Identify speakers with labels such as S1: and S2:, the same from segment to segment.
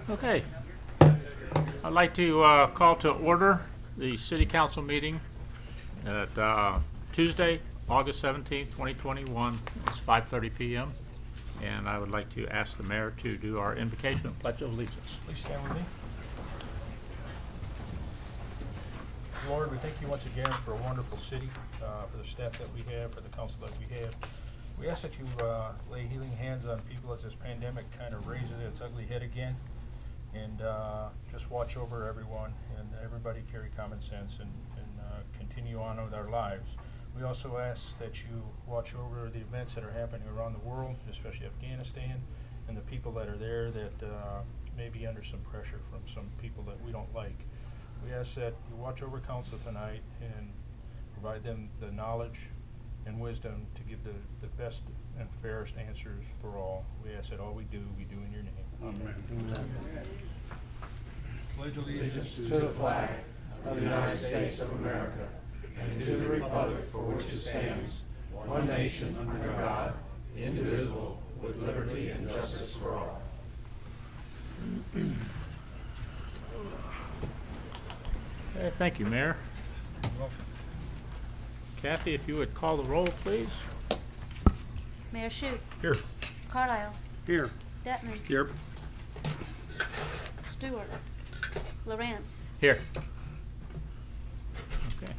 S1: Okay. I'd like to call to order the city council meeting at Tuesday, August 17th, 2021. It's 5:30 p.m. And I would like to ask the mayor to do our invocation and pledge of allegiance.
S2: Please stand with me. Lord, we thank you once again for a wonderful city, for the staff that we have, for the council that we have. We ask that you lay healing hands on people as this pandemic kind of raises its ugly head again. And just watch over everyone and everybody carry common sense and continue on with our lives. We also ask that you watch over the events that are happening around the world, especially Afghanistan, and the people that are there that may be under some pressure from some people that we don't like. We ask that you watch over council tonight and provide them the knowledge and wisdom to give the best and fairest answers for all. We ask that all we do in your name. Amen. Pledge allegiance
S3: To the flag of the United States of America and to the republic for which it stands, one nation under God, indivisible, with liberty and justice for all.
S1: Okay, thank you, Mayor. Kathy, if you would call the roll, please.
S4: Mayor Shute.
S2: Here.
S4: Carlisle.
S3: Here.
S4: Detman.
S2: Here.
S4: Stewart. Lawrence.
S1: Here. Okay.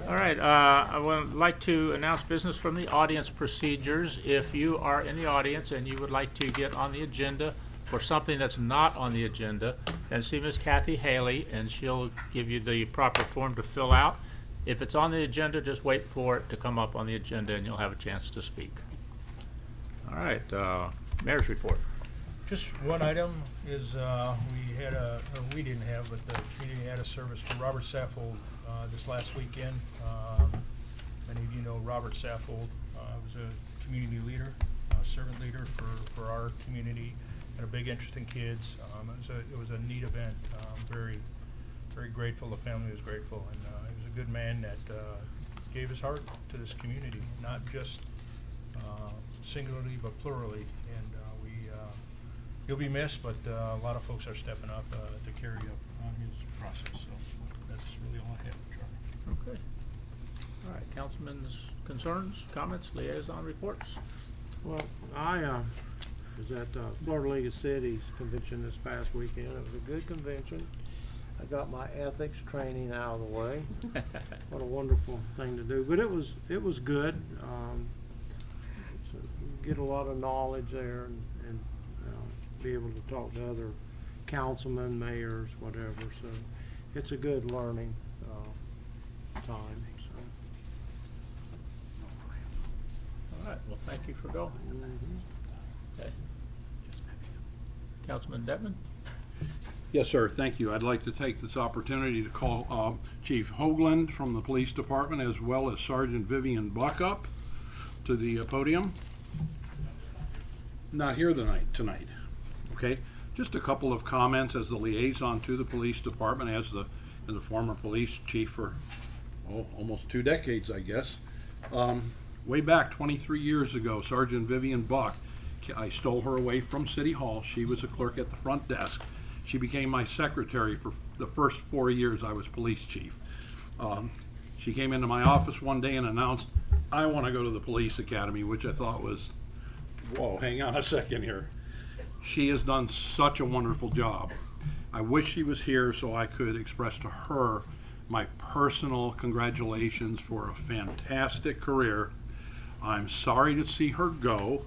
S1: All right, I would like to announce business from the audience procedures. If you are in the audience and you would like to get on the agenda for something that's not on the agenda, then see Ms. Kathy Haley, and she'll give you the proper form to fill out. If it's on the agenda, just wait for it to come up on the agenda and you'll have a chance to speak. All right, Mayor's report.
S2: Just one item is we didn't have, but the community had a service for Robert Saffold this last weekend. Many of you know Robert Saffold was a community leader, servant leader for our community, had a big interest in kids. It was a neat event. Very grateful. The family was grateful, and he was a good man that gave his heart to this community, not just singularly but plurally. And he'll be missed, but a lot of folks are stepping up to carry up on his process. So that's really all I have, Charlie.
S1: Okay. All right, councilman's concerns, comments, liaison reports.
S3: Well, I was at Florida League of Cities convention this past weekend. It was a good convention. I got my ethics training out of the way. What a wonderful thing to do. But it was good. So get a lot of knowledge there and be able to talk to other councilmen, mayors, whatever. So it's a good learning time.
S1: All right, well, thank you for going. Okay. Councilman Detman?
S5: Yes, sir. Thank you. I'd like to take this opportunity to call Chief Hoagland from the police department as well as Sergeant Vivian Buck up to the podium. Not here tonight. Okay. Just a couple of comments as the liaison to the police department, as the former police chief for almost 2 decades, I guess. Way back 23 years ago, Sergeant Vivian Buck, I stole her away from City Hall. She was a clerk at the front desk. She became my secretary for the first 4 years I was police chief. She came into my office one day and announced, "I want to go to the police academy," which I thought was, whoa, hang on a second here. She has done such a wonderful job. I wish she was here so I could express to her my personal congratulations for a fantastic career. I'm sorry to see her go.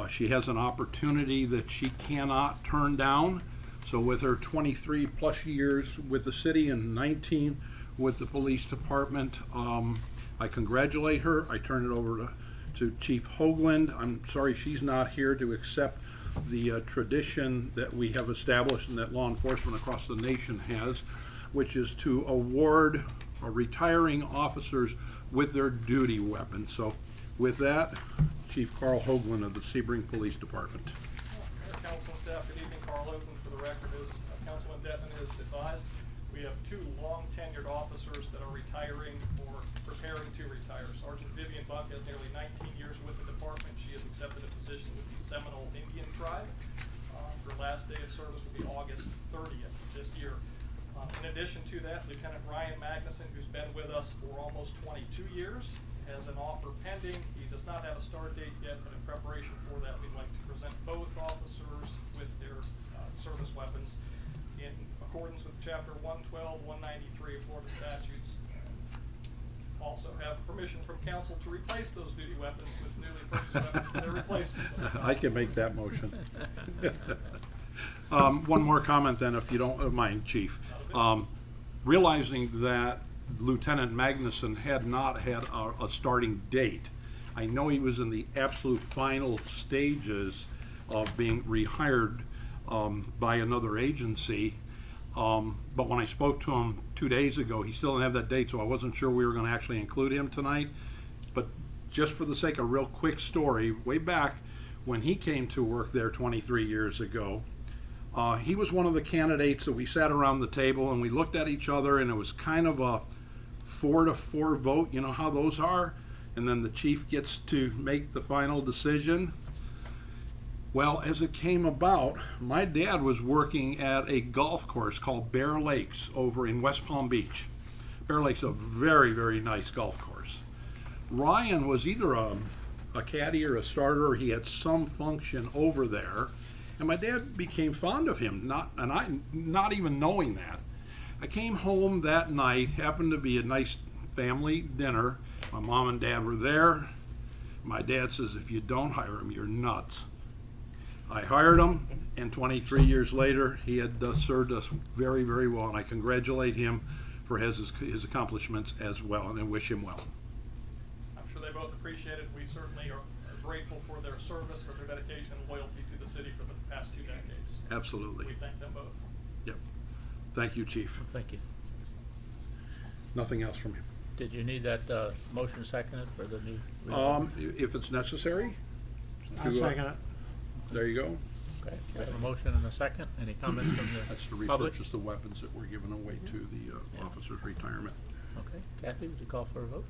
S5: She has an opportunity that she cannot turn down. So with her 23 plus years with the city and 19 with the police department, I congratulate her. I turn it over to Chief Hoagland. I'm sorry she's not here to accept the tradition that we have established and that law enforcement across the nation has, which is to award retiring officers with their duty weapons. So with that, Chief Carl Hoagland of the Sebring Police Department.
S6: Mayor, council, and staff, good evening. Carl Hoagland for the record. As Councilman Detman has advised, we have 2 long-tenured officers that are retiring or preparing to retire. Sergeant Vivian Buck has nearly 19 years with the department. She has accepted a position with the Seminole Indian Tribe. Her Their last day of service will be August 30th this year. In addition to that, Lieutenant Ryan Magnuson, who's been with us for almost 22 years, has an offer pending. He does not have a start date yet, but in preparation for that, we'd like to present both officers with their service weapons in accordance with Chapter 112, 193 of Florida statutes. Also have permission from council to replace those duty weapons with newly purchased weapons for their replacement.
S5: I can make that motion. One more comment then, if you don't mind, Chief. Realizing that Lieutenant Magnuson had not had a starting date, I know he was in the absolute final stages of being rehired by another agency. But when I spoke to him 2 days ago, he still didn't have that date, so I wasn't sure we were going to actually include him tonight. But just for the sake of a real quick story, way back when he came to work there 23 years ago, he was one of the candidates that we sat around the table and we looked at each other, and it was kind of a 4-4 vote. You know how those are? And then the chief gets to make the final decision. Well, as it came about, my dad was working at a golf course called Bear Lakes over in West Palm Beach. Bear Lakes is a very, very nice golf course. Ryan was either a caddy or a starter, or he had some function over there, and my dad became fond of him, not even knowing that. I came home that night, happened to be a nice family dinner. My mom and dad were there. My dad says, "If you don't hire him, you're nuts." I hired him, and 23 years later, he had served us very, very well, and I congratulate him for his accomplishments as well, and I wish him well.
S6: I'm sure they both appreciate it. We certainly are grateful for their service, for their dedication and loyalty to the city for the past 2 decades.
S5: Absolutely.
S6: We thank them both.
S5: Yep. Thank you, Chief.
S1: Thank you.
S5: Nothing else from you.
S1: Did you need that motion seconded for the new?
S5: If it's necessary.
S3: I second it.
S5: There you go.
S1: Okay, we have a motion and a second. Any comments from the
S5: That's to
S1: public?
S5: repurchase the weapons that were given away to the
S1: Yeah.
S5: officer's retirement.
S1: Okay, Kathy, would you call for a vote?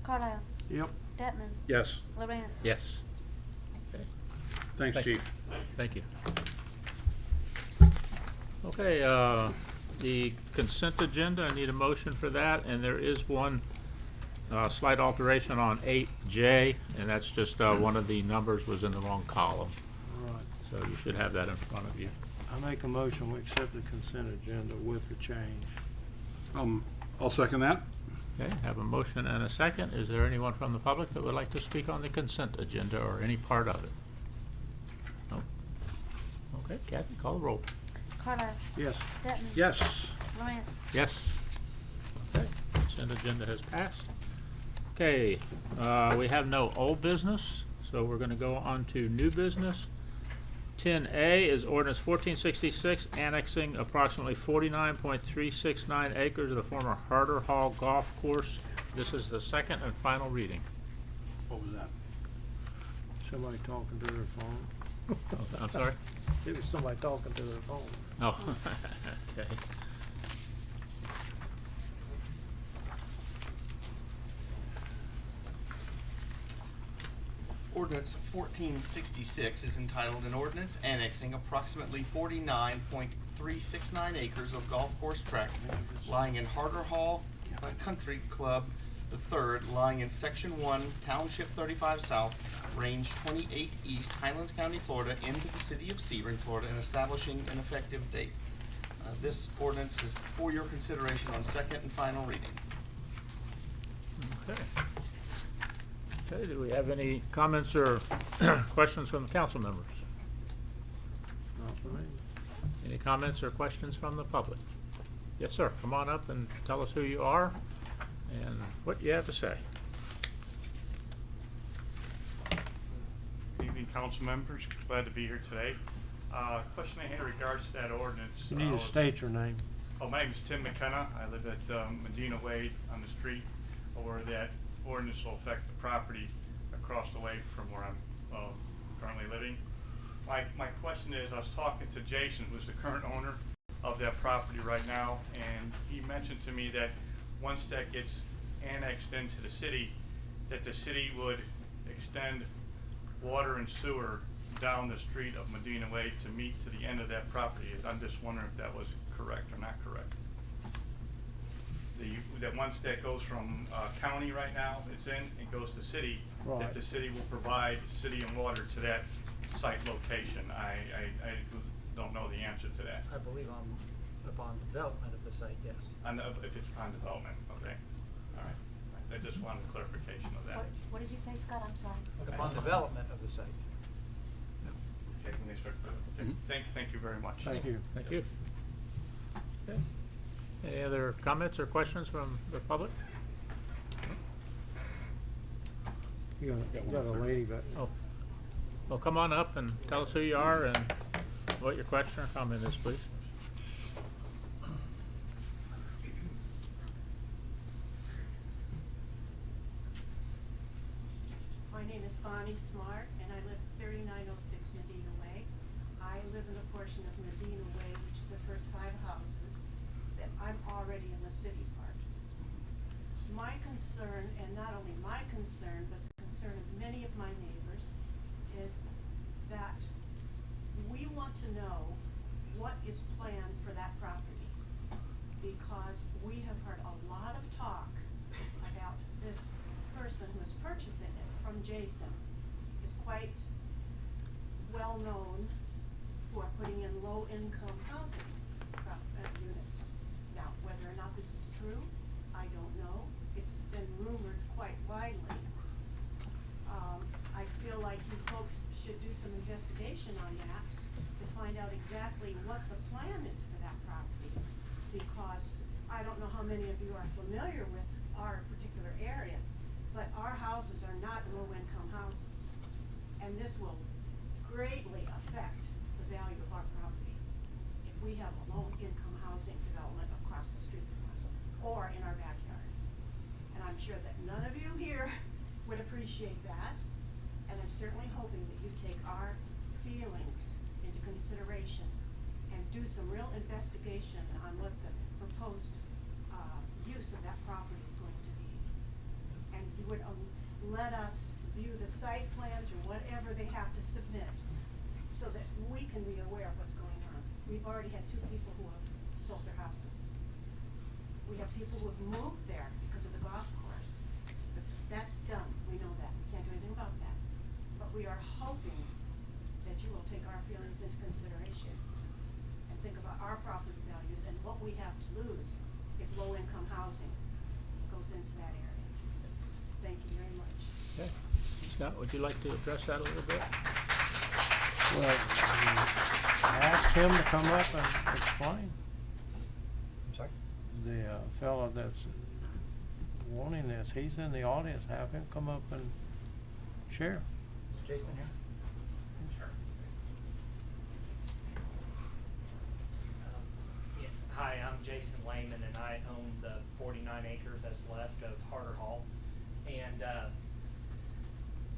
S4: Carlisle.
S3: Yep.
S4: Detman.
S5: Yes.
S4: Lawrence.
S1: Yes. Okay,
S5: Thanks,
S1: Thank-
S5: Chief.
S1: thank you. Okay, the consent agenda, I need a motion for that, and there is one slight alteration on 8J, and that's just one of the numbers was in the wrong column.
S3: All right.
S1: So you should have that in front of you.
S3: I make a motion, we accept the consent agenda with the change.
S5: I'll second that.
S1: Okay, have a motion and a second. Is there anyone from the public that would like to speak on the consent agenda or any part of it? No? Okay, Kathy, call the roll.
S4: Carlisle.
S3: Yes.
S4: Detman.
S5: Yes.
S4: Lawrence.
S1: Yes. Okay, consent agenda has passed. Okay, we have no old business, so we're gonna go on to new business. 10A is ordinance 1466, annexing approximately 49.369 acres of the former Harder Hall Golf Course. This is the second and final reading.
S5: What was that?
S3: Somebody talking to their phone.
S1: Oh, I'm sorry?
S3: It was somebody talking to their phone.
S1: Oh, okay.
S7: Ordinance 1466 is entitled an ordinance annexing approximately 49.369 acres of golf course tract lying in Harder Hall Country Club III, lying in Section 1, Township 35 South, Range 28 East, Highlands County, Florida, into the city of Sebring, Florida, and establishing an effective date. This ordinance is for your consideration on second and final reading.
S1: Okay. Okay, do we have any comments or questions from the council members?
S3: Not for me.
S1: Any comments or questions from the public? Yes, sir. Come on up and tell us who you are and what you have to say.
S8: Good evening, council members. Glad to be here today. Question I had in regards to that ordinance.
S3: You need to state your name.
S8: Oh, my name is Tim McKenna. I live at Medina Way on the street where that ordinance will affect the property across the way from where I'm currently living. My question is, I was talking to Jason, who's the current owner of that property right now, and he mentioned to me that once that gets annexed into the city, that the city would extend water and sewer down the street of Medina Way to meet to the end of that property. I'm just wondering if that was correct or not correct. That once that goes from county right now, it's in, it goes to city,
S3: Right.
S8: that the city will provide city and water to that site location. I don't know the answer to that.
S9: I believe upon development of the site, yes.
S8: If it's on development, okay, all right. I just wanted clarification of that.
S4: What did you say, Scott? I'm sorry.
S9: Upon development of the site.
S8: Okay, when they start, okay. Thank you very much.
S3: Thank you.
S1: Thank you. Okay. Any other comments or questions from the public?
S3: You got a lady back.
S1: Oh, well, come on up and tell us who you are and what your question or comment is, please.
S10: My name is Bonnie Smart, and I live at 3906 Medina Way. I live in a portion of Medina Way, which is the first 5 houses that I'm already in the city part. My concern, and not only my concern, but the concern of many of my neighbors, is that we want to know what is planned for that property. Because we have heard a lot of talk about this person who is purchasing it from Jason is quite well known for putting in low-income housing units. Now, whether or not this is true, I don't know. It's been rumored quite widely. I feel like you folks should do some investigation on that to find out exactly what the plan is for that property. Because I don't know how many of you are familiar with our particular area, but our houses are not low-income houses. And this will greatly affect the value of our property if we have a low-income housing development across the street from us or in our backyard. And I'm sure that none of you here would appreciate that. And I'm certainly hoping that you take our feelings into consideration and do some real investigation on what the proposed use of that property is going to be. And you would let us view the site plans or whatever they have to submit so that we can be aware of what's going on. We've already had 2 people who have sold their houses. We have people who have moved there because of the golf course. But that's done. We know that. We can't do anything about that. But we are hoping that you will take our feelings into consideration and think about our property values and what we have to lose if low-income housing goes into that area. Thank you very much.
S1: Okay. Scott, would you like to address that a little bit?
S3: Well, ask him to come up and explain.
S9: I'm sorry?
S3: The fellow that's wanting this, he's in the audience. Have him come up and share.
S9: Is Jason here?
S7: Sure.
S11: Yeah. Hi, I'm Jason Lehman, and I own the 49 acres that's left of Harder Hall. And,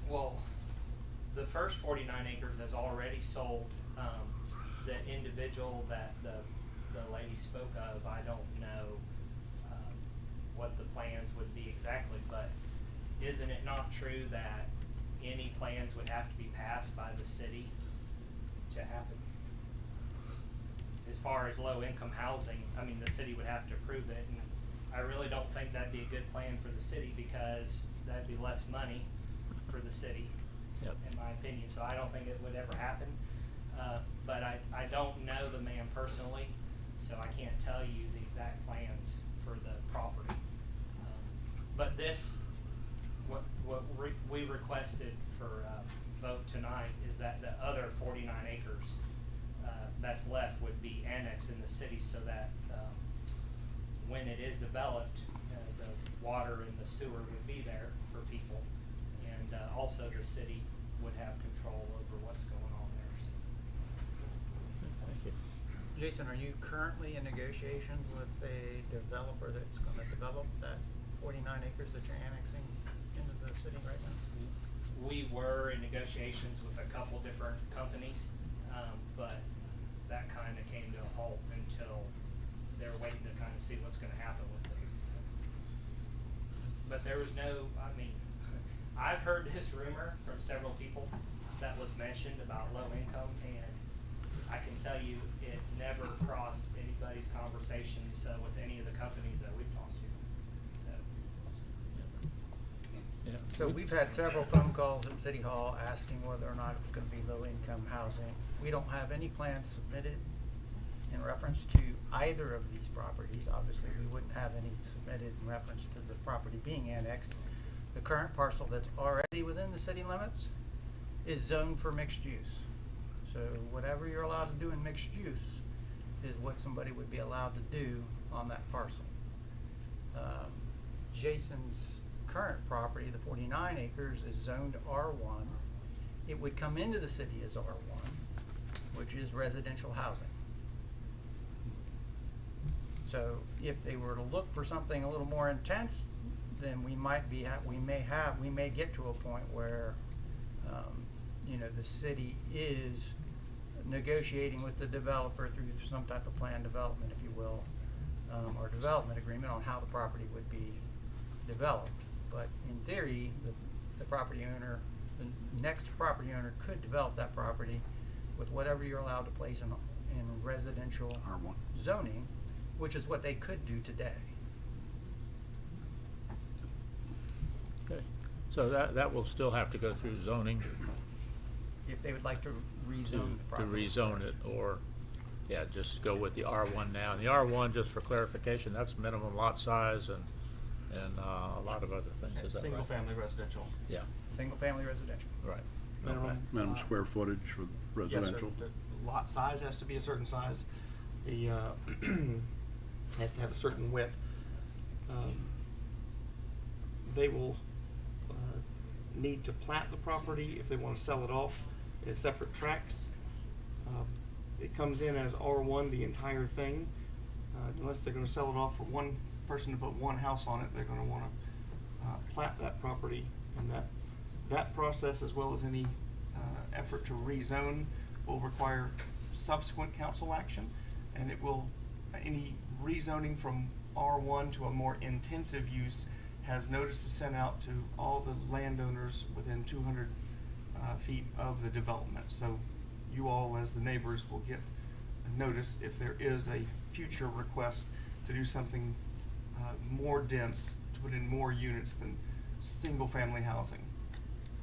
S11: well, the first 49 acres has already sold. The individual that the lady spoke of, I don't know what the plans would be exactly, but isn't it not true that any plans would have to be passed by the city to happen? As far as low-income housing, I mean, the city would have to approve it, and I really don't think that'd be a good plan for the city because that'd be less money for the city,
S1: Yep.
S11: in my opinion, so I don't think it would ever happen. But I don't know the man personally, so I can't tell you the exact plans for the property. But this, what we requested for vote tonight is that the other 49 acres that's left would be annexed in the city so that when it is developed, the water and the sewer would be there for people, and also the city would have control over what's going on there.
S1: Thank you.
S9: Jason, are you currently in negotiations with a developer that's gonna develop that 49 acres that you're annexing into the city right now?
S11: We were in negotiations with a couple different companies, but that kind of came to a halt until they're waiting to kind of see what's going to happen with those. But there was no, I mean, I've heard this rumor from several people, that was mentioned about low income, and I can tell you it never crossed anybody's conversations with any of the companies that we've talked to. So,
S1: Yeah.
S9: So we've had several phone calls at City Hall asking whether or not it's gonna be low-income housing. We don't have any plans submitted in reference to either of these properties. Obviously, we wouldn't have any submitted in reference to the property being annexed. The current parcel that's already within the city limits is zoned for mixed use. So whatever you're allowed to do in mixed use is what somebody would be allowed to do on that parcel. Jason's current property, the 49 acres, is zoned R1. It would come into the city as R1, which is residential housing. So if they were to look for something a little more intense, then we may get to a point where, the city is negotiating with the developer through some type of plan development, if you will, or development agreement on how the property would be developed. But in theory, the property owner, the next property owner could develop that property with whatever you're allowed to place in residential
S5: R1.
S9: zoning, which is what they could do today.
S1: Okay, so that will still have to go through zoning
S9: If they would like to rezone the
S1: to
S9: property.
S1: rezone it, or, yeah, just go with the R1 now. And the R1, just for clarification, that's minimum lot size and a lot of other things, is that right?
S7: Single-family residential.
S1: Yeah,
S9: Single-family residential.
S1: right.
S7: Minimum.
S1: Okay.
S5: Minimum square footage for residential.
S7: Yes, sir. The lot size has to be a certain size. The, has to have a certain width. They will need to plat the property if they want to sell it off in separate tracts. It comes in as R1, the entire thing. Unless they're going to sell it off for one person to put one house on it, they're going to want to plat that property, and that process, as well as any effort to rezone, will require subsequent council action, and it will, any rezoning from R1 to a more intensive use has notices sent out to all the landowners within 200 feet of the development. So you all, as the neighbors, will get a notice if there is a future request to do something more dense, to put in more units than single-family housing.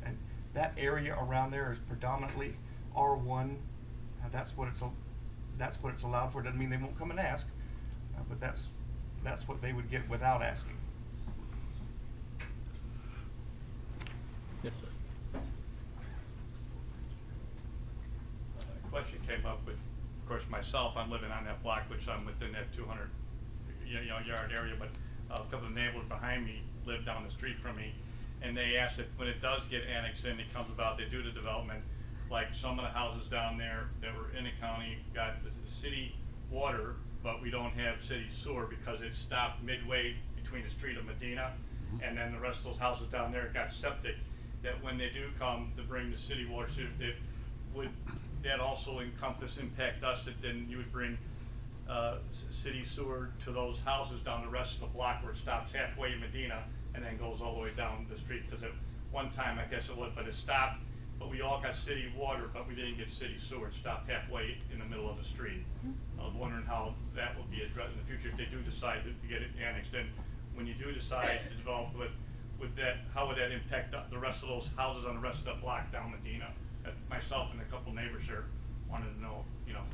S7: And that area around there is predominantly R1. That's what it's allowed for. Doesn't mean they won't come and ask, but that's what they would get without asking.
S1: Yes, sir.
S8: Question came up with, of course, myself, I'm living on that block, which I'm within that 200 yard area, but a couple of neighbors behind me live down the street from me, and they asked that when it does get annexed in, it comes about, they do the development, like some of the houses down there that were in the county got the city water, but we don't have city sewer because it stopped midway between the street of Medina, and then the rest of those houses down there got septic, that when they do come to bring the city water, would that also impact us, that then you would bring city sewer to those houses down the rest of the block where it stops halfway in Medina and then goes all the way down the street? Because at one time, I guess it was, but it stopped, but we all got city water, but we didn't get city sewer. It stopped halfway in the middle of the street. I was wondering how that will be addressed in the future if they do decide to get it annexed in. When you do decide to develop how would that impact the rest of those houses on the rest of the block down Medina? Myself and a couple neighbors here wanted to know,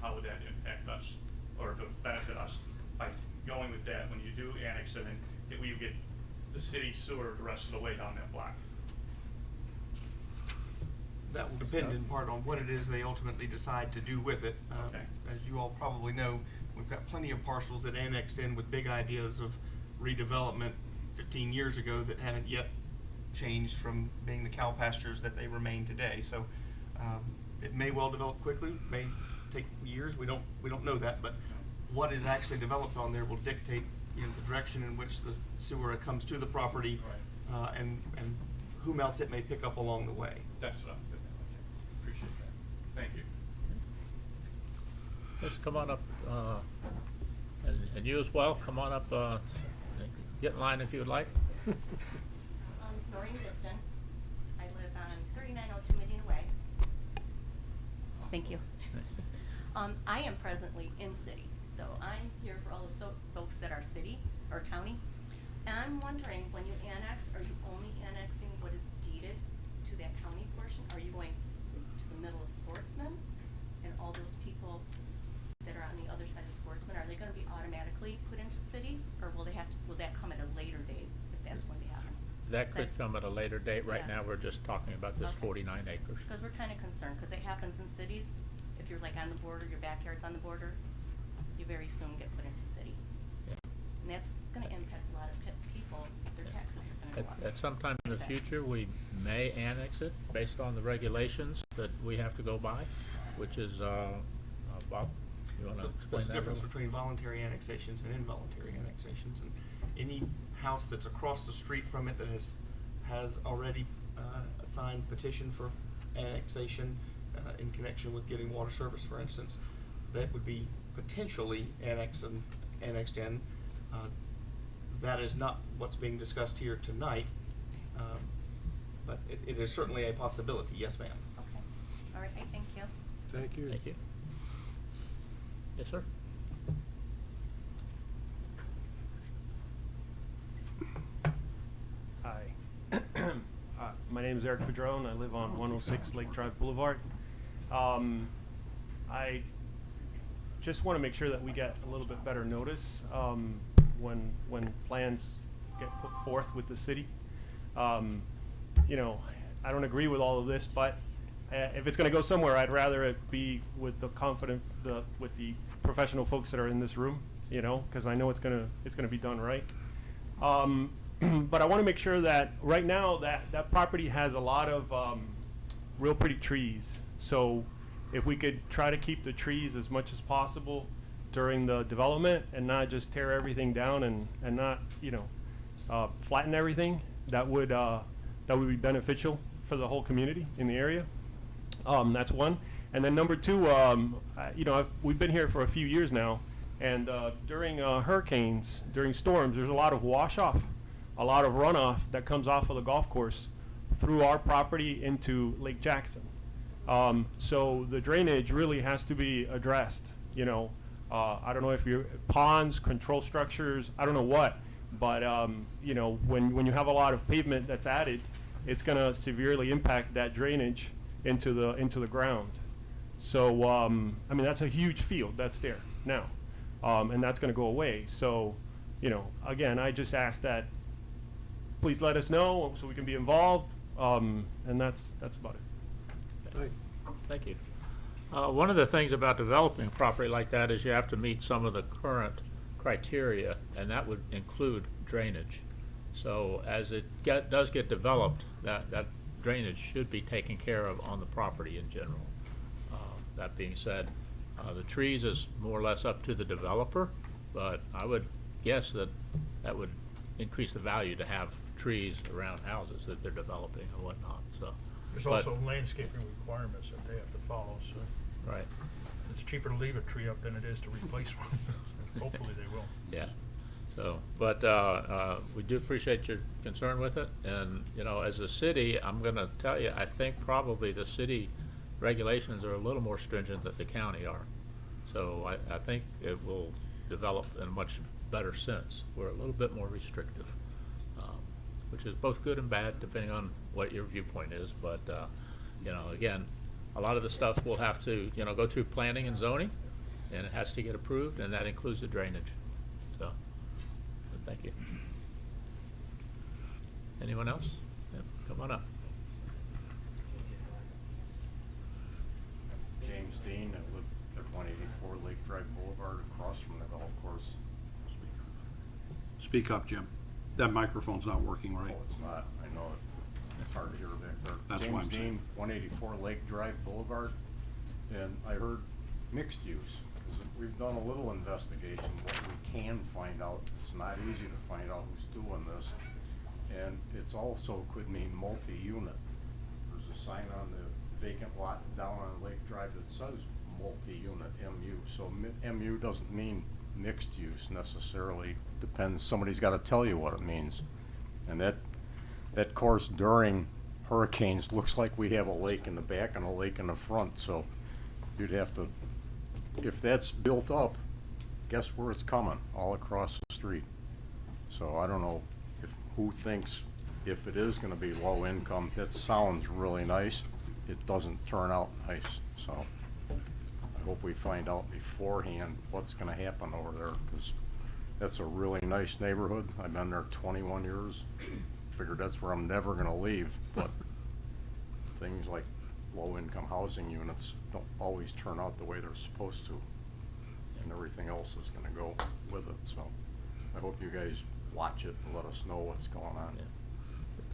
S8: how would that impact us, or if it would benefit us by going with that when you do annex it, and that we get the city sewer the rest of the way down that block.
S7: That will depend in part on what it is they ultimately decide to do with it.
S8: Okay.
S7: As you all probably know, we've got plenty of parcels that annexed in with big ideas of redevelopment 15 years ago that haven't yet changed from being the cow pastures that they remain today. So it may well develop quickly, may take years. We don't know that, but what is actually developed on there will dictate the direction in which the sewer comes to the property,
S8: Right.
S7: and whom else it may pick up along the way.
S8: That's what I'm thinking. Okay. Appreciate that. Thank you.
S1: Let's come on up, and you as well, come on up, get in line if you would like.
S12: Noreen Diston. I live on 3902 Medina Way. Thank you. I am presently in city, so I'm here for all the folks that are city or county. And I'm wondering, when you annex, are you only annexing what is deeded to that county portion? Are you going to the middle of Sportsman and all those people that are on the other side of Sportsman, are they gonna be automatically put into city? Or will that come at a later date, if that's going to happen?
S1: That
S12: Is
S1: could come at a later date. Right
S12: Yeah.
S1: now, we're just talking about this
S12: Okay.
S1: 49 acres.
S12: Because we're kind of concerned, because it happens in cities. If you're like on the border, your backyard's on the border, you very soon get put into city.
S1: Yeah.
S12: And that's gonna impact a lot of people, their taxes are gonna go up.
S1: At some time in the
S12: Okay.
S1: future, we may annex it based on the regulations that we have to go by, which is, Bob, you wanna explain
S7: There's a
S1: that?
S7: difference
S1: little?
S7: between voluntary annexations and involuntary annexations, and any house that's across the street from it that has already a signed petition for annexation in connection with getting water service, for instance, that would be potentially annexed in. That is not what's being discussed here tonight, but it is certainly a possibility. Yes, ma'am.
S12: Okay, all right, thank you.
S3: Thank you.
S1: Thank you. Yes, sir?
S13: Hi. My name is Eric Padron. I live on 106 Lake Drive Boulevard. I just want to make sure that we get a little bit better notice when plans get put forth with the city. You know, I don't agree with all of this, but if it's going to go somewhere, I'd rather it be with the with the professional folks that are in this room. You know, because I know it's gonna be done right. But I want to make sure that right now that property has a lot of real pretty trees. So if we could try to keep the trees as much as possible during the development and not just tear everything down and not, you know, flatten everything, that would be beneficial for the whole community in the area. That's one. And then number two, you know, we've been here for a few years now, and during hurricanes, during storms, there's a lot of wash off, a lot of runoff that comes off of the golf course through our property into Lake Jackson. So the drainage really has to be addressed. You know, I don't know if you're ponds, control structures, I don't know what, but you know, when you have a lot of pavement that's added, it's going to severely impact that drainage into the ground. So I mean, that's a huge field that's there now, and that's going to go away. So, you know, again, I just ask that please let us know so we can be involved, and that's about it.
S1: Thank you. One of the things about developing property like that is you have to meet some of the current criteria, and that would include drainage. So as it does get developed, that drainage should be taken care of on the property in general. That being said, the trees is more or less up to the developer, but I would guess that would increase the value to have trees around houses that they're developing and whatnot, so.
S2: There's
S1: but-
S2: also landscaping requirements that they have to follow, so
S1: Right,
S2: it's cheaper to leave a tree up than it is to replace one. Hopefully they will.
S1: yeah. So, but we do appreciate your concern with it, and, you know, as a city, I'm gonna tell you, I think probably the city regulations are a little more stringent than the county are. So I think it will develop in a much better sense. We're a little bit more restrictive, which is both good and bad, depending on what your viewpoint is. But, you know, again, a lot of the stuff will have to, you know, go through planning and zoning, and it has to get approved, and that includes the drainage. So, but thank you. Anyone else? Yep, come on up.
S14: James Dean, I live at 184 Lake Drive Boulevard across from the golf course.
S5: Speak up, Jim. That microphone's not working right.
S14: Oh, it's not, I know it. It's hard to hear back there.
S5: That's why I'm saying.
S14: James Dean, 184 Lake Drive Boulevard, and I heard mixed use. 'Cause we've done a little investigation, what we can find out. It's not easy to find out who's doing this. And it's also could mean multi-unit. There's a sign on the vacant lot down on Lake Drive that says multi-unit MU. So MU doesn't mean mixed use necessarily. Depends, somebody's gotta tell you what it means. And that course during hurricanes looks like we have a lake in the back and a lake in the front, so you'd have to, if that's built up, guess where it's coming? All across the street. So I don't know who thinks if it is gonna be low income, that sounds really nice. It doesn't turn out nice, so I hope we find out beforehand what's gonna happen over there, because that's a really nice neighborhood. I've been there 21 years. Figured that's where I'm never gonna leave, but things like low-income housing units don't always turn out the way they're supposed to, and everything else is gonna go with it, so I hope you guys watch it and let us know what's going on.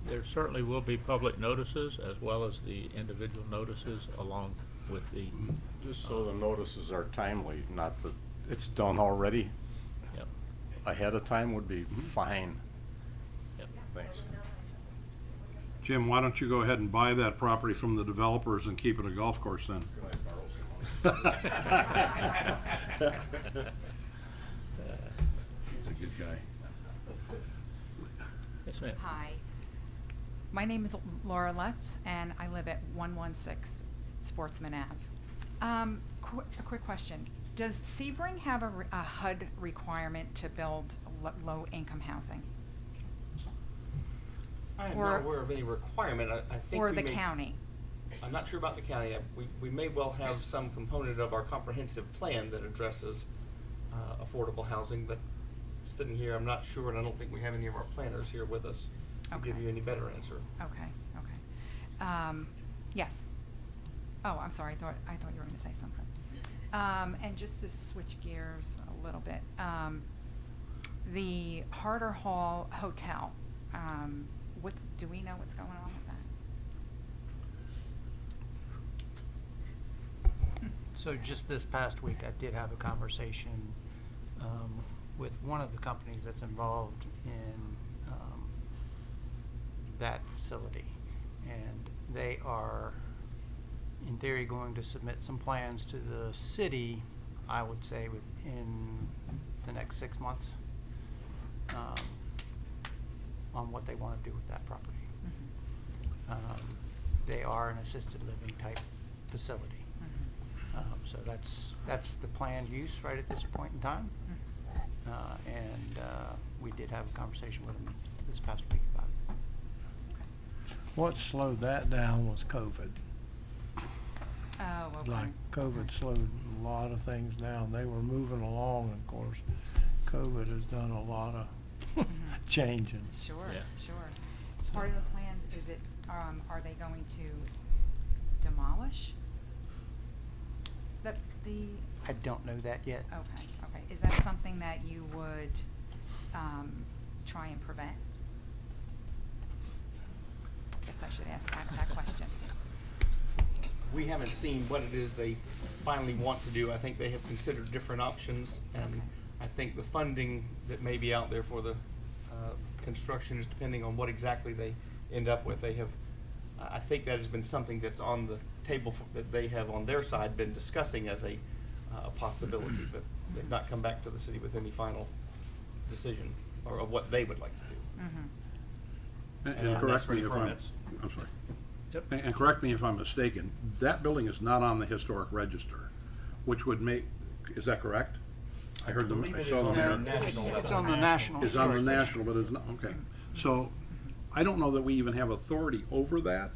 S1: There certainly will be public notices as well as the individual notices along with the,
S14: Just so the notices are timely, not that it's done already.
S1: yep,
S14: Ahead of time would be fine.
S1: yep.
S14: Thanks.
S5: Jim, why don't you go ahead and buy that property from the developers and keep it a golf course then?
S14: Could I borrow some money?
S5: He's a good guy.
S1: Yes, ma'am.
S15: Hi. My name is Laura Lutz, and I live at 116 Sportsman Ave. A quick question. Does Sebring have a HUD requirement to build low-income housing?
S7: I am
S15: Or-
S7: not aware of any requirement. I think
S15: Or
S7: we
S15: the
S7: may-
S15: county?
S7: I'm not sure about the county. We may well have some component of our comprehensive plan that addresses affordable housing, but sitting here, I'm not sure, and I don't think we have any of our planners here with us to give
S15: Okay.
S7: you any better answer.
S15: Okay. Yes. Oh, I'm sorry, I thought you were gonna say something. And just to switch gears a little bit, the Harder Hall Hotel, do we know what's going on with that?
S9: So just this past week, I did have a conversation with one of the companies that's involved in that facility. And they are, in theory, going to submit some plans to the city, I would say within the next 6 months, on what they want to do with that property. They are an assisted living type facility. So that's the planned use right at this point in time. And we did have a conversation with them this past week about it.
S3: What slowed that down was COVID.
S15: Oh, okay.
S3: Like, COVID slowed a lot of things down. They were moving along, of course. COVID has done a lot of changing.
S15: Sure,
S1: Yeah.
S15: sure. Part of the plans, is it, are they going to demolish the,
S9: I don't know that yet.
S15: okay. Is that something that you would, try and prevent? Guess I should ask that question.
S7: We haven't seen what it is they finally want to do. I think they have considered different options, and
S15: Okay.
S7: I think the funding that may be out there for the construction is depending on what exactly they end up with. They have, I think that has been something that's on the table that they have on their side been discussing as a possibility, but they've not come back to the city with any final decision or of what they would like to do.
S5: And
S7: that's
S5: correct
S7: for
S5: me
S7: the
S5: if
S7: permits.
S5: I'm sorry.
S1: Yep.
S5: And correct me if I'm mistaken, that building is not on the historic register, which would make, is that correct? I heard them,
S7: believe
S5: I
S7: it
S5: saw
S7: is
S5: them
S7: on
S5: there.
S7: the national level.
S9: It's on the national.
S5: Is on the
S9: historic register.
S5: national, but it's not, okay. So, I don't know that we even have authority over that.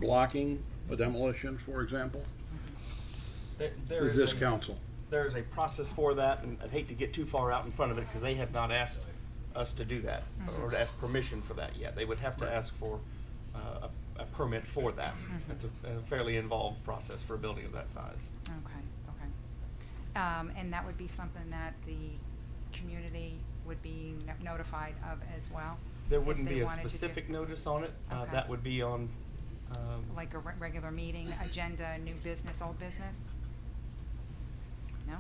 S5: Blocking a demolition, for example,
S7: There
S5: with
S7: is
S5: this
S7: a-
S5: council.
S7: There is a process for that, and I'd hate to get too far out in front of it, because they have not asked us to do that, or to ask permission for that yet. They would have to ask for a permit for that. It's a fairly involved process for a building of that size.
S15: Okay. And that would be something that the community would be notified of as well?
S7: There
S15: if
S7: wouldn't
S15: they
S7: be a
S15: wanted to do-
S7: specific notice on it.
S15: Okay.
S7: That would be on,
S15: Like a regular meeting, agenda, new business, old business? No?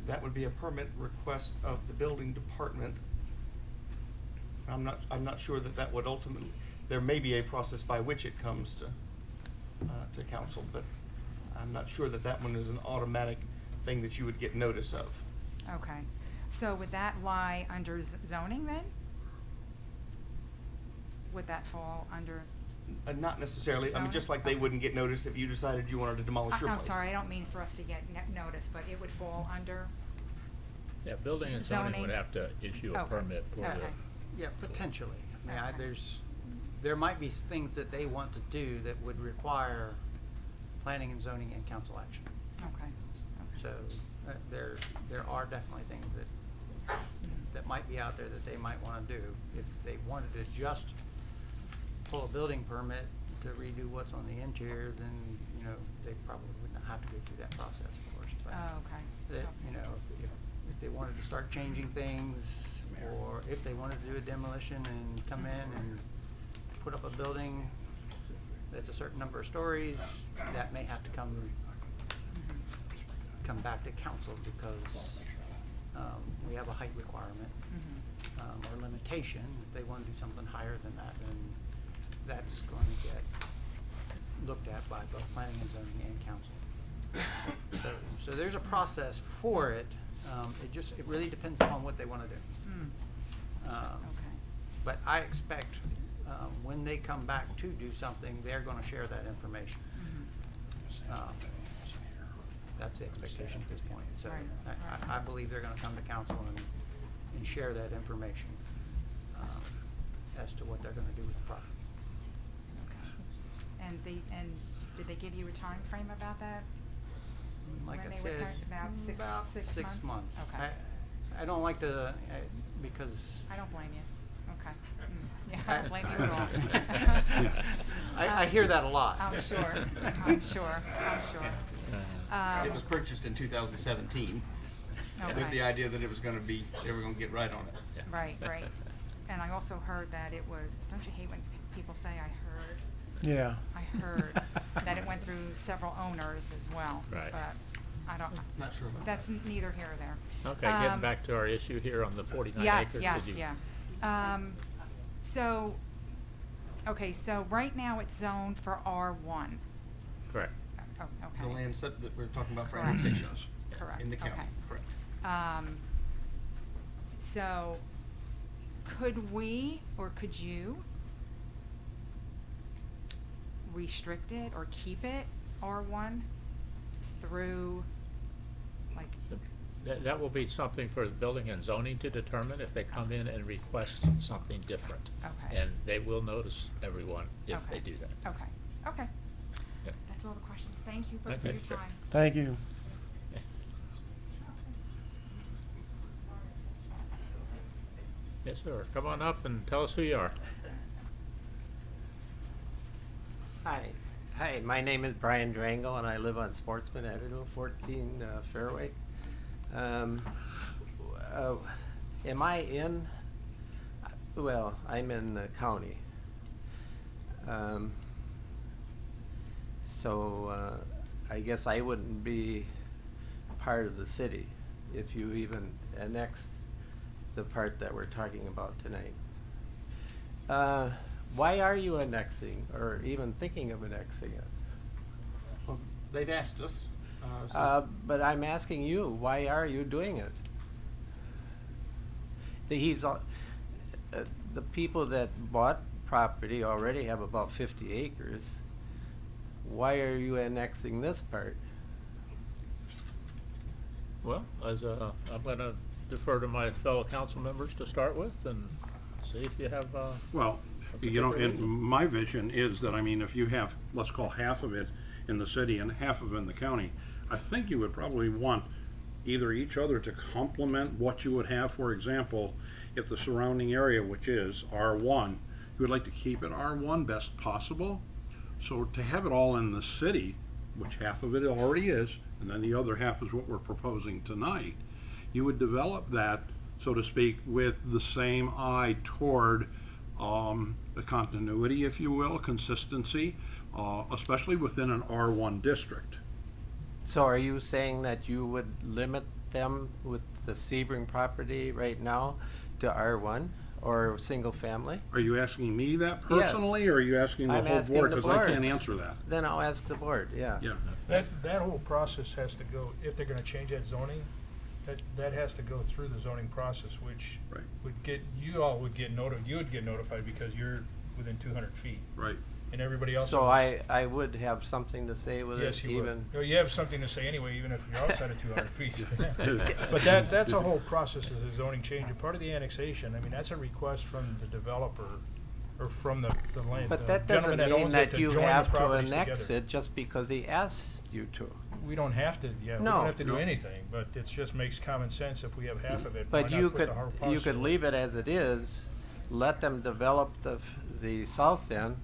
S7: that would be a permit request of the building department. I'm not sure that would ultimately, there may be a process by which it comes to council, but I'm not sure that one is an automatic thing that you would get notice of.
S15: Okay. So would that lie under zoning then? would that fall under?
S7: Not necessarily, I mean,
S15: Zoning?
S7: just like they
S15: Okay.
S7: wouldn't get notice if you decided you wanted to demolish your
S15: I'm
S7: place.
S15: sorry, I don't mean for us to get notice, but it would fall under?
S1: Yeah, building and zoning would
S15: Zoning.
S1: have to issue a
S15: Okay.
S1: permit for the.
S15: Okay.
S9: Yeah, potentially. I mean,
S15: Okay.
S9: there might be things that they want to do that would require planning and zoning and council action.
S15: Okay.
S9: So, there are definitely things that might be out there that they might wanna do. If they wanted to just pull a building permit to redo what's on the interior, then, you know, they probably wouldn't have to go through that process, of course. But
S15: Oh, okay.
S9: that, you know, if they wanted to start changing things, or if they wanted to do a demolition and come in and put up a building that's a certain number of stories, that may have to come back to council because, we have a height requirement, or limitation. If they wanna do something higher than that, then that's going to get looked at by both planning and zoning and council. So there's a process for it. It really depends upon what they wanna do.
S15: Okay.
S9: But I expect, when they come back to do something, they're gonna share that information. That's the expectation at this point. So
S15: Right.
S9: I believe they're gonna come to council and share that information, as to what they're gonna do with the property.
S15: Okay. And did they give you a time frame about that?
S9: Like
S15: When
S9: I
S15: they would
S9: said,
S15: start- about six months? Okay.
S9: I don't like to, because
S15: I don't blame you. Okay. Yeah,
S9: I-
S15: I don't blame you at all.
S9: I hear that a lot.
S15: I'm sure, I'm sure.
S7: It was purchased in 2017 with
S15: Okay.
S7: the idea that it was gonna be, they were gonna get right on it.
S15: Right, right. And I also heard that it was, don't you hate when people say, I heard?
S3: Yeah.
S15: I heard that it went through several owners as well.
S1: Right.
S15: But I don't,
S7: Not sure about
S15: that's neither here or there.
S1: Okay, getting back to our issue here on the 49
S15: Yes,
S1: acres.
S15: yes,
S1: did you-
S15: yeah. So, okay, so right now it's zoned for R1.
S1: Correct.
S15: Oh, okay.
S7: The land set that we're talking about for
S15: Correct.
S7: annexation.
S15: Correct,
S7: In the county,
S15: okay.
S7: correct.
S15: So, could we, or could you restrict it or keep it R1 through, like,
S1: That will be something for the building and zoning to determine if they come in and request something different.
S15: Okay.
S1: And they will notice everyone if they
S15: Okay.
S1: do that.
S15: okay, okay.
S1: Yeah.
S15: That's all the questions. Thank you for
S1: Okay,
S15: your
S1: sure.
S15: time.
S3: Thank you.
S1: Yes, sir. Come on up and tell us who you are.
S16: Hi, my name is Brian Drangle and I live on Sportsman Avenue, 14 Fairway. Am I in? Well, I'm in the county. So I guess I wouldn't be part of the city if you even annex the part that we're talking about tonight. Why are you annexing or even thinking of annexing it?
S7: Well, they've asked us.
S16: But I'm asking you, why are you doing it? The people that bought property already have about 50 acres. Why are you annexing this part?
S1: Well, I'm going to defer to my fellow council members to start with and see if you have,
S5: Well, you know, and my vision is that, I mean, if you have, let's call half of it in the city and half of it in the county, I think you would probably want either each other to complement what you would have. For example, if the surrounding area, which is R1, you would like to keep it R1 best possible. So to have it all in the city, which half of it already is, and then the other half is what we're proposing tonight, you would develop that, so to speak, with the same eye toward the continuity, if you will, consistency, especially within an R1 district.
S16: So are you saying that you would limit them with the Sebring property right now to R1 or single family?
S5: Are you asking me that personally, or are you asking the
S16: I'm
S5: whole
S16: asking
S5: board?
S16: the
S5: Because I
S16: board.
S5: can't answer that.
S16: Then I'll ask the board, yeah.
S5: Yeah.
S2: That whole process has to go, if they're gonna change that zoning, that has to go through the zoning process, which
S5: Right.
S2: would get, you all would get you would get notified because you're within 200 feet.
S5: Right.
S2: And everybody else.
S16: So
S2: is-
S16: I would have something to say with
S2: Yes,
S16: it
S2: you
S16: even.
S2: would. No, you have something to say anyway, even if you're outside of 200 feet. But that's a whole process of the zoning change. And part of the annexation, I mean, that's a request from the developer or from the land.
S16: But
S2: the
S16: that doesn't
S2: gentleman
S16: mean
S2: owns it
S16: that
S2: to
S16: you
S2: join the
S16: have to
S2: properties
S16: annex
S2: together.
S16: it just because he asked you to.
S2: We don't have to, yeah, we
S16: No.
S2: don't have to do
S16: No.
S2: anything, but it just makes common sense if we have half of it.
S16: But
S2: why not
S16: you
S2: put the
S16: could,
S2: whole
S16: you could
S2: parcel?
S16: leave it as it is, let them develop the south end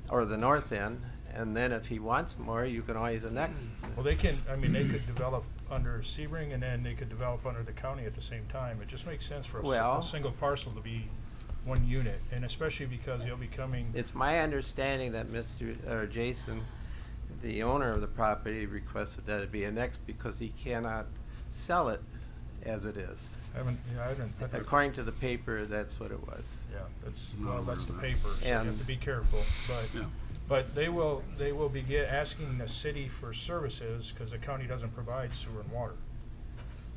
S16: or the north end, and then if he wants more, you can always annex.
S2: Well, they can, I mean, they could develop under Sebring and then they could develop under the county at the same time. It just makes sense for
S16: Well-
S2: a single parcel to be one unit, and especially because they'll be coming.
S16: It's my understanding that Jason, the owner of the property, requested that it be annexed because he cannot sell it as it is.
S2: I haven't.
S16: According to the paper, that's what it was.
S2: Yeah, that's,
S5: No,
S2: well, that's the
S5: no.
S2: paper, so you have
S16: And-
S2: to be careful,
S5: Yeah.
S2: but they will be asking the city for services, cause the county doesn't provide sewer and water.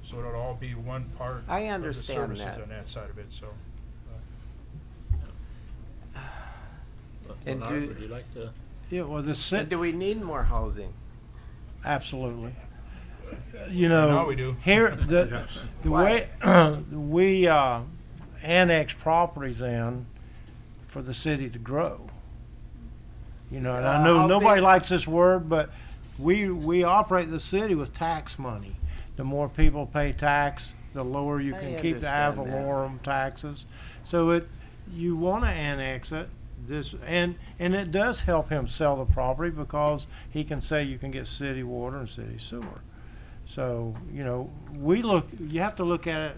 S2: So it'll all be one part
S16: I
S2: of the
S16: understand
S2: services
S16: that.
S2: on that side of it, so.
S16: And
S1: Leonard,
S16: do-
S1: would you like to?
S3: Yeah, well, the
S16: And
S3: city,
S16: do we need more housing?
S3: absolutely. You
S2: Now
S3: know,
S2: we do.
S3: here, the
S16: Why?
S3: way, we, annex properties in for the city to grow. You know, and I know
S16: how
S3: nobody
S16: big-
S3: likes this word, but we operate the city with tax money. The more people pay tax, the lower you
S16: I
S3: can keep the ad
S16: understand that.
S3: valorem taxes. So you wanna annex it, and it does help him sell the property because he can say you can get city water and city sewer. So, you know, you have to look at it,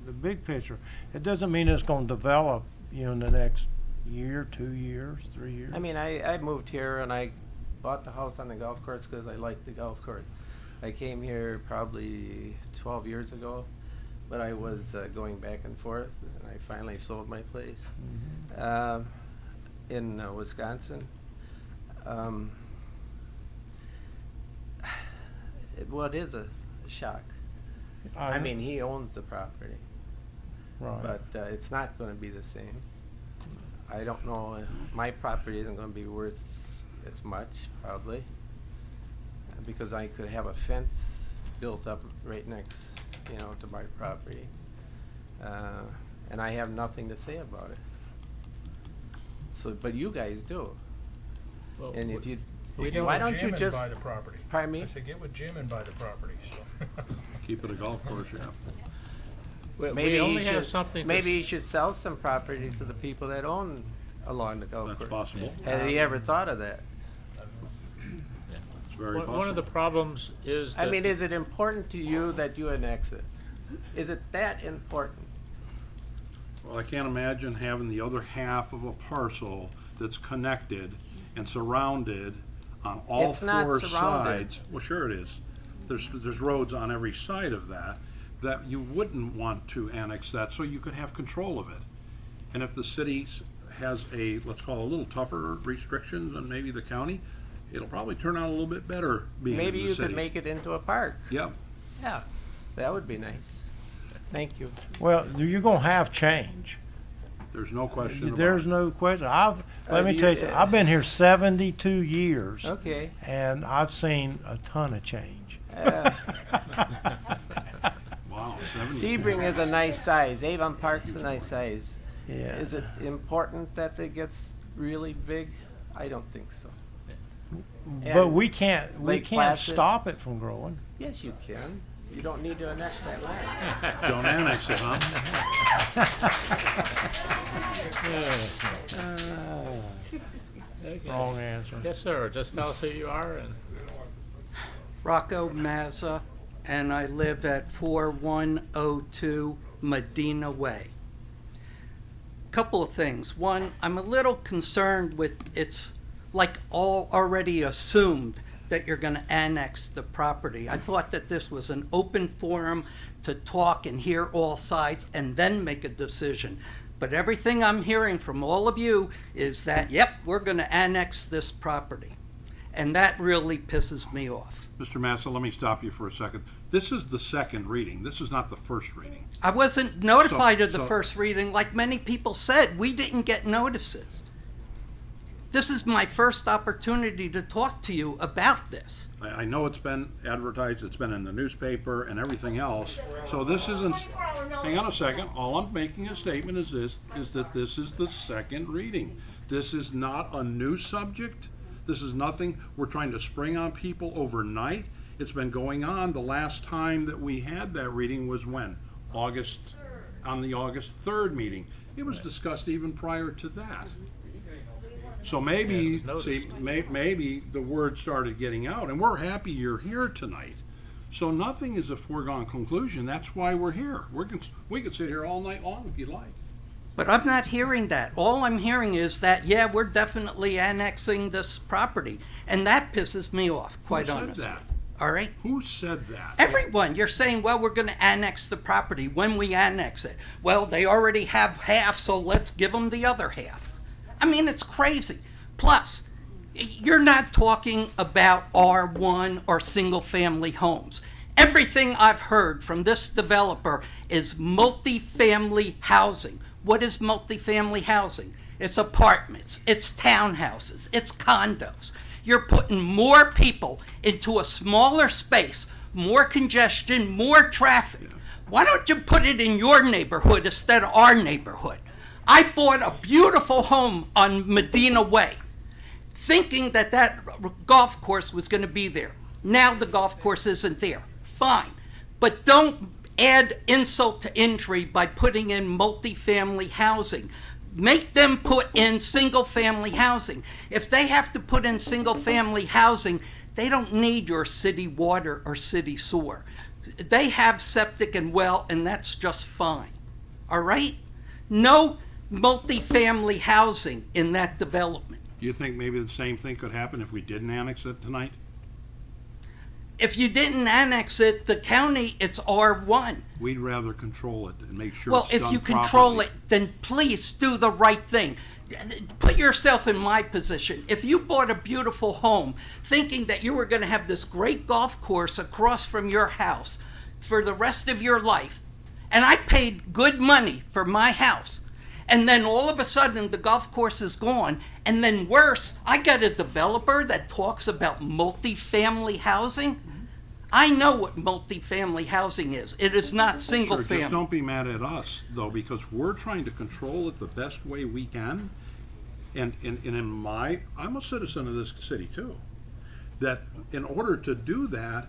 S3: the big picture. It doesn't mean it's gonna develop, in the next year, 2 years, 3 years.
S16: I mean, I moved here and I bought the house on the golf course because I liked the golf course. I came here probably 12 years ago, but I was going back and forth, and I finally sold my place in Wisconsin. It is a shock. I mean, he owns the property,
S3: Right.
S16: but it's not going to be the same. I don't know, my property isn't going to be worth as much, probably, because I could have a fence built up right next, to my property. And I have nothing to say about it. So, but you guys do.
S1: Well,
S16: And if you,
S2: Get
S16: why
S2: with
S16: don't you
S2: Jim
S16: just,
S2: and buy the property.
S16: pardon me?
S2: I said, get with Jim and buy the property, so.
S5: Keep it a golf course, yeah.
S1: We
S16: maybe
S1: only
S16: he
S1: have
S16: should,
S1: something to
S16: maybe he should sell some property to the people that own along the golf
S5: That's
S16: course.
S5: possible.
S16: Has he ever thought of that?
S5: It's very possible.
S1: One of the problems is that.
S16: I mean, is it important to you that you annex it? Is it that important?
S5: Well, I can't imagine having the other half of a parcel that's connected and surrounded on all
S16: It's not
S5: four
S16: surrounded.
S5: sides. Well, sure it is. There's roads on every side of that you wouldn't want to annex that, so you could have control of it. And if the city has let's call it a little tougher restrictions than maybe the county, it'll probably turn out a little bit better being in
S16: Maybe
S5: the
S16: you
S5: city.
S16: could make it into a park.
S5: Yep.
S16: Yeah, that would be nice. Thank you.
S3: Well, you're gonna have change.
S5: There's no question about
S3: There's
S5: it.
S3: no question. Let me
S16: you-
S3: tell you, I've been here 72 years.
S16: Okay.
S3: And I've seen a ton of change.
S5: Wow, 70.
S16: Sebring is a nice size. Avon Park's a nice size.
S3: Yeah.
S16: Is it important that it gets really big? I don't think so.
S3: But
S16: And
S3: we can't
S16: Lake Placid?
S3: stop it from growing.
S16: Yes, you can. You don't need to annex that land.
S5: Don't annex it, huh?
S1: Okay.
S3: Wrong answer.
S1: Yes, sir. Just tell us who you are and.
S17: Rocco Mazza, and I live at 4102 Medina Way. Couple of things. One, I'm a little concerned with it's like all already assumed that you're going to annex the property. I thought that this was an open forum to talk and hear all sides and then make a decision. But everything I'm hearing from all of you is that, yep, we're going to annex this property. And that really pisses me off.
S5: Mr. Massa, let me stop you for a second. This is the second reading. This is not the first reading.
S17: I wasn't notified of the
S5: so-
S17: first reading, like many people said. We didn't get notices. This is my first opportunity to talk to you about this.
S5: I know it's been advertised, it's been in the newspaper and everything else, so this isn't, hang on a second, all I'm making a statement is this, is that this is the second reading. This is not a new subject, this is nothing we're trying to spring on people overnight. It's been going on, the last time that we had that reading was when? On the August 3rd meeting. It was discussed even prior to that. So maybe, see, maybe the word started getting out, and we're happy you're here tonight. So nothing is a foregone conclusion. That's why we're here. We could sit here all night long if you'd like.
S17: But I'm not hearing that. All I'm hearing is that, yeah, we're definitely annexing this property. And that pisses me off, quite honestly.
S5: Who said that?
S17: All right?
S5: Who said that?
S17: Everyone. You're saying, well, we're going to annex the property when we annex it. Well, they already have half, so let's give them the other half. I mean, it's crazy. Plus, you're not talking about R1 or single-family homes. Everything I've heard from this developer is multifamily housing. What is multifamily housing? It's apartments, it's townhouses, it's condos. You're putting more people into a smaller space, more congestion, more traffic. Why don't you put it in your neighborhood instead of our neighborhood? I bought a beautiful home on Medina Way, thinking that that golf course was going to be there. Now the golf course isn't there. Fine. But don't add insult to injury by putting in multifamily housing. Make them put in single-family housing. If they have to put in single-family housing, they don't need your city water or city sewer. They have septic and well, and that's just fine. All right? No multifamily housing in that development.
S5: Do you think maybe the same thing could happen if we didn't annex it tonight?
S17: If you didn't annex it, the county, it's R1.
S5: We'd rather control it and make sure
S17: Well,
S5: it's done
S17: if you
S5: properly.
S17: control it, then please do the right thing. Put yourself in my position. If you bought a beautiful home thinking that you were going to have this great golf course across from your house for the rest of your life, and I paid good money for my house, and then all of a sudden the golf course is gone, and then worse, I got a developer that talks about multifamily housing. I know what multifamily housing is. It is not single
S5: Sure,
S17: family.
S5: just don't be mad at us, though, because we're trying to control it the best way we can. And I'm a citizen of this city too, that in order to do that,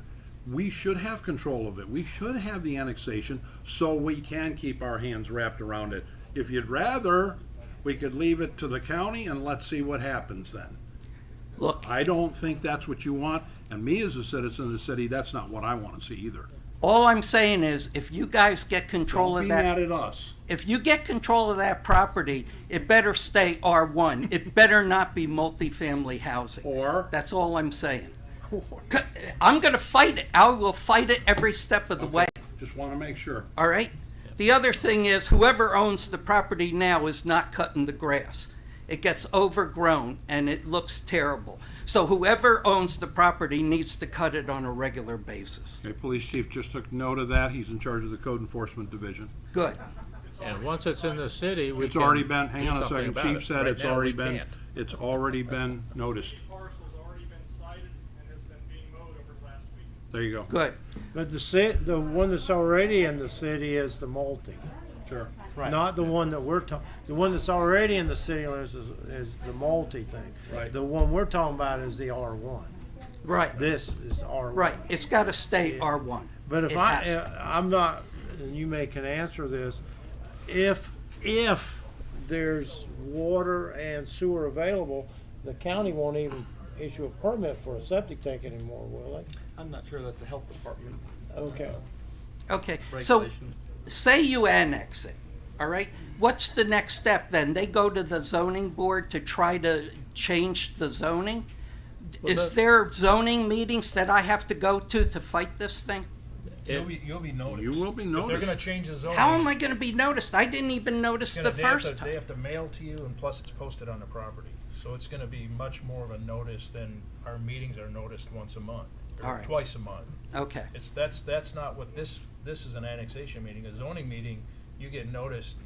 S5: we should have control of it. We should have the annexation so we can keep our hands wrapped around it. If you'd rather, we could leave it to the county and let's see what happens then.
S17: Look,
S5: I don't think that's what you want, and me as a citizen of the city, that's not what I want to see either.
S17: all I'm saying is, if you guys get control
S5: Don't
S17: of
S5: be mad
S17: that,
S5: at us.
S17: if you get control of that property, it better stay R1. It better not be multifamily housing.
S5: Or?
S17: That's all I'm saying. I'm going to fight it. I will fight it every step of the way.
S5: Just want to make sure.
S17: All right? The other thing is, whoever owns the property now is not cutting the grass. It gets overgrown and it looks terrible. So whoever owns the property needs to cut it on a regular basis.
S5: Okay, police chief just took note of that. He's in charge of the code enforcement division.
S17: Good.
S1: And once it's in the city, we
S5: It's
S1: can
S5: already been, hang
S1: do
S5: on a
S1: something
S5: second,
S1: about
S5: chief
S1: it.
S5: said
S1: Right
S5: it's
S1: now,
S5: already
S1: we
S5: been,
S1: can't.
S5: it's already been noticed.
S6: Parcel's already been cited and has been being mowed over the last week.
S5: There you go.
S17: Good.
S3: But the one that's already in the city is the multi.
S5: Sure.
S3: Not the one that we're talking, the one that's already in the city limits is the multi thing.
S5: Right.
S3: The one we're talking about is the R1.
S17: Right.
S3: This is R1.
S17: Right. It's got to stay R1.
S3: But if
S17: It has
S3: I'm not, and you may can answer this, if there's water and sewer available, the county won't even issue a permit for a septic tank anymore, will they?
S7: I'm not sure that's a health department.
S3: Okay.
S17: Okay. So
S7: Regulation.
S17: say you annex it, all right? What's the next step then? They go to the zoning board to try to change the zoning? Is there zoning meetings that I have to go to fight this thing?
S2: You'll be noticed.
S5: You will be
S2: If they're
S5: noticed.
S2: gonna change the zoning.
S17: How am I going to be noticed? I didn't even notice the first
S2: They
S17: time.
S2: have to mail to you, and plus it's posted on the property. So it's gonna be much more of a notice than our meetings are noticed once a month,
S17: All
S2: or
S17: right.
S2: twice a month.
S17: Okay.
S2: That's not what this is an annexation meeting. A zoning meeting, you get noticed,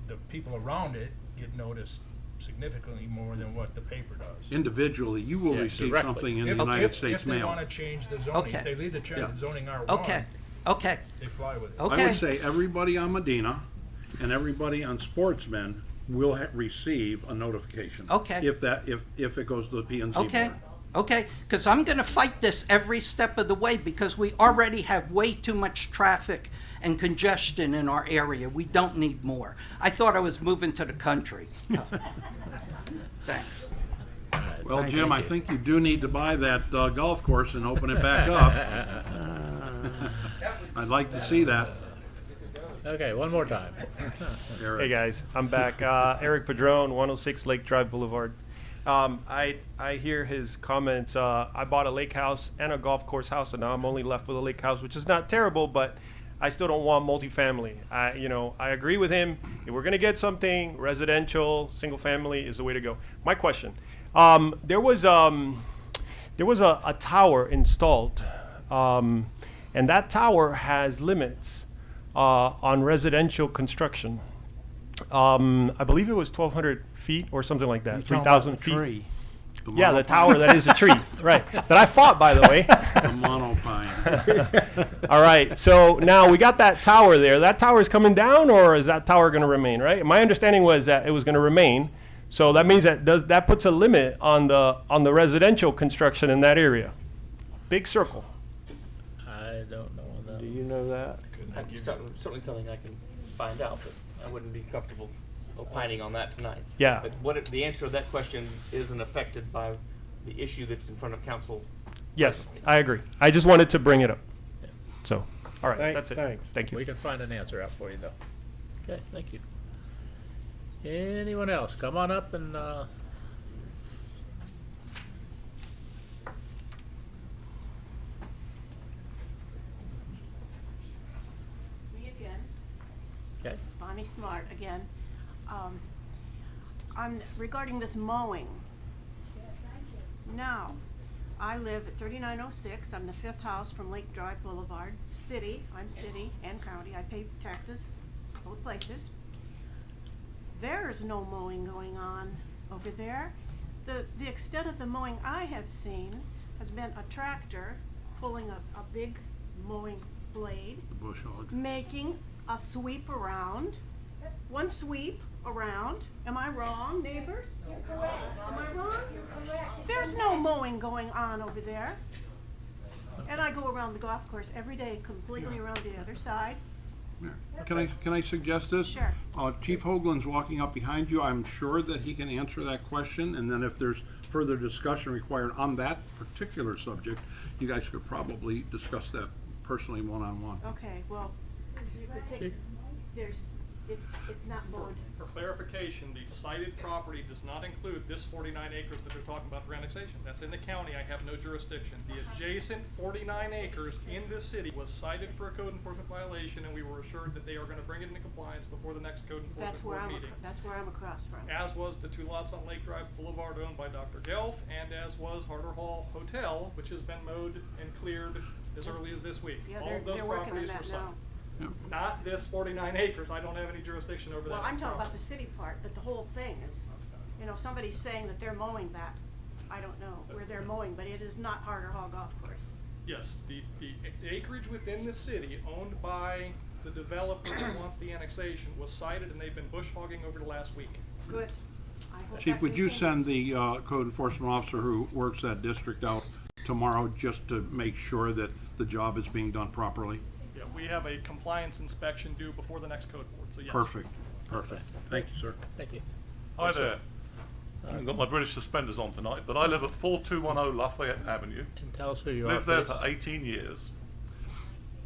S2: the people around it get noticed significantly more than what the paper does.
S5: Individually, you will
S1: Yeah,
S5: receive
S1: directly.
S5: something in the
S2: If-
S5: United States
S2: If they
S5: mail.
S2: wanna change the zoning,
S17: Okay.
S2: if they leave the
S5: Yeah.
S2: zoning R1.
S17: Okay, okay,
S2: They fly with it.
S17: okay.
S5: I would say everybody on Medina and everybody on Sportsman will receive a notification.
S17: Okay.
S5: If it goes to the P and Z
S17: Okay,
S5: board.
S17: okay, because I'm going to fight this every step of the way because we already have way too much traffic and congestion in our area. We don't need more. I thought I was moving to the country. Thanks.
S5: Well, Jim, I think you do need to buy that golf course and open it back up. I'd like to see that.
S1: Okay, one more time.
S5: Eric.
S13: Hey guys, I'm back. Eric Padron, 106 Lake Drive Boulevard. I hear his comments. I bought a lake house and a golf course house, and now I'm only left with a lake house, which is not terrible, but I still don't want multifamily. I agree with him. If we're gonna get something residential, single family is the way to go. My question: there was a tower installed, and that tower has limits on residential construction. I believe it was 1,200 feet or something like that, 3,000 feet. Yeah, the tower that is a tree, right? That I fought, by the way.
S5: The monopine.
S13: All right, so now we got that tower there. That tower is coming down, or is that tower going to remain? Right. My understanding was that it was going to remain. So that means that puts a limit on the residential construction in that area. Big circle.
S1: I don't know that.
S3: Do you know that?
S7: Certainly something I can find out, but I wouldn't be comfortable opining on that tonight.
S13: Yeah.
S7: But the answer to that question isn't affected by the issue that's in front of council.
S13: Yes, I agree. I just wanted to bring it up. So, all right,
S3: Thank-
S13: that's it.
S3: thanks.
S13: Thank you.
S1: We can find an answer out for you, though. Okay, thank you. Anyone else? Come on up and,
S10: Me again.
S1: okay.
S10: Bonnie Smart again. Regarding this mowing. Now, I live at 3906. I'm the fifth house from Lake Drive Boulevard. I'm city and county. I pay taxes both places. There's no mowing going on over there. The extent of the mowing I have seen has been a tractor pulling a big mowing blade,
S5: The bush hog.
S10: making a sweep around, one sweep around. Am I wrong, neighbors? You're correct. Am I wrong? You're correct. There's no mowing going on over there. And I go around the golf course every day, completely around the other side.
S5: Yeah. Can I suggest this?
S10: Sure.
S5: Chief Hoagland's walking up behind you. I'm sure that he can answer that question, and then if there's further discussion required on that particular subject, you guys could probably discuss that personally one-on-one.
S10: Okay, well, you could take, it's not mowed.
S6: For clarification, the cited property does not include this 49 acres that they're talking about for annexation. That's in the county. I have no jurisdiction. The adjacent 49 acres in this city was cited for a code enforcement violation, and we were assured that they are going to bring it into compliance before the next code
S10: That's
S6: enforcement
S10: where
S6: board
S10: I'm,
S6: meeting.
S10: that's where I'm across from.
S6: As was the two lots on Lake Drive Boulevard owned by Dr. Gelf, and as was Harder Hall Hotel, which has been mowed and cleared as early as this week.
S10: Yeah,
S6: All of those
S10: they're working on
S6: properties were
S10: that
S6: cited.
S10: now.
S6: Not this 49 acres. I don't have any jurisdiction over that.
S10: Well, I'm talking about the city part, but the whole thing is, if somebody's saying that they're mowing that, I don't know where they're mowing, but it is not Harder Hall Golf Course.
S6: Yes, the acreage within the city owned by the developer who wants the annexation was cited, and they've been bush hogging over the last week.
S10: Good. I hope
S5: Chief,
S10: that
S5: would you send
S10: continues.
S5: the code enforcement officer who works that district out tomorrow just to make sure that the job is being done properly?
S6: Yeah, we have a compliance inspection due before the next code board, so yes.
S5: Perfect. Thank you, sir.
S1: Thank you.
S18: Hi there. I haven't got my British suspenders on tonight, but I live at 4210 Lafayette Avenue.
S1: And tell us who you are,
S18: Lived there
S1: please.
S18: for 18 years.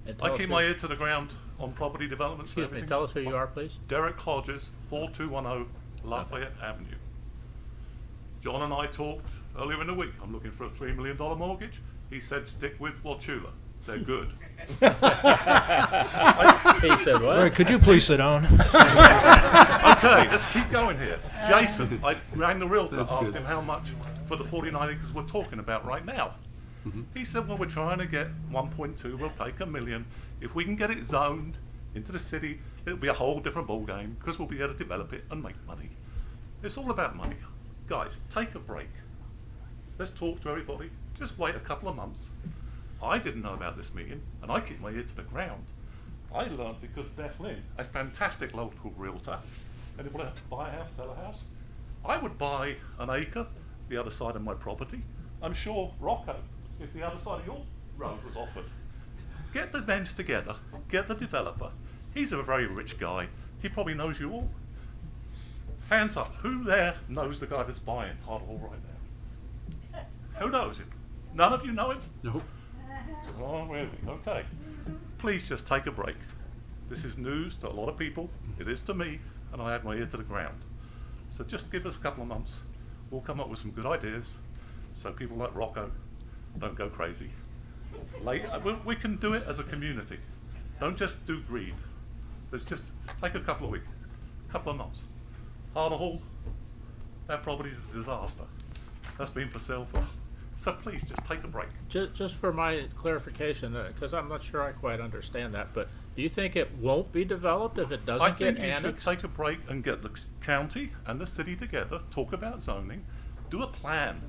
S1: And tell
S18: I
S1: us
S18: keep
S1: who-
S18: my ear to the ground on property developments and
S1: Excuse me,
S18: everything.
S1: tell us who you are, please.
S18: Derek Hodges, 4210 Lafayette Avenue. John and I talked earlier in the week. I'm looking for a $3 million mortgage. He said stick with Wauchula. They're good.
S1: He said what?
S2: All right, could you please sit down?
S18: Okay, let's keep going here. Jason, I rang the realtor,
S5: That's
S18: asked
S5: good.
S18: him how much for the 49 acres we're talking about right now. He said, well, we're trying to get 1.2, we'll take $1 million. If we can get it zoned into the city, it'll be a whole different ballgame because we'll be able to develop it and make money. It's all about money. Guys, take a break. Let's talk to everybody. Just wait a couple of months. I didn't know about this meeting, and I keep my ear to the ground. I learned because Beth Lynn, a fantastic local realtor, anybody have to buy a house, sell a house? I would buy an acre the other side of my property. I'm sure Rocco, if the other side of your road was offered. Get the men together, get the developer. He's a very rich guy. He probably knows you all. Hands up, who there knows the guy that's buying Hard Hall right now? Who knows him? None of you know him?
S5: No.
S18: Oh, really? Okay. Please just take a break. This is news to a lot of people. It is to me, and I have my ear to the ground. So just give us a couple of months. We'll come up with some good ideas so people like Rocco don't go crazy. We can do it as a community. Don't just do greed. Let's just take a couple of weeks, couple of months. Harder Hall, that property's a disaster. That's been for sale for. So please just take a break.
S1: Just for my clarification, because I'm not sure I quite understand that, but do you think it won't be developed if it doesn't
S18: I
S1: get
S18: think you should
S1: annexed?
S18: take a break and get the county and the city together, talk about zoning, do a plan.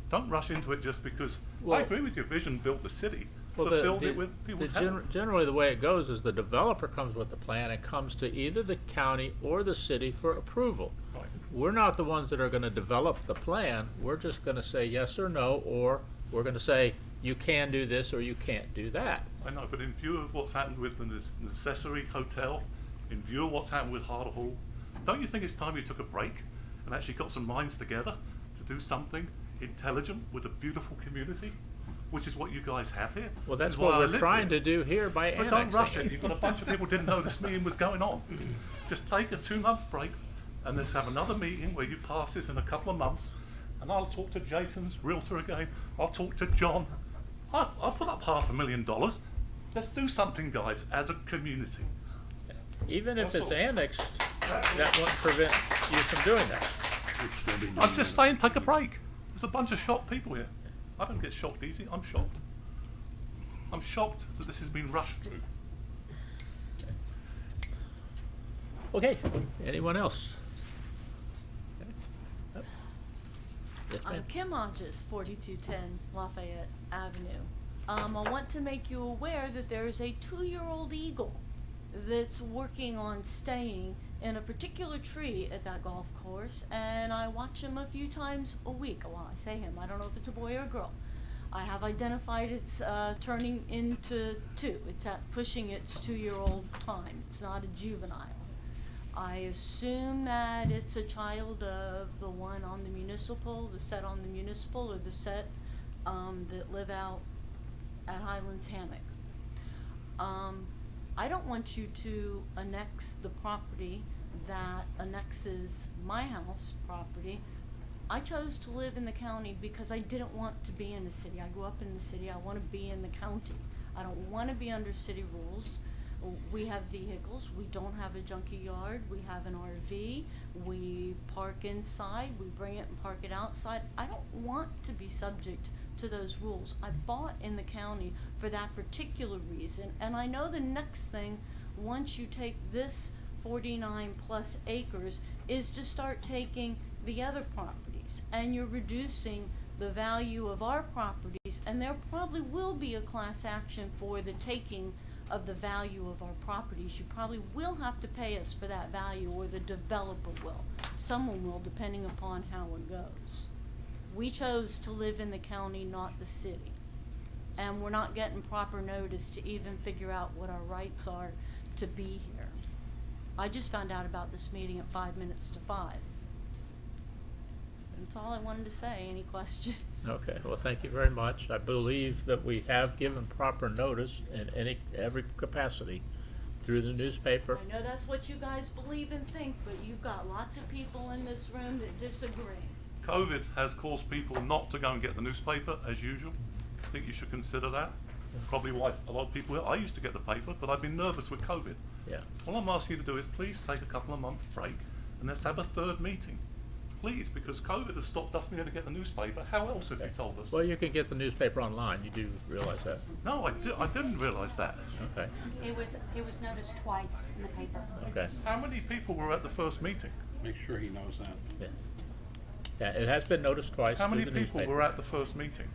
S18: Don't rush into it just because.
S1: Well-
S18: I agree with your vision, build the city,
S1: Well,
S18: but build it with people's help.
S1: generally the way it goes is the developer comes with the plan and comes to either the county or the city for approval.
S18: Right.
S1: We're not the ones that are gonna develop the plan, we're just gonna say yes or no, or we're gonna say you can do this or you can't do that.
S18: I know, but in view of what's happened with the Necessary Hotel, in view of what's happened with Harder Hall, don't you think it's time you took a break and actually got some minds together to do something intelligent with a beautiful community? Which is what you guys have here.
S1: Well,
S18: Which
S1: that's
S18: is why
S1: what
S18: I
S1: we're
S18: live
S1: trying
S18: here.
S1: to do here by
S18: But
S1: annexing
S18: don't rush it.
S1: it.
S18: You've got a bunch of people didn't know this meeting was going on. Just take a 2-month break and let's have another meeting where you pass this in a couple of months. And I'll talk to Jason's realtor again. I'll talk to John. I'll put up $500,000. Let's do something, guys, as a community.
S1: Even if
S18: That's
S1: it's
S18: all.
S1: annexed, that won't prevent you from doing that.
S18: I'm just saying, take a break. There's a bunch of shocked people here. I don't get shocked easy. I'm shocked. I'm shocked that this has been rushed through.
S1: Okay, anyone else? Yes,
S19: I'm
S1: ma'am.
S19: Kim Hodges, 4210 Lafayette Avenue. I want to make you aware that there is a 2-year-old eagle that's working on staying in a particular tree at that golf course, and I watch him a few times a week. Well, I say him, I don't know if it's a boy or a girl. I have identified it's turning into 2. It's at pushing its 2-year-old time. It's not a juvenile. I assume that it's a child of the one on the municipal, the set on the municipal, or the set that live out at Highlands Hammock. I don't want you to annex the property that annexes my house property. I chose to live in the county because I didn't want to be in the city. I grew up in the city. I want to be in the county. I don't want to be under city rules. We have vehicles. We don't have a junkie yard. We have an RV. We park inside. We bring it and park it outside. I don't want to be subject to those rules. I bought in the county for that particular reason, and I know the next thing, once you take this 49 plus acres, is to start taking the other properties, and you're reducing the value of our properties, and there probably will be a class action for the taking of the value of our properties. You probably will have to pay us for that value, or the developer will. Someone will, depending upon how it goes. We chose to live in the county, not the city. And we're not getting proper notice to even figure out what our rights are to be here. I just found out about this meeting at 5 minutes to 5. That's all I wanted to say. Any questions?
S1: Okay, well, thank you very much. I believe that we have given proper notice in every capacity through the newspaper.
S19: I know that's what you guys believe and think, but you've got lots of people in this room that disagree.
S18: COVID has caused people not to go and get the newspaper as usual. I think you should consider that. Probably why a lot of people, I used to get the paper, but I've been nervous with COVID.
S1: Yeah.
S18: All I'm asking you to do is please take a couple of months break and let's have a third meeting. Please, because COVID has stopped us being able to get the newspaper. How else have you told us?
S1: Well, you can get the newspaper online. You do realize that?
S18: No, I didn't realise that.
S1: Okay.
S4: It was noticed twice in the paper.
S1: Okay.
S18: How many people were at the first meeting?
S5: Make sure he knows that.
S1: Yes. Yeah, it has been noticed twice
S18: How
S1: through
S18: many
S1: the
S18: people
S1: newspaper.
S18: were at the first meeting?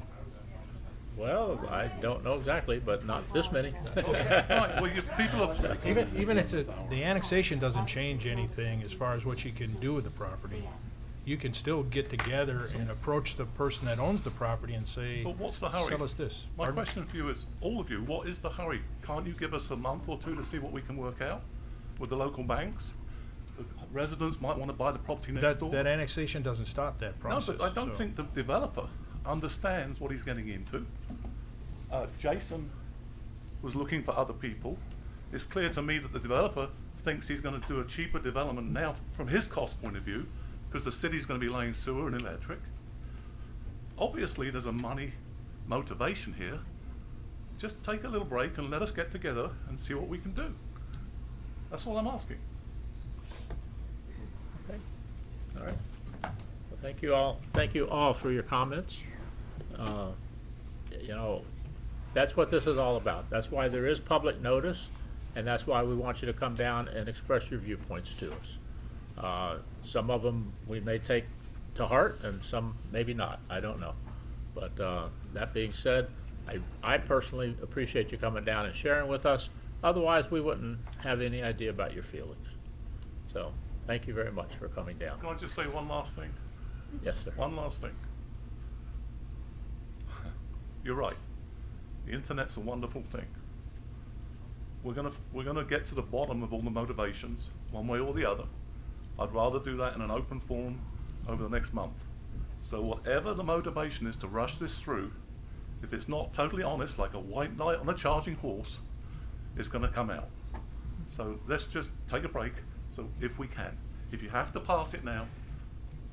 S1: Well, I don't know exactly, but not this many.
S18: Right, well, you, people have,
S2: Even if the annexation doesn't change anything as far as what you can do with the property, you can still get together and approach the person that owns the property and say,
S18: but what's the hurry?
S2: sell us this.
S18: My
S2: Pardon?
S18: question for you is, all of you, what is the hurry? Can't you give us a month or two to see what we can work out with the local banks? The residents might want to buy the property next door.
S2: That annexation doesn't stop that process.
S18: No, but I don't
S2: so-
S18: think the developer understands what he's getting into. Jason was looking for other people. It's clear to me that the developer thinks he's going to do a cheaper development now from his cost point of view, because the city's going to be laying sewer and electric. Obviously, there's a money motivation here. Just take a little break and let us get together and see what we can do. That's all I'm asking.
S1: Okay. All right. Well, thank you all. Thank you all for your comments. You know, that's what this is all about. That's why there is public notice, and that's why we want you to come down and express your viewpoints to us. Some of them we may take to heart, and some maybe not. I don't know. But that being said, I personally appreciate you coming down and sharing with us. Otherwise, we wouldn't have any idea about your feelings. So, thank you very much for coming down.
S18: Can I just say one last thing?
S1: Yes, sir.
S18: One last thing. You're right. The internet's a wonderful thing. We're gonna get to the bottom of all the motivations, one way or the other. I'd rather do that in an open forum over the next month. So whatever the motivation is to rush this through, if it's not totally honest, like a white knight on a charging horse, it's gonna come out. So let's just take a break, so if we can. If you have to pass it now,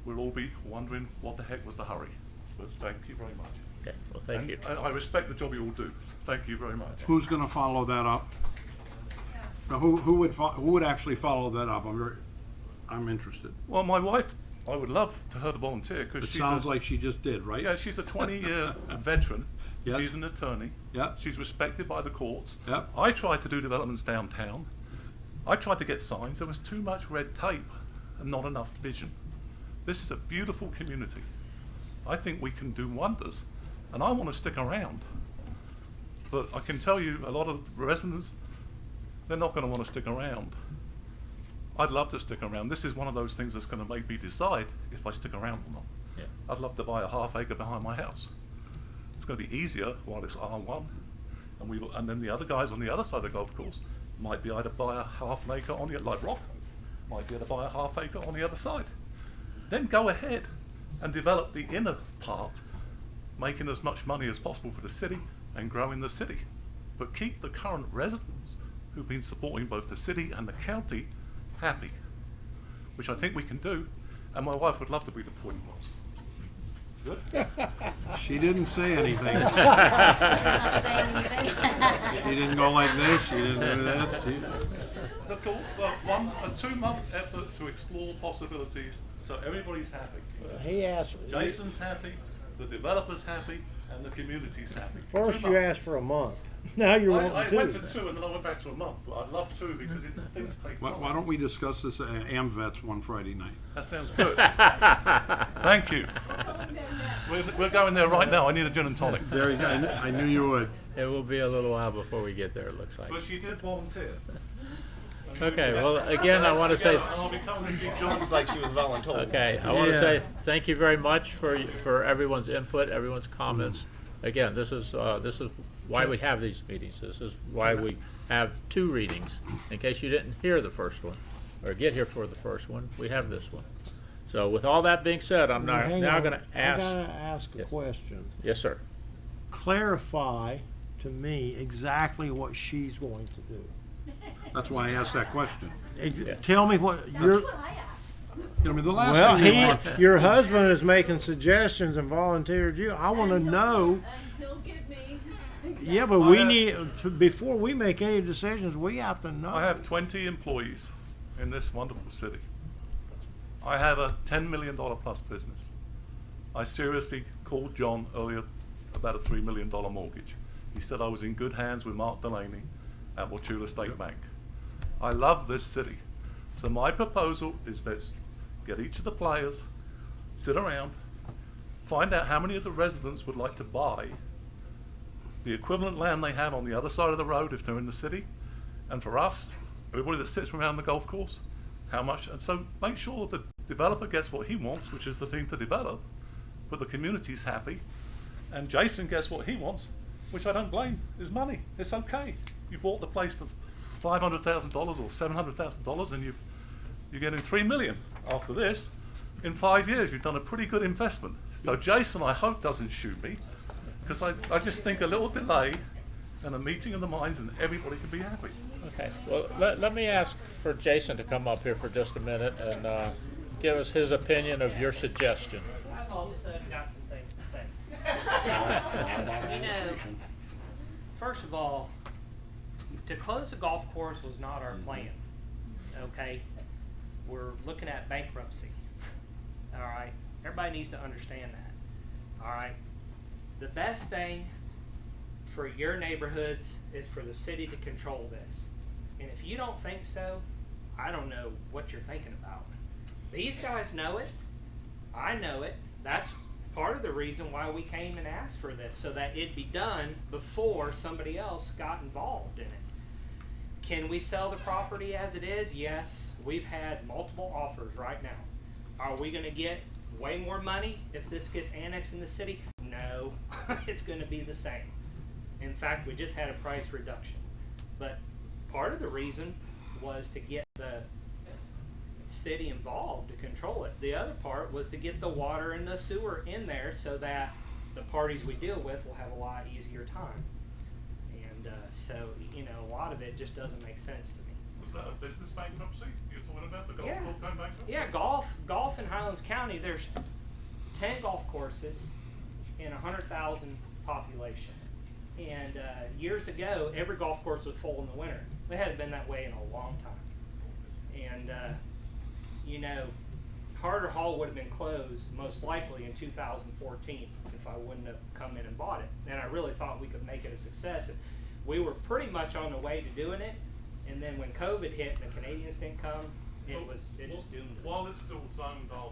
S18: we'll all be wondering what the heck was the hurry. But thank you very much.
S1: Okay, well, thank
S18: And
S1: you.
S18: I respect the job you all do. Thank you very much.
S5: Who's gonna follow that up? Now, who would actually follow that up? I'm interested.
S18: Well, my wife, I would love to her to volunteer
S5: It
S18: because she's
S5: sounds like she just did, right?
S18: yeah, she's a 20-year veteran.
S5: Yes.
S18: She's an attorney.
S5: Yeah.
S18: She's respected by the courts.
S5: Yep.
S18: I tried to do developments downtown. I tried to get signs. There was too much red tape and not enough vision. This is a beautiful community. I think we can do wonders, and I want to stick around. But I can tell you, a lot of residents, they're not going to want to stick around. I'd love to stick around. This is one of those things that's going to make me decide if I stick around or not.
S1: Yeah.
S18: I'd love to buy a half acre behind my house. It's going to be easier while it's R1, and then the other guys on the other side of the golf course might be able to buy a half an acre on the, like Rock, might be able to buy a half acre on the other side. Then go ahead and develop the inner part, making as much money as possible for the city and growing the city. But keep the current residents who've been supporting both the city and the county happy, which I think we can do, and my wife would love to be the point boss. Good?
S5: She didn't say anything.
S12: Not saying anything.
S5: She didn't go like this, she didn't do this.
S18: The cool, a 2-month effort to explore possibilities so everybody's happy.
S3: He asked,
S18: Jason's happy, the developer's happy, and the community's happy.
S3: first
S18: 2
S3: you
S18: months.
S3: asked for a month. Now you're
S18: I
S3: wanting
S18: went
S3: two.
S18: to 2 and then I went back to a month, but I'd love 2 because things take time.
S5: Why don't we discuss this at AMVETS one Friday night?
S18: That sounds good. Thank you. We're going there right now. I need a gin and tonic.
S5: There you go. I knew you would.
S1: It will be a little while before we get there, it looks like.
S18: But she did volunteer.
S1: Okay, well, again, I want to say,
S18: And I'll be coming to see John.
S7: Sounds like she was voluntold.
S1: okay, I want to
S3: Yeah.
S1: say thank you very much for everyone's input, everyone's comments. Again, this is why we have these meetings. This is why we have 2 readings. In case you didn't hear the first one, or get here for the first one, we have this one. So with all that being said, I'm now
S3: Hang
S1: now
S3: on.
S1: going to ask.
S3: I gotta ask a
S1: Yes.
S3: question.
S1: Yes, sir.
S3: Clarify to me exactly what she's going to do.
S5: That's why I asked that question.
S3: Tell me what you're.
S12: That's what I asked.
S5: You know, I mean, the last
S3: Well,
S5: thing we want,
S3: your husband is making suggestions and volunteered you. I want to know.
S12: And he'll give me
S3: Yeah, but we need before we make any decisions, we have to know.
S18: I have 20 employees in this wonderful city. I have a $10 million plus business. I seriously called John earlier about a $3 million mortgage. He said I was in good hands with Mark Delaney at Wauchula State Bank. I love this city. So my proposal is that get each of the players, sit around, find out how many of the residents would like to buy the equivalent land they have on the other side of the road if they're in the city, and for us, everybody that sits around the golf course, how much, and so make sure the developer gets what he wants, which is the thing to develop, but the community's happy, and Jason gets what he wants, which I don't blame, is money. It's okay. You bought the place for $500,000 or $700,000, and you're getting $3 million after this. In 5 years, you've done a pretty good investment. So Jason, I hope, doesn't shoot me, because I just think a little delay and a meeting of the minds, and everybody can be happy.
S1: Okay, well, let me ask for Jason to come up here for just a minute and give us his opinion of your suggestion.
S11: I've all of a sudden got some things to say. You know, first of all, to close the golf course was not our plan, okay? We're looking at bankruptcy, all right? Everybody needs to understand that, all right? The best thing for your neighborhoods is for the city to control this. And if you don't think so, I don't know what you're thinking about. These guys know it. I know it. That's part of the reason why we came and asked for this, so that it'd be done before somebody else got involved in it. Can we sell the property as it is? Yes. We've had multiple offers right now. Are we going to get way more money if this gets annexed in the city? No. It's going to be the same. In fact, we just had a price reduction. But part of the reason was to get the city involved to control it. The other part was to get the water and the sewer in there so that the parties we deal with will have a lot easier time. And so, you know, a lot of it just doesn't make sense to me.
S18: Was that a business bankruptcy you're talking about? The golf
S11: Yeah.
S18: club going bankrupt?
S11: Yeah, golf in Highlands County, there's 10 golf courses in 100,000 population. And years ago, every golf course was full in the winter. They hadn't been that way in a long time. And, you know, Carter Hall would have been closed most likely in 2014 if I wouldn't have come in and bought it. And I really thought we could make it a success. And we were pretty much on the way to doing it. And then when COVID hit and the Canadians didn't come, it just doomed us.
S18: While it's still zoned R1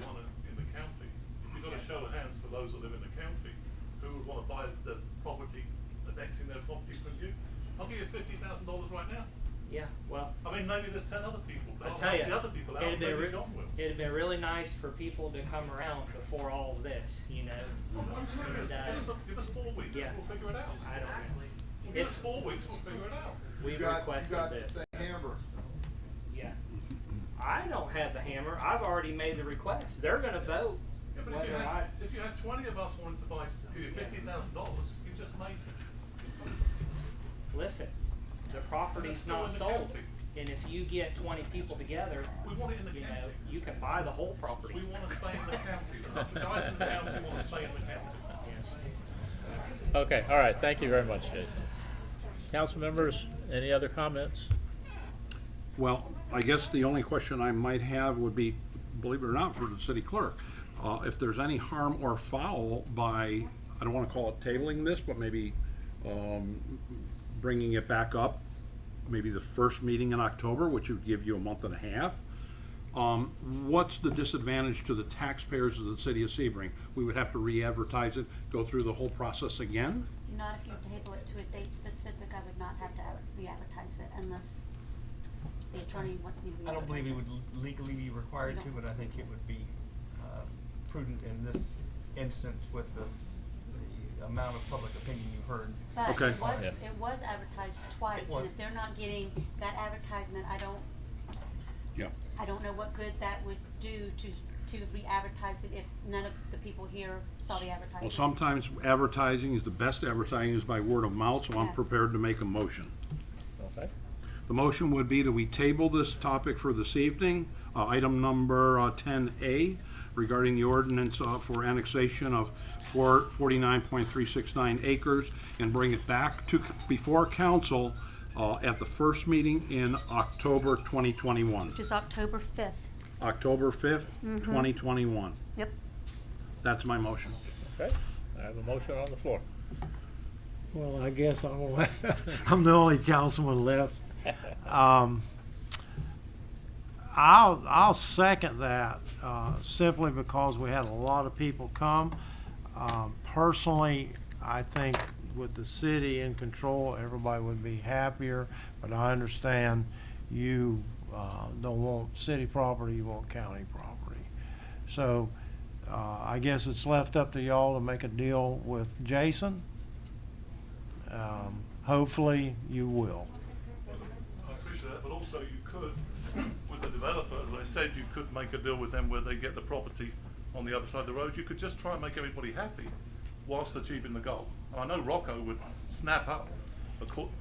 S18: in the county, if you've got a show of hands for those that live in the county who would want to buy the property, annexing their property from you, I'll give you $50,000 right now.
S11: Yeah, well,
S18: I mean, maybe there's 10 other people.
S11: I
S18: I'll
S11: tell
S18: help
S11: you,
S18: the other people out,
S11: it'd been,
S18: maybe John will.
S11: it'd been really nice for people to come around before all of this, you know.
S18: No, I'm serious.
S11: And,
S18: Give us 4 weeks,
S11: yeah.
S18: we'll figure it out.
S11: I don't know.
S18: Give us
S11: It's,
S18: 4 weeks, we'll figure it out.
S11: we've requested this. Yeah. I don't have the hammer. I've already made the request. They're gonna vote
S18: Yeah, but
S11: whether I,
S18: if you had 20 of us wanting to buy, give you $50,000, you just made it.
S11: listen, the property's
S18: still
S11: not
S18: in the
S11: sold.
S18: county.
S11: And if you get 20 people together,
S18: We want it in the
S11: you know,
S18: county.
S11: you can buy the whole property.
S18: We want to stay in the county. Us, the guys in the county want to stay in the county.
S1: Okay, all right, thank you very much, Jason. Council members, any other comments?
S5: Well, I guess the only question I might have would be, believe it or not, for the city clerk. If there's any harm or foul by, I don't want to call it tabling this, but maybe bringing it back up, maybe the first meeting in October, which would give you a month and a half. What's the disadvantage to the taxpayers of the city of Sebring? We would have to re-advertise it, go through the whole process again?
S4: Not if you table it to a date specific, I would not have to re-advertise it unless the attorney wants me to re-advertise it.
S7: I don't believe we would legally be required to, but I think it would be prudent in this instance with the amount of public opinion you heard.
S4: But
S5: Okay.
S4: it was advertised twice,
S7: It was.
S4: and if they're not getting that advertisement,
S5: Yeah.
S4: I don't know what good that would do to re-advertise it if none of the people here saw the advertisement.
S5: Well, sometimes advertising is the best advertising is by word of mouth, so I'm
S4: Yeah.
S5: prepared to make a motion.
S1: Okay.
S5: The motion would be that we table this topic for this evening, item number 10A, regarding the ordinance for annexation of 49.369 acres, and bring it back to, before council at the first meeting in October 2021.
S4: Which is October 5th.
S5: October 5th, 2021.
S4: Yep.
S5: That's my motion.
S1: Okay, I have a motion on the floor.
S3: Well, I guess I'm the only councilman left. I'll second that, simply because we had a lot of people come. Personally, I think with the city in control, everybody would be happier, but I understand you, don't want city property, you want county property. So, I guess it's left up to y'all to make a deal with Jason. Hopefully you will.
S18: I appreciate that, but also you could, with the developer, as I said, you could make a deal with them where they get the property on the other side of the road. You could just try and make everybody happy whilst achieving the goal. And I know Rocco would snap up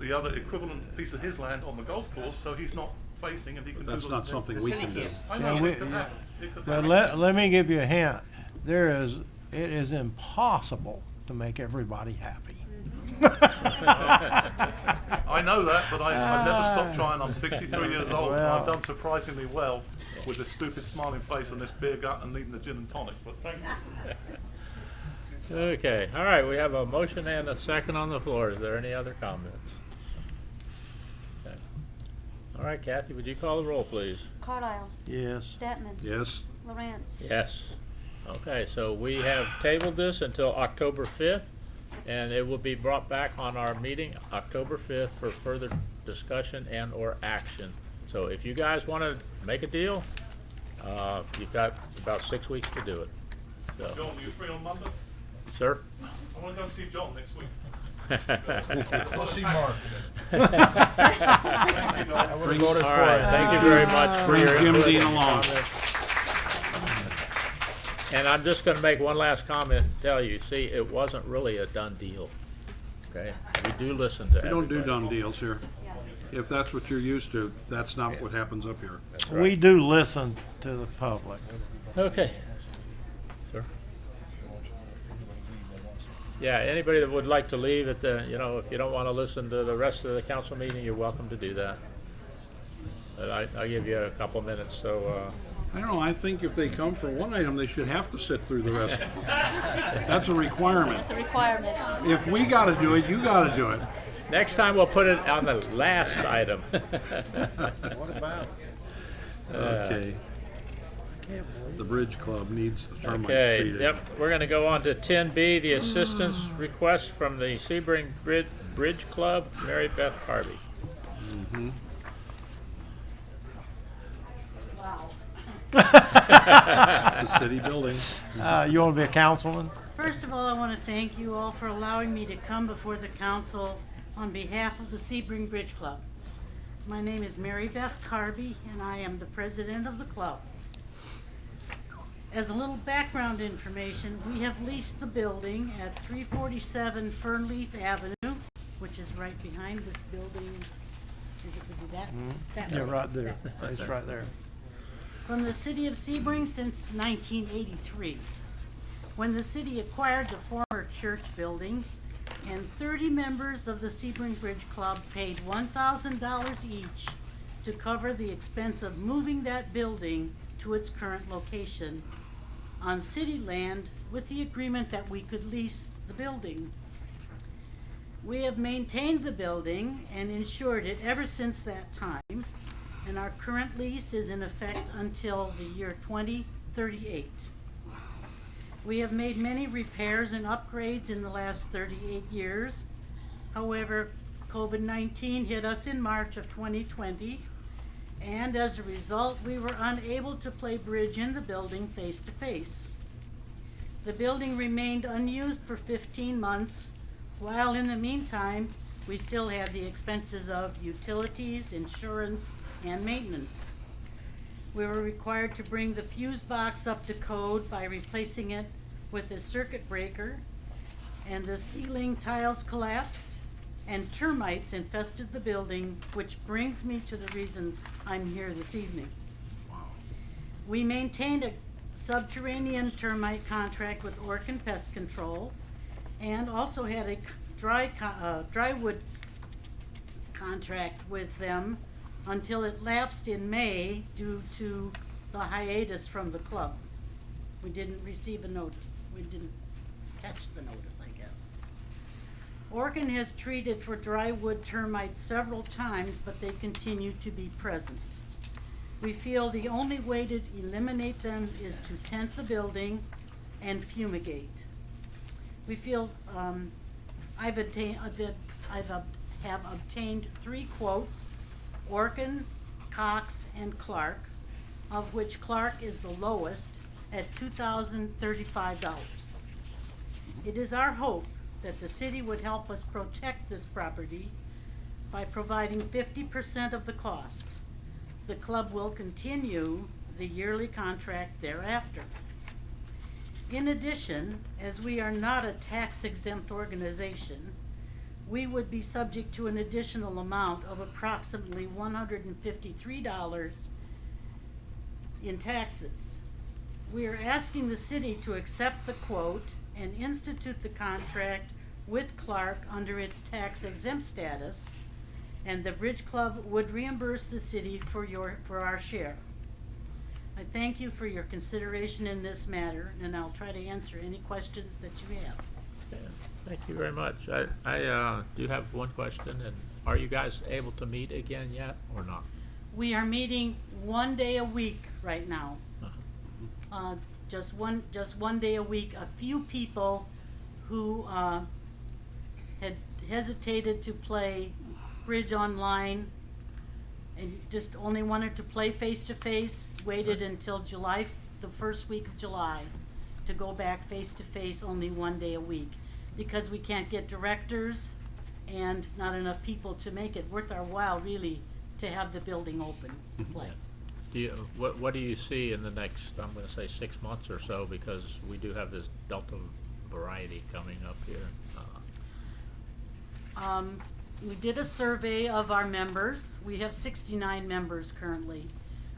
S18: the other equivalent piece of his land on the golf course, so he's not facing and he can do
S5: That's
S18: the
S5: not something we can do.
S18: I know,
S3: Yeah,
S18: it could happen. It could
S3: But
S18: happen.
S3: let me give you a hint. It is impossible to make everybody happy.
S18: I know that, but I never stopped trying. I'm 63 years old, and I've
S3: Well.
S18: done surprisingly well with this stupid smiling face and this beer gut and needing a gin and tonic. But thank you.
S1: Okay, all right, we have a motion and a second on the floor. Is there any other comments? Okay. All right, Kathy, would you call the roll, please?
S4: Carlisle.
S3: Yes.
S4: Detman.
S5: Yes.
S4: Lawrence.
S1: Yes. Okay, so we have tabled this until October 5th, and it will be brought back on our meeting October 5th for further discussion and or action. So if you guys want to make a deal, you've got about 6 weeks to do it. So,
S18: John, are you free on Monday?
S1: sir?
S18: I want to go and see John next week.
S2: We'll see Mark.
S1: I would've voted for it. Thank you very much for
S5: Bring
S1: your
S5: Jim
S1: input
S5: Dean
S1: and
S5: along.
S1: comments. And I'm just gonna make one last comment and tell you, see, it wasn't really a done deal, okay? We do listen to
S5: We don't do
S1: everybody.
S5: done deals here. If that's what you're used to, that's not what happens up here.
S3: We do listen to the public.
S1: Okay. Sir? Yeah, anybody that would like to leave at the, you know, if you don't want to listen to the rest of the council meeting, you're welcome to do that. But I'll give you a couple minutes, so,
S5: I don't know, I think if they come for one item, they should have to sit through the rest. That's a requirement.
S4: That's a requirement.
S5: If we gotta do it, you gotta do it.
S1: next time we'll put it on the last item.
S3: What about
S5: Okay. The Bridge Club needs the termites
S1: Okay,
S5: treated.
S1: yep, we're gonna go on to 10B, the assistance request from the Sebring Bridge Club, Mary Beth Harvey.
S5: Mhm.
S10: Wow.
S5: It's a city building.
S3: You want to be a councilman?
S10: First of all, I want to thank you all for allowing me to come before the council on behalf of the Sebring Bridge Club. My name is Mary Beth Carby, and I am the president of the club. As a little background information, we have leased the building at 347 Fernleaf Avenue, which is right behind this building. Is it gonna be that? That
S3: Yeah,
S10: way.
S3: right there. It's right there.
S10: From the city of Sebring since 1983, when the city acquired the former church building, and 30 members of the Sebring Bridge Club paid $1,000 each to cover the expense of moving that building to its current location on city land with the agreement that we could lease the building. We have maintained the building and insured it ever since that time, and our current lease is in effect until the year 2038. We have made many repairs and upgrades in the last 38 years. However, COVID-19 hit us in March of 2020, and as a result, we were unable to play bridge in the building face to face. The building remained unused for 15 months, while in the meantime, we still had the expenses of utilities, insurance, and maintenance. We were required to bring the fuse box up to code by replacing it with a circuit breaker, and the ceiling tiles collapsed, and termites infested the building, which brings me to the reason I'm here this evening. We maintained a subterranean termite contract with Orkin Pest Control, and also had a drywood contract with them until it lapsed in May due to the hiatus from the club. We didn't receive a notice. We didn't catch the notice, I guess. Orkin has treated for drywood termites several times, but they continue to be present.
S20: We feel the only way to eliminate them is to tent the building and fumigate. We feel, have obtained 3 quotes, Orkin, Cox, and Clark, of which Clark is the lowest at $2,035. It is our hope that the city would help us protect this property by providing 50% of the cost. The club will continue the yearly contract thereafter. In addition, as we are not a tax-exempt organization, we would be subject to an additional amount of approximately $153 in taxes. We are asking the city to accept the quote and institute the contract with Clark under its tax-exempt status, and the Bridge Club would reimburse the city for our share. I thank you for your consideration in this matter, and I'll try to answer any questions that you have.
S1: Okay, thank you very much. I do have one question, and are you guys able to meet again yet, or not?
S20: We are meeting 1 day a week right now. Just one day a week. A few people who had hesitated to play bridge online and just only wanted to play face-to-face, waited until July, the first week of July, to go back face-to-face only 1 day a week, because we can't get directors and not enough people to make it worth our while, really, to have the building open to play.
S1: What do you see in the next, I'm gonna say 6 months or so, because we do have this Delta variety coming up here?
S20: We did a survey of our members. We have 69 members currently.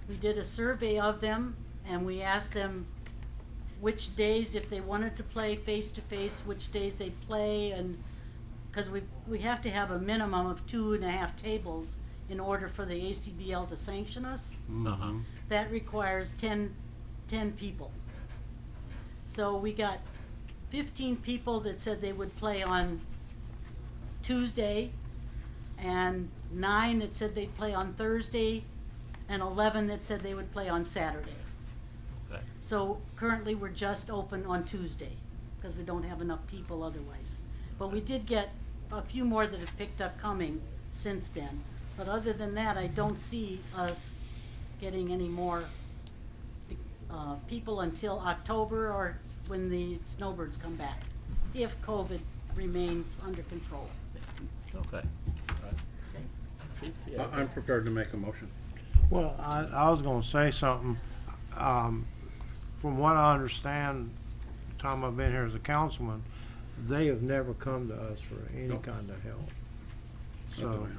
S20: We did a survey of them, and we asked them which days, if they wanted to play face-to-face, which days they'd play, and because we have to have a minimum of 2.5 tables in order for the ACBL to sanction us. That requires 10 people. So we got 15 people that said they would play on Tuesday, and 9 that said they'd play on Thursday, and 11 that said they would play on Saturday.
S1: Okay.
S20: So currently we're just open on Tuesday because we don't have enough people otherwise. But we did get a few more that have picked up coming since then. But other than that, I don't see us getting any more people until October or when the snowbirds come back, if COVID remains under control.
S1: Okay.
S5: I'm prepared to make a motion.
S3: Well, I was gonna say something. From what I understand, the time I've been here as a councilman, they have never come to us for any
S5: Nope.
S3: kind of help.
S5: Not
S3: So,
S5: that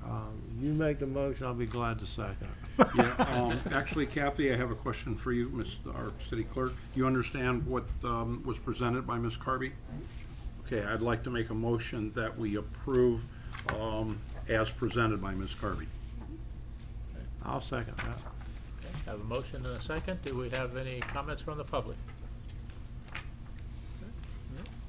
S5: I know.
S3: you make the motion, I'll be glad to second.
S5: Yeah, actually, Kathy, I have a question for you, our city clerk. You understand what was presented by Ms. Carby? Okay, I'd like to make a motion that we approve as presented by Ms. Carby.
S3: I'll second that.
S1: Okay, have a motion and a second. Do we have any comments from the public?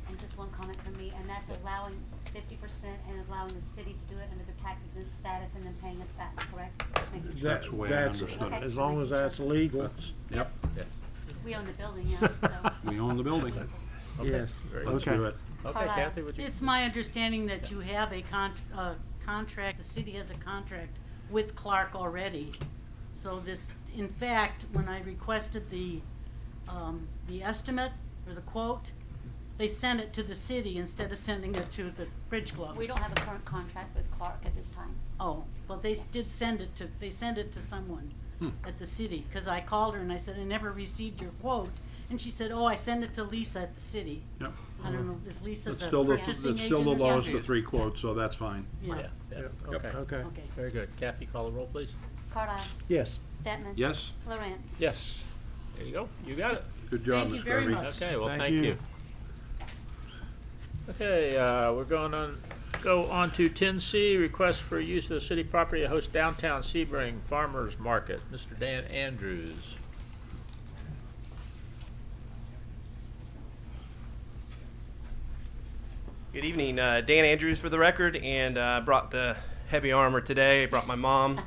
S4: And just one comment from me, and that's allowing 50% and allowing the city to do it under the tax exempt status and then paying us back, correct? Just making sure.
S5: That's the way I understood it.
S3: As long as that's legal.
S5: Yep,
S4: We own the building, yeah, so.
S5: we own the building.
S1: Okay,
S3: Yes.
S1: very
S5: Let's
S1: good.
S5: do it.
S1: Okay,
S4: Carlisle.
S1: Kathy, would you?
S20: It's my understanding that you have a contract, the city has a contract with Clark already. So this, in fact, when I requested the estimate or the quote, they sent it to the city instead of sending it to the Bridge Club.
S4: We don't have a current contract with Clark at this time.
S20: Oh, well, they did send it to someone at the city, because I called her and I said, I never received your quote. And she said, oh, I sent it to Lisa at the city.
S5: Yep.
S20: I don't know, is Lisa
S5: It's
S20: the
S5: still the,
S20: purchasing
S5: it's still the
S20: agent or
S5: lowest
S20: something?
S5: of 3 quotes, so that's fine.
S20: Yeah.
S1: Yeah,
S5: Yep.
S1: okay.
S3: Okay.
S20: Okay.
S1: Very good. Kathy, call the roll, please.
S4: Carlisle.
S3: Yes.
S4: Detman.
S5: Yes?
S4: Lawrence.
S1: Yes. There you go. You got it.
S5: Good job,
S20: Thank
S5: Ms.
S20: you very
S5: Garvey.
S20: much.
S1: Okay, well,
S3: Thank
S1: thank
S3: you.
S1: you. Okay, we're going on, go on to 10C, request for use of the city property to host downtown Sebring Farmers Market. Mr. Dan Andrews.
S21: Good evening, Dan Andrews for the record, and brought the heavy armor today. I brought my mom,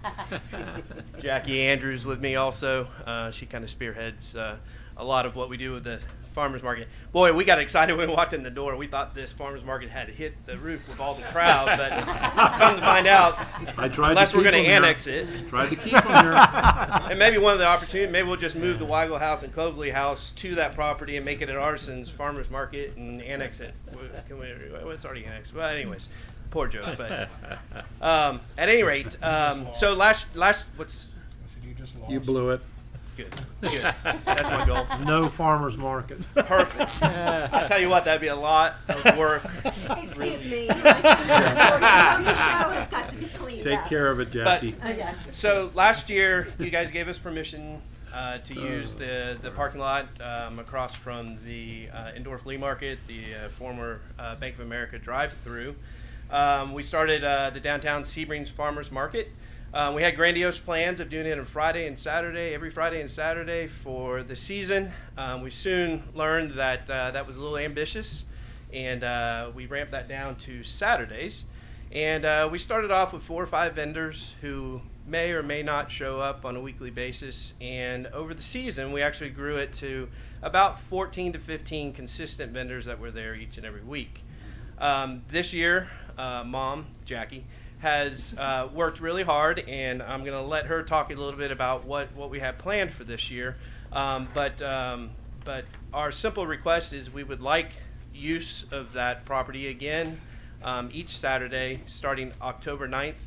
S21: Jackie Andrews, with me also. She kind of spearheads a lot of what we do with the farmers market. Boy, we got excited when we walked in the door. We thought this farmers market had hit the roof with all the crowd, but come to find out, unless we're going to annex it,
S5: Tried to keep them here.
S21: and maybe one of the opportunities, maybe we'll just move the Weigel House and Coveley House to that property and make it an artisans farmers market and annex it. Well, it's already annexed. But anyways, poor joke. But at any rate, so last what's
S3: You blew it.
S21: good? Good. That's my goal.
S3: No farmer's market.
S21: Perfect. I tell you what, that'd be a lot of work.
S20: Excuse me. The show has got to be cleaned
S3: Take
S20: up.
S3: care of it,
S21: But,
S3: Jackie.
S20: Yes.
S21: so last year, you guys gave us permission to use the parking lot across from the indoor flea market, the former Bank of America drive-through. We started the downtown Sebrings Farmers Market. We had grandiose plans of doing it on Friday and Saturday, every Friday and Saturday for the season. We soon learned that that was a little ambitious, and we ramped that down to Saturdays. And we started off with 4 or 5 vendors who may or may not show up on a weekly basis. And over the season, we actually grew it to about 14 to 15 consistent vendors that were there each and every week. This year, Mom, Jackie, has worked really hard, and I'm going to let her talk a little bit about what we have planned for this year. But our simple request is we would like use of that property again each Saturday, starting October 9th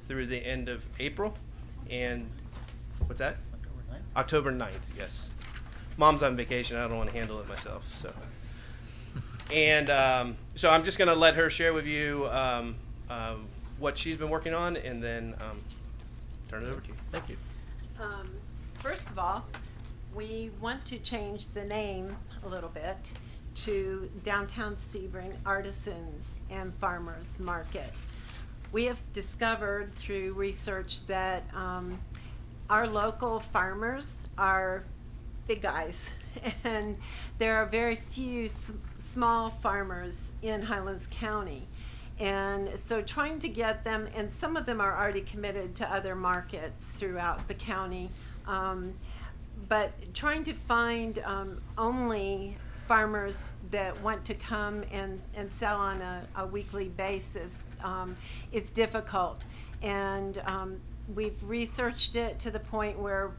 S21: through the end of April. And what's that? October 9th, yes. Mom's on vacation. I don't want to handle it myself. So, and so I'm just going to let her share with you what she's been working on, and then turn it over to you. Thank you.
S20: First of all, we want to change the name a little bit to Downtown Sebring Artisans and Farmers Market. We have discovered through research that our local farmers are big guys, and there are very few small farmers in Highlands County. And so trying to get them, and some of them are already committed to other markets throughout the county, but trying to find only farmers that want to come and sell on a weekly basis is difficult. And we've researched it to the point where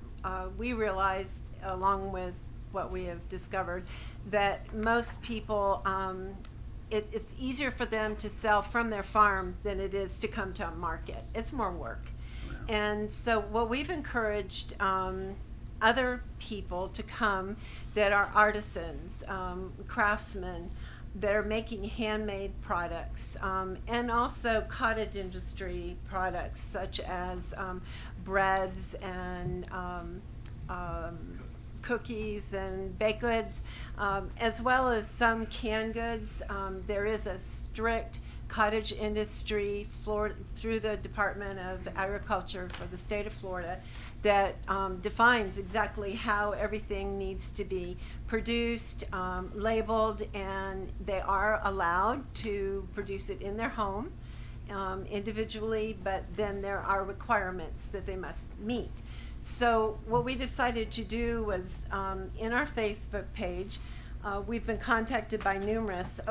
S20: we realized, along with what we have discovered, that most people, it's easier for them to sell from their farm than it is to come to a market. It's more work. And so what we've encouraged other people to come that are artisans, craftsmen, that are making handmade products, and also cottage industry products such as breads and cookies and baked goods, as well as some canned goods. There is a strict cottage industry through the Department of Agriculture for the state of Florida that defines exactly how everything needs to be produced, labeled, and they are allowed to produce it in their home individually, but then there are requirements that they must meet. So what we decided to do was, in our Facebook page, we've been contacted by numerous,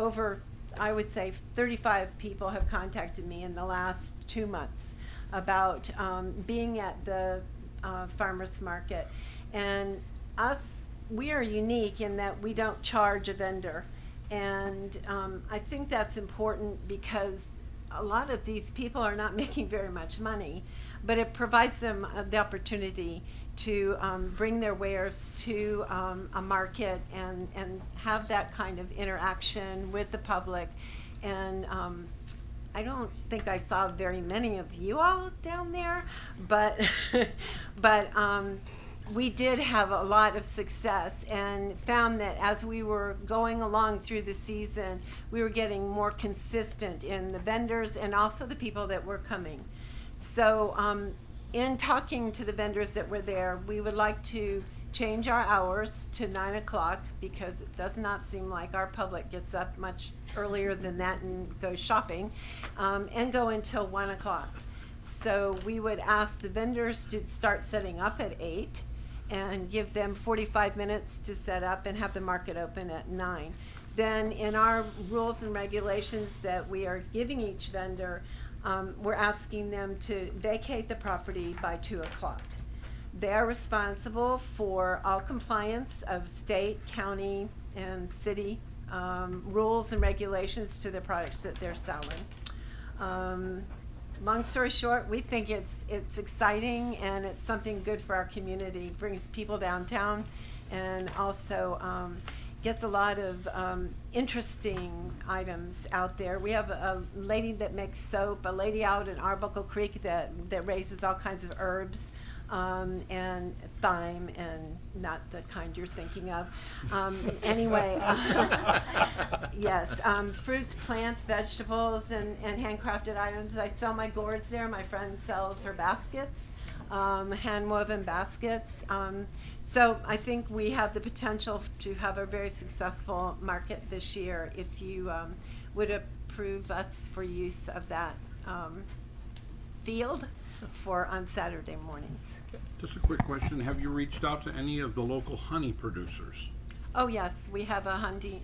S20: I would say 35 people have contacted me in the last 2 months about being at the farmers market. And we are unique in that we don't charge a vendor. And I think that's important because a lot of these people are not making very much money, but it provides them the opportunity to bring their wares to a market and have that kind of interaction with the public. And I don't think I saw very many of you all down there, but we did have a lot of success and found that as we were going along through the season, we were getting more consistent in the vendors and also the people that were coming. So in talking to the vendors that were there, we would like to change our hours to 9 o'clock because it does not seem like our public gets up much earlier than that and goes shopping, and go until 1 o'clock.
S8: So we would ask the vendors to start setting up at 8 and give them 45 minutes to set up and have the market open at 9. Then in our rules and regulations that we are giving each vendor, we're asking them to vacate the property by 2 o'clock. They are responsible for all compliance of state, county, and city rules and regulations to the products that they're selling. Long story short, we think it's exciting and it's something good for our community. Brings people downtown and also gets a lot of interesting items out there. We have a lady that makes soap, a lady out in Arbuckle Creek that raises all kinds of herbs. And thyme, and not the kind you're thinking of. Anyway, yes, fruits, plants, vegetables, and handcrafted items. I sell my gourds there. My friend sells her baskets, hand-woven baskets. So I think we have the potential to have a very successful market this year if you would approve us for use of that field for on Saturday mornings.
S5: Just a quick question, have you reached out to any of the local honey producers?
S8: Oh, yes, we have a honey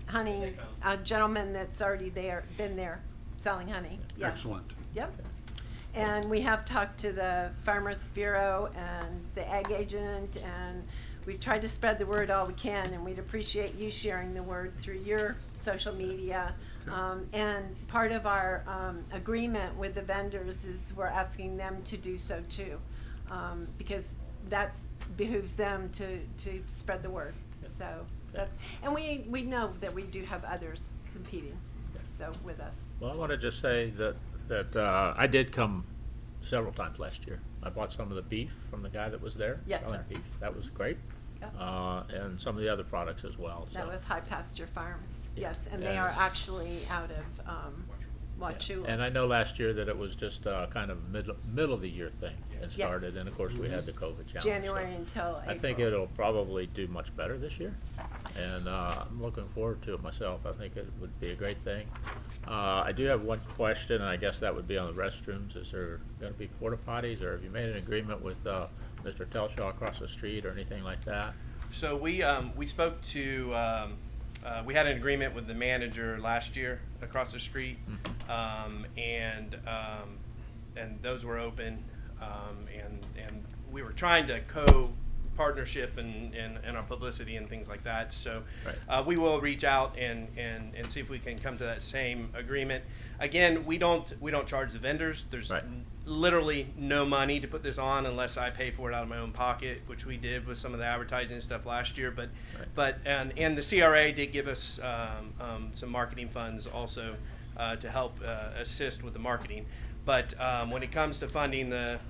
S8: a gentleman that's already been there selling honey. Yes.
S5: Excellent.
S8: Yep. And we have talked to the Farmers Bureau and the ag agent, and we've tried to spread the word all we can, and we'd appreciate you sharing the word through your social media. And part of our agreement with the vendors is we're asking them to do so too, because that behooves them to spread the word. So, and we know that we do have others competing, so with us.
S1: Well, I want to just say that I did come several times last year. I bought some of the beef from the guy that was there
S8: Yes,
S1: selling
S8: sir.
S1: beef. That was great.
S8: Yep.
S1: And some of the other products as well.
S8: That
S1: so.
S8: was High Pasture Farms, yes, and they
S1: Yes.
S8: are actually out of Wauchula.
S1: And I know last year that it was just kind of middle of the year thing. It
S8: Yes.
S1: started, and of course we had the COVID challenge.
S8: January
S1: so
S8: until
S1: I think
S8: April.
S1: it'll probably do much better this year, and I'm looking forward to it myself. I think it would be a great thing. I do have one question, and I guess that would be on the restrooms. Is there going to be porta potties, or have you made an agreement with Mr. Telshaw across the street or anything like that?
S21: So we spoke to we had an agreement with the manager last year across the street, and those were open, and we were trying to partnership and our publicity and things like that. So we will reach out and see if we can come to that same agreement. Again, we don't charge the vendors. There's literally no money to put this on unless I pay for it out of my own pocket, which we did with some of the advertising and stuff last year. But the CRA did give us some marketing funds also to help assist with the marketing. But when it comes to funding the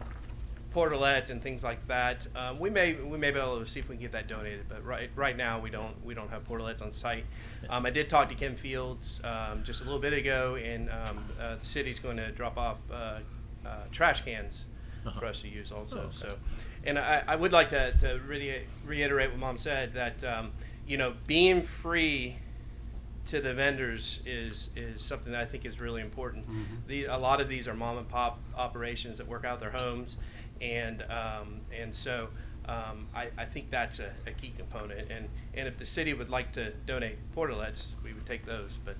S21: portalets and things like that, we may be able to see if we can get that donated. But right now we don't have portalets on site. I did talk to Kim Fields just a little bit ago, and the city's going to drop off trash cans for us to use also.
S1: Okay.
S21: So, and I would like to really reiterate what Mom said, that being free to the vendors is something that I think is really important. A lot of these are mom and pop operations that work out their homes, and so I think that's a key component. And if the city would like to donate portalets, we would take those. But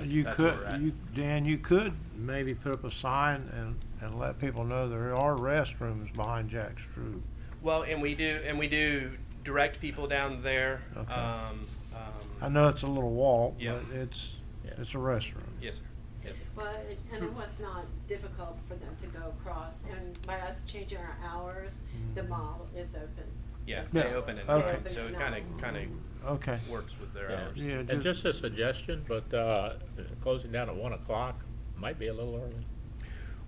S3: You
S21: that's
S3: could,
S21: where we're at.
S3: Dan, you could maybe put up a sign and let people know there are restrooms behind Jack Strube.
S21: Well, and we do direct people down there.
S3: Okay. I know it's a little walk,
S21: Yeah.
S3: but it's a restroom.
S21: Yes, sir. Yes, sir.
S8: But, and it was not difficult for them to go across, and by us changing our hours, the mall is open.
S21: Yeah,
S3: Yeah.
S21: they open at
S3: Okay.
S21: 9, so it kind
S3: Okay.
S21: of works with their
S1: Yeah.
S21: hours.
S3: Yeah,
S1: And just a suggestion, but closing down at 1 o'clock might be a little early.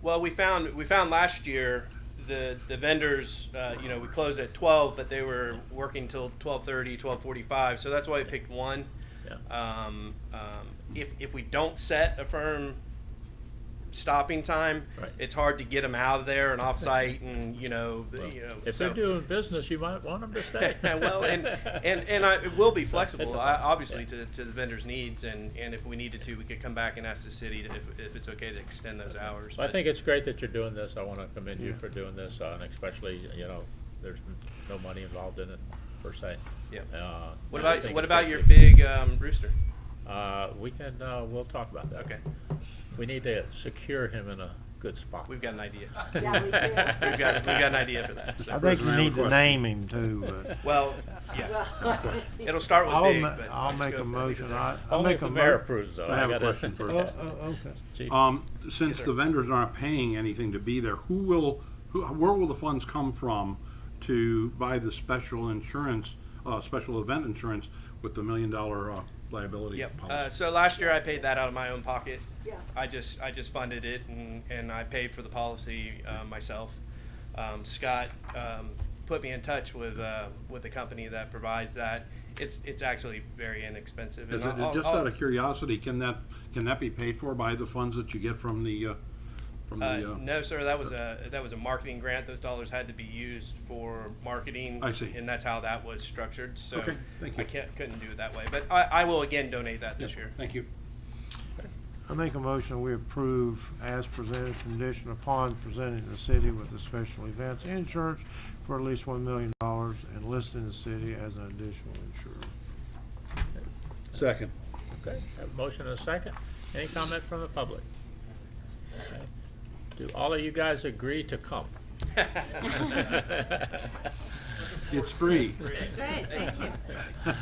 S21: Well, we found last year the vendors, we closed at 12, but they were working till 12:30, 12:45. So that's why we picked 1.
S1: Yeah.
S21: If we don't set a firm stopping time,
S1: Right.
S21: it's hard to get them out of there and off site, and you know,
S1: If
S21: so-
S1: they're doing business, you might want them to stay.
S21: well, and it will be flexible, obviously, to the vendor's needs, and if we needed to, we could come back and ask the city if it's okay to extend those hours.
S1: Well, I
S21: But-
S1: think it's great that you're doing this. I want to commend you for doing this, and especially, there's no money involved in it per se.
S21: Yeah.
S1: What
S21: What about your big rooster?
S1: We'll talk about that.
S21: Okay.
S1: We need to secure him in a good spot.
S21: We've got an idea.
S8: Yeah, we do.
S21: We've got an idea for that. so.
S3: I think you need to name him too, but.
S21: Well, yeah. It'll start with big, but
S3: I'll
S21: let's
S3: make
S21: go
S3: a
S21: for
S3: motion.
S21: big.
S3: I'll
S1: Only
S3: make
S1: if the
S3: a
S1: mayor approves, though.
S5: I have a
S1: gotta-
S5: question first.
S3: Okay.
S1: Chief.
S5: Since the vendors aren't paying anything to be there, where will the funds come from to buy the special insurance, special event insurance with the $1 million liability
S21: Yep.
S5: policy?
S21: So last year I paid that out of my own pocket.
S8: Yeah.
S21: I just funded it, and I paid for the policy myself. Scott put me in touch with the company that provides that. It's actually very inexpensive.
S5: Is
S21: and
S5: it,
S21: I'll-
S5: just
S21: I'll-
S5: out of curiosity, can that be paid for by the funds that you get from the?
S21: No, sir. That was a marketing grant. Those dollars had to be used for marketing.
S5: I see.
S21: And that's how that was structured. So
S5: Okay, thank you.
S21: I couldn't do it that way. But I will again donate that this year.
S5: Thank you.
S3: I make a motion we approve as presented, condition upon presenting the city with the special events insurance for at least $1 million and listing the city as an additional insurer.
S5: Second.
S1: Okay, have a motion and a second. Any comment from the public? Okay. Do all of you guys agree to come?
S5: It's free.
S8: Great, thank you.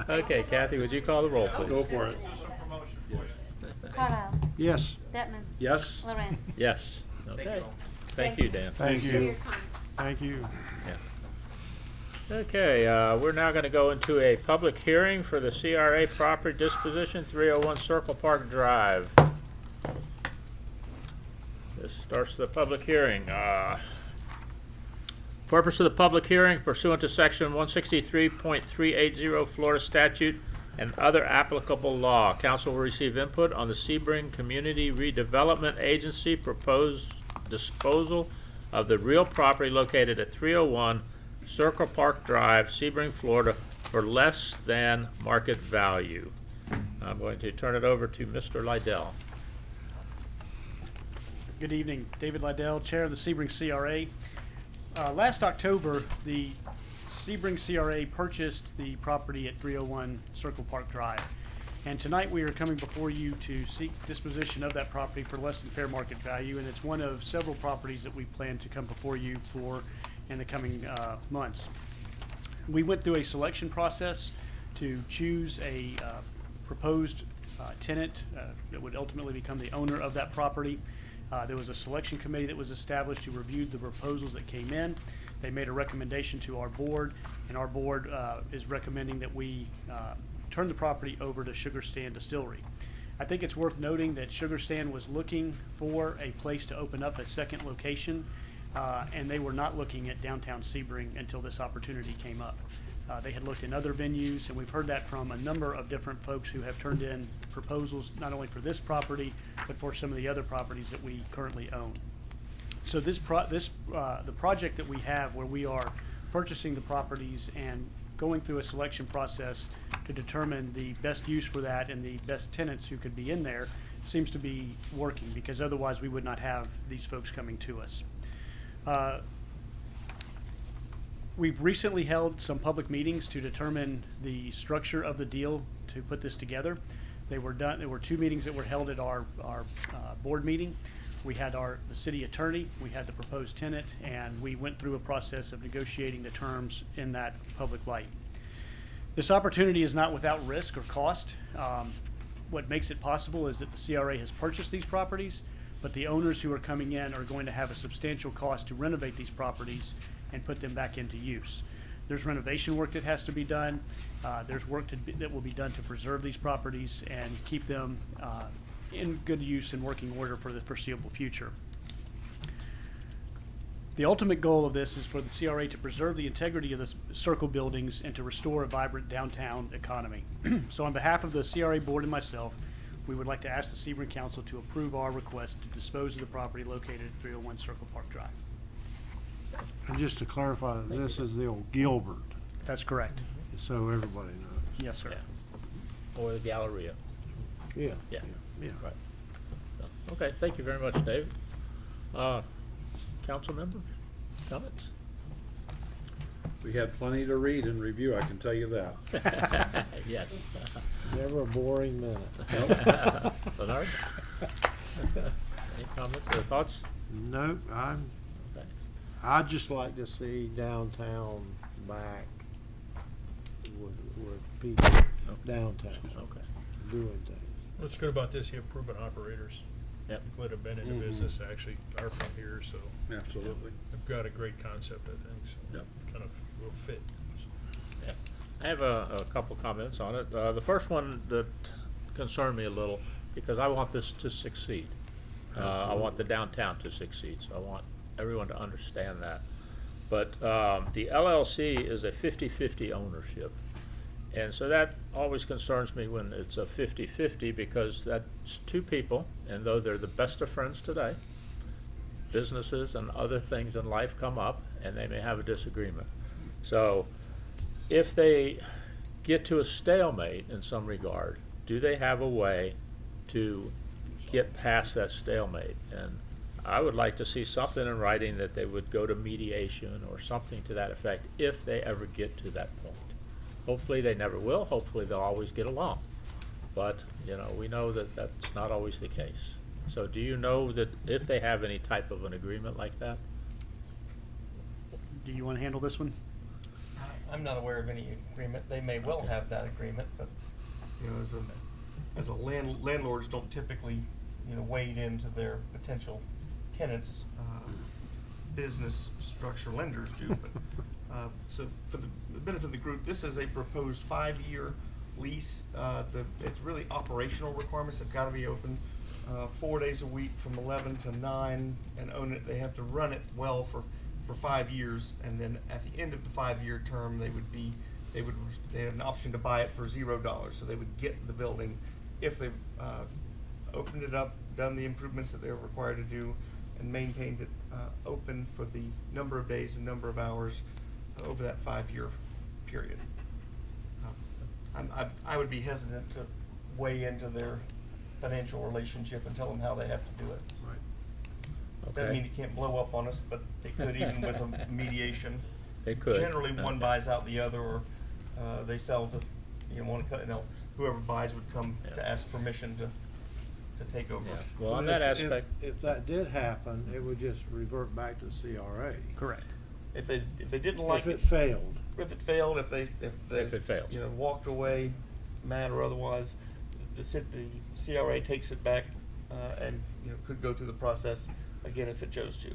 S1: Okay, Kathy, would you call the roll, please?
S5: Go for it.
S4: Carlisle.
S3: Yes.
S4: Detman.
S5: Yes.
S4: Lawrence.
S1: Yes. Okay. Thank you, Dan.
S3: Thank
S8: Thanks for
S3: you.
S8: your time.
S3: Thank you.
S1: Okay, we're now going to go into a public hearing for the CRA property disposition, 301 Circle Park Drive. This starts the public hearing. Purpose of the public hearing pursuant to section 163.380 Florida statute and other applicable law. Council will receive input on the Sebring Community Redevelopment Agency proposed disposal of the real property located at 301 Circle Park Drive, Sebring, Florida, for less than market value. I'm going to turn it over to Mr. Lydell.
S14: Good evening, David Lydell, Chair of the Sebring CRA. Last October, the Sebring CRA purchased the property at 301 Circle Park Drive. And tonight we are coming before you to seek disposition of that property for less than fair market value. And it's one of several properties that we plan to come before you for in the coming months. We went through a selection process to choose a proposed tenant that would ultimately become the owner of that property. There was a selection committee that was established who reviewed the proposals that came in. They made a recommendation to our board, and our board is recommending that we turn the property over to Sugar Stand Distillery. I think it's worth noting that Sugar Stand was looking for a place to open up a second location, and they were not looking at downtown Sebring until this opportunity came up. They had looked in other venues, and we've heard that from a number of different folks who have turned in proposals, not only for this property, but for some of the other properties that we currently own. So the project that we have, where we are purchasing the properties and going through a selection process to determine the best use for that and the best tenants who could be in there, seems to be working, because otherwise we would not have these folks coming to us. We've recently held some public meetings to determine the structure of the deal to put this together. There were 2 meetings that were held at our board meeting. We had the city attorney, we had the proposed tenant, and we went through a process of negotiating the terms in that public light. This opportunity is not without risk or cost. What makes it possible is that the CRA has purchased these properties, but the owners who are coming in are going to have a substantial cost to renovate these properties and put them back into use. There's renovation work that has to be done. There's work that will be done to preserve these properties and keep them in good use and working order for the foreseeable future. The ultimate goal of this is for the CRA to preserve the integrity of the circle buildings and to restore a vibrant downtown economy. So on behalf of the CRA board and myself, we would like to ask the Sebring Council to approve our request to dispose of the property located at 301 Circle Park Drive.
S3: And just to clarify, this is the old Gilbert,
S14: That's correct.
S3: so everybody knows.
S14: Yes, sir.
S1: Or the Galleria.
S3: Yeah.
S1: Yeah.
S3: Yeah.
S1: Right. So, okay, thank you very much, Dave. Council members, comments?
S5: We had plenty to read and review, I can tell you that.
S1: Yes.
S3: Never a boring minute.
S1: Bernard? Any comments or thoughts?
S3: Nope,
S1: Okay.
S3: I'd just like to see downtown back with people downtown
S1: Okay.
S3: doing things.
S2: What's good about this, you have proven operators.
S1: Yep.
S2: People that have been in the business actually are from here, so.
S5: Absolutely.
S2: They've got a great concept, I think, so.
S1: Yep.
S2: Kind of will fit.
S1: Yeah. I have a couple comments on it. The first one that concerned me a little, because I want this to succeed. I want the downtown to succeed, so I want everyone to understand that. But the LLC is a 50-50 ownership. And so that always concerns me when it's a 50-50, because that's two people, and though they're the best of friends today, businesses and other things in life come up, and they may have a disagreement. So if they get to a stalemate in some regard, do they have a way to get past that stalemate? And I would like to see something in writing that they would go to mediation or something to that effect if they ever get to that point. Hopefully they never will. Hopefully they'll always get along. But, you know, we know that that's not always the case. So do you know that if they have any type of an agreement like that?
S14: Do you want to handle this one?
S7: I'm not aware of any agreement. They may well have that agreement, but, you know, as a landlords don't typically, you know, wade into their potential tenants. Business structure lenders do. But, so for the benefit of the group, this is a proposed 5-year lease. It's really operational requirements. They've got to be open 4 days a week from 11 to 9 and own it. They have to run it well for 5 years, and then at the end of the 5-year term, they have an option to buy it for $0. So they would get the building if they opened it up, done the improvements that they were required to do, and maintained it open for the number of days and number of hours over that 5-year period. I would be hesitant to weigh into their financial relationship and tell them how they have to do it.
S1: Okay.
S7: Doesn't mean it can't blow up on us, but they could even with a mediation.
S1: They could.
S7: Generally, one
S1: Okay.
S7: buys out the other, or they sell to, you know, one, whoever buys would come to ask permission to take over.
S1: Yeah. Well, on
S3: But
S1: that
S3: if-
S1: aspect,
S3: If that did happen, it would just revert back to CRA.
S14: Correct.
S7: If they didn't like
S3: If it failed.
S7: if it failed, if they
S1: If it fails.
S7: you know, walked away, mad or otherwise, the CRA takes it back, and, you know, could go through the process again if it chose to.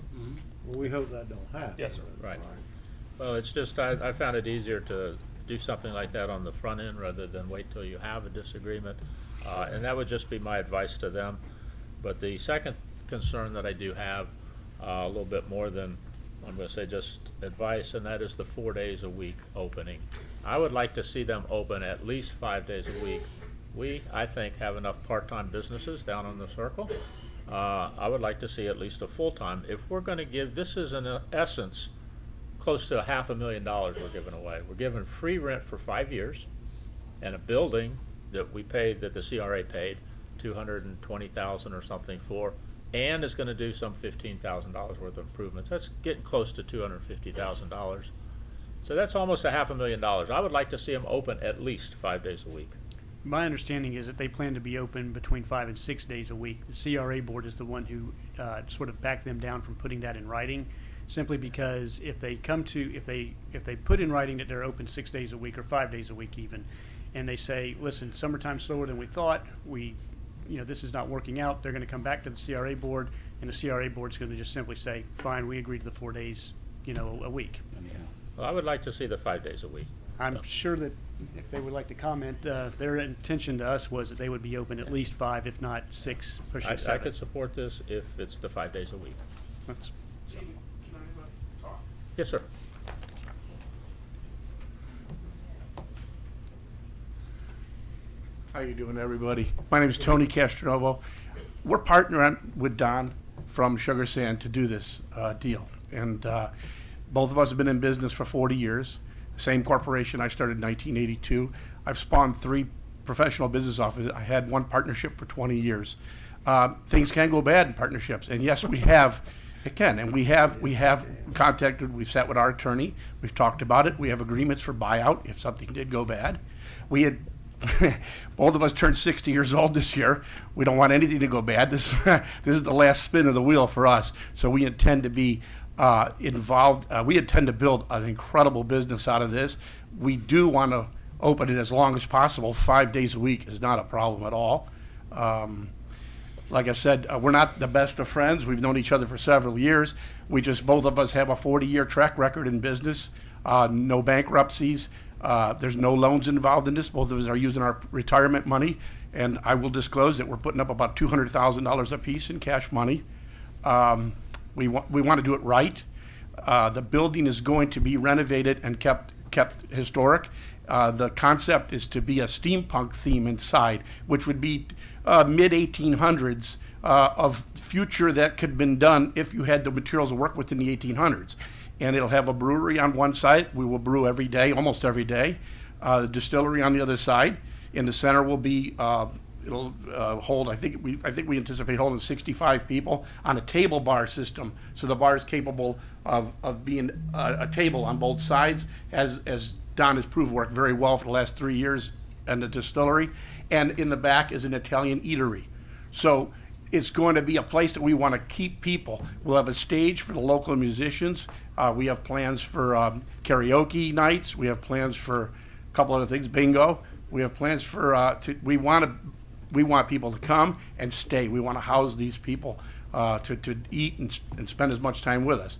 S3: Well, we hope that don't happen.
S7: Yes, sir.
S1: Right. Well, it's just, I found it easier to do something like that on the front end rather than wait till you have a disagreement. And that would just be my advice to them. But the second concern that I do have, a little bit more than, I'm gonna say just advice, and that is the 4 days a week opening. I would like to see them open at least 5 days a week. We, I think, have enough part-time businesses down on the circle. I would like to see at least a full-time. If we're gonna give, this is in essence, close to $500,000 we're giving away. We're giving free rent for 5 years and a building that we paid, that the CRA paid $220,000 or something for, and is gonna do some $15,000 worth of improvements. That's getting close to $250,000. So that's almost $500,000. I would like to see them open at least 5 days a week.
S14: My understanding is that they plan to be open between 5 and 6 days a week. The CRA board is the one who sort of backed them down from putting that in writing, simply because if they put in writing that they're open 6 days a week or 5 days a week even, and they say, listen, summertime's slower than we thought, this is not working out, they're going to come back to the CRA board, and the CRA board's going to just simply say, fine, we agree to the 4 days, a week.
S1: Well, I would like to see the 5 days a week.
S14: I'm sure that if they would like to comment, their intention to us was that they would be open at least 5, if not 6, pushing
S1: I
S14: 7.
S1: could support this if it's the 5 days a week.
S14: That's-
S1: Yes, sir.
S9: How you doing, everybody? My name is Tony Castronovo. We're partnering with Don from Sugar Sand to do this deal. And both of us have been in business for 40 years. Same corporation. I started in 1982. I've spawned 3 professional business offices. I had one partnership for 20 years. Things can go bad in partnerships. And yes, we have. It can. And we have contacted, we've sat with our attorney. We've talked about it. We have agreements for buyout if something did go bad. We had both of us turned 60 years old this year. We don't want anything to go bad. This is the last spin of the wheel for us. So we intend to be involved. We intend to build an incredible business out of this. We do want to open it as long as possible. 5 days a week is not a problem at all. Like I said, we're not the best of friends. We've known each other for several years. Both of us have a 40-year track record in business, no bankruptcies. There's no loans involved in this. Both of us are using our retirement money, and I will disclose that we're putting up about $200,000 a piece in cash money. We want to do it right. The building is going to be renovated and kept historic. The concept is to be a steampunk theme inside, which would be mid-1800s of future that could have been done if you had the materials to work with in the 1800s. And it'll have a brewery on one side. We will brew every day, almost every day. The distillery on the other side. In the center will be, it'll hold, I think we anticipate holding 65 people on a table bar system. So the bar is capable of being a table on both sides, as Don has proved worked very well for the last 3 years in the distillery. And in the back is an Italian eatery. So it's going to be a place that we want to keep people. We'll have a stage for the local musicians. We have plans for karaoke nights. We have plans for a couple other things, bingo. We have plans for, we want people to come and stay. We want to house these people to eat and spend as much time with us.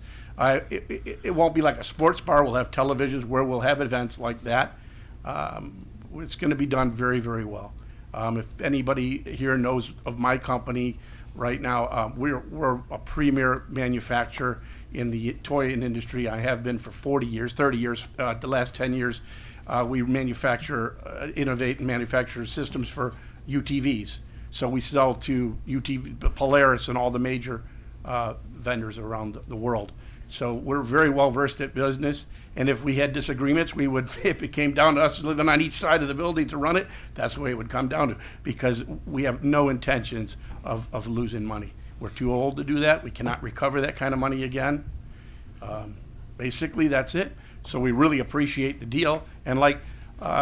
S9: It won't be like a sports bar. We'll have televisions where we'll have events like that. It's going to be done very, very well. If anybody here knows of my company right now, we're a premier manufacturer in the toy industry. I have been for 40 years, 30 years. The last 10 years, we innovate and manufacture systems for UTVs. So we sell to UTV, Polaris, and all the major vendors around the world. So we're very well versed at business. And if we had disagreements, we would, if it came down to us living on each side of the building to run it, that's the way it would come down to, because we have no intentions of losing money. We're too old to do that. We cannot recover that kind of money again. Basically, that's it. So we really appreciate the deal. And like,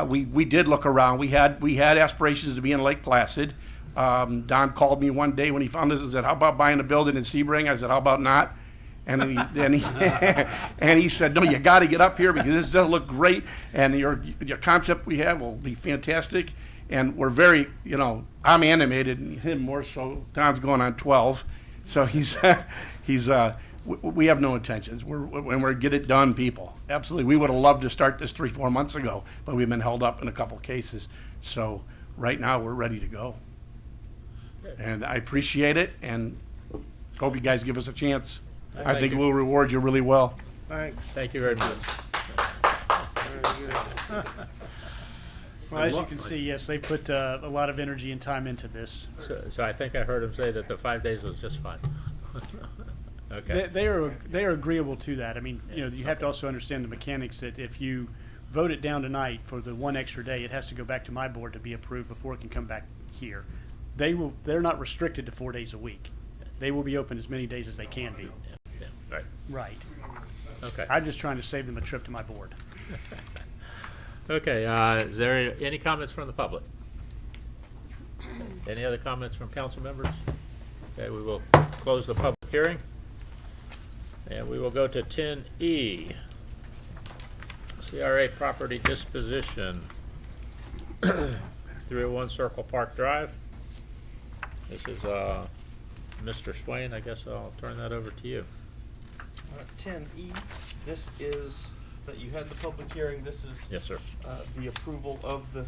S9: we did look around. We had aspirations to be in Lake Placid. Don called me one day when he found us and said, "How about buying a building in Sebring?" I said, "How about not?" And then he said, "No, you got to get up here because this does look great, and your concept we have will be fantastic." And we're very, I'm animated, and him more so. Don's going on 12, so we have no intentions. We're get it done, people. Absolutely, we would have loved to start this 3-4 months ago, but we've been held up in a couple cases. So right now we're ready to go, and I appreciate it, and hope you guys give us a chance. I think we'll reward you really well.
S3: Thanks.
S1: Thank you very much.
S3: Very good.
S14: Well, as you can see, yes, they've put a lot of energy and time into this.
S1: So I think I heard him say that the 5 days was just fine. Okay.
S14: They are agreeable to that. I mean, you have to also understand the mechanics that if you vote it down tonight for the one extra day, it has to go back to my board to be approved before it can come back here. They're not restricted to 4 days a week. They will be open as many days as they can be.
S1: Yeah, right.
S14: Right.
S1: Okay.
S14: I'm just trying to save them a trip to my board.
S1: Okay, is there any comments from the public? Any other comments from council members? Okay, we will close the public hearing. And we will go to 10E, CRA property disposition, 301 Circle Park Drive. This is Mr. Swain. I guess I'll turn that over to you.
S7: 10E, this is, that you had the public hearing, this is
S1: Yes, sir.
S7: The approval of the,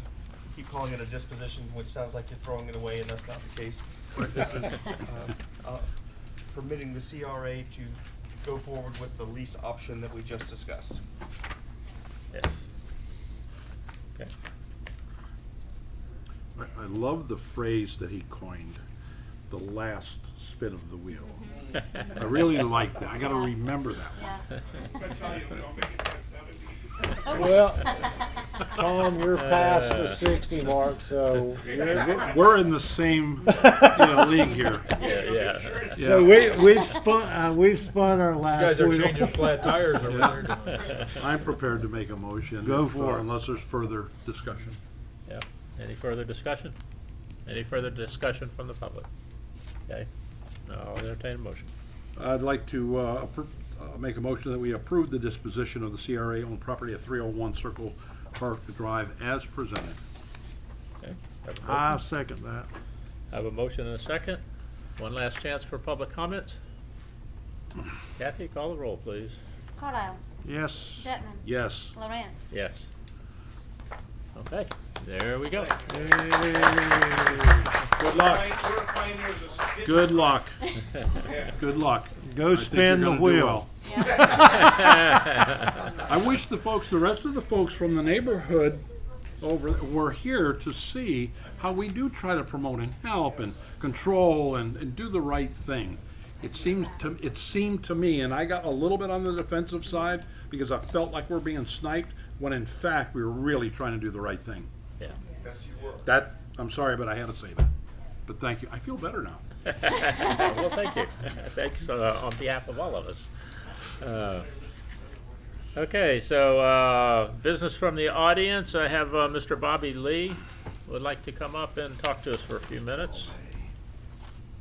S7: keep calling it a disposition, which sounds like you're throwing it away, and that's not the case. This is permitting the CRA to go forward with the lease option that we just discussed.
S1: Yes. Okay.
S5: I love the phrase that he coined, the last spin of the wheel. I really like that. I gotta remember that one.
S18: That's how you don't make it past 70.
S3: Well, Tom, you're past the 60 mark, so
S5: We're in the same league here.
S1: Yeah.
S3: So we've spun our
S2: You
S3: last
S2: guys are
S3: wheel.
S2: changing flat tires over there.
S5: I'm prepared to make a motion.
S3: Go for it.
S5: Unless there's further discussion.
S1: Yeah. Any further discussion? Any further discussion from the public? Okay. I'll entertain a motion.
S5: I'd like to make a motion that we approve the disposition of the CRA owned property at 301 Circle Park Drive as presented.
S1: Okay. Have a
S3: I
S1: motion.
S3: second that.
S1: Have a motion and a second. One last chance for public comments. Kathy, call the roll, please.
S4: Carlisle.
S3: Yes.
S4: Detman.
S5: Yes.
S4: Lawrence.
S1: Yes. Okay, there we go.
S5: Good luck. Good luck. Good luck.
S3: Go
S5: I think
S3: spin
S5: you're
S3: the
S5: gonna do
S3: wheel.
S5: well. I wish the rest of the folks from the neighborhood were here to see how we do try to promote and help and control and do the right thing. It seemed to me, and I got a little bit on the defensive side because I felt like we're being sniped, when in fact we were really trying to do the right thing.
S1: Yeah.
S2: Yes, you were.
S5: I'm sorry, but I had to say that. But thank you. I feel better now.
S1: Well, thank you. Thanks on behalf of all of us. Okay, so business from the audience. I have Mr. Bobby Lee would like to come up and talk to us for a few minutes.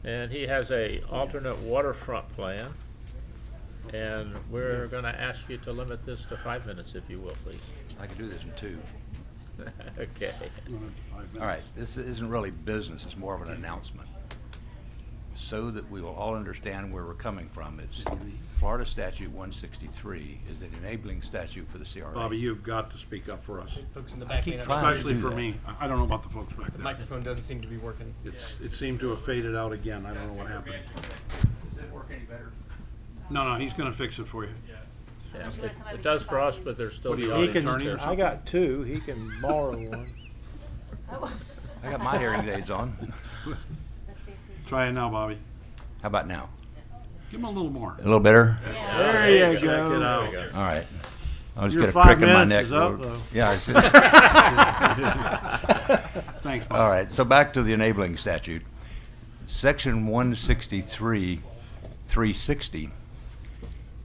S1: And he has a alternate waterfront plan. And we're going to ask you to limit this to 5 minutes, if you will, please.
S15: I can do this in 2.
S1: Okay.
S15: All right, this isn't really business, it's more of an announcement. So that we will all understand where we're coming from, it's Florida Statute 163 is an enabling statute for the CRA.
S5: Bobby, you've got to speak up for us.
S21: Folks in the
S15: I
S21: back
S15: keep
S21: may not-
S15: trying to
S5: Especially
S15: do
S5: for
S15: that.
S5: me. I don't know about the folks back
S21: The
S5: there.
S21: microphone doesn't seem to be working.
S5: It seemed to have faded out again. I don't know what happened.
S15: Does that work any better?
S5: No, he's gonna fix it for you.
S1: Yeah, it does for us, but there's still
S5: What do
S1: the
S5: you-
S3: He
S1: audience.
S3: can.
S5: attorney or
S3: I
S5: something?
S3: got 2. He can borrow one.
S15: I got my hearing aids on.
S5: Try it now, Bobby.
S15: How about now?
S5: Give him a little more.
S15: A little better?
S3: There you
S5: Check
S3: go.
S5: it out.
S1: There you go.
S15: All right. I'll just
S3: Your
S15: get a
S3: 5
S15: prick in my
S3: minutes
S15: neck.
S3: is up, though.
S15: Yeah.
S5: Thanks, Bobby.
S15: All right, so back to the enabling statute. Section 163-360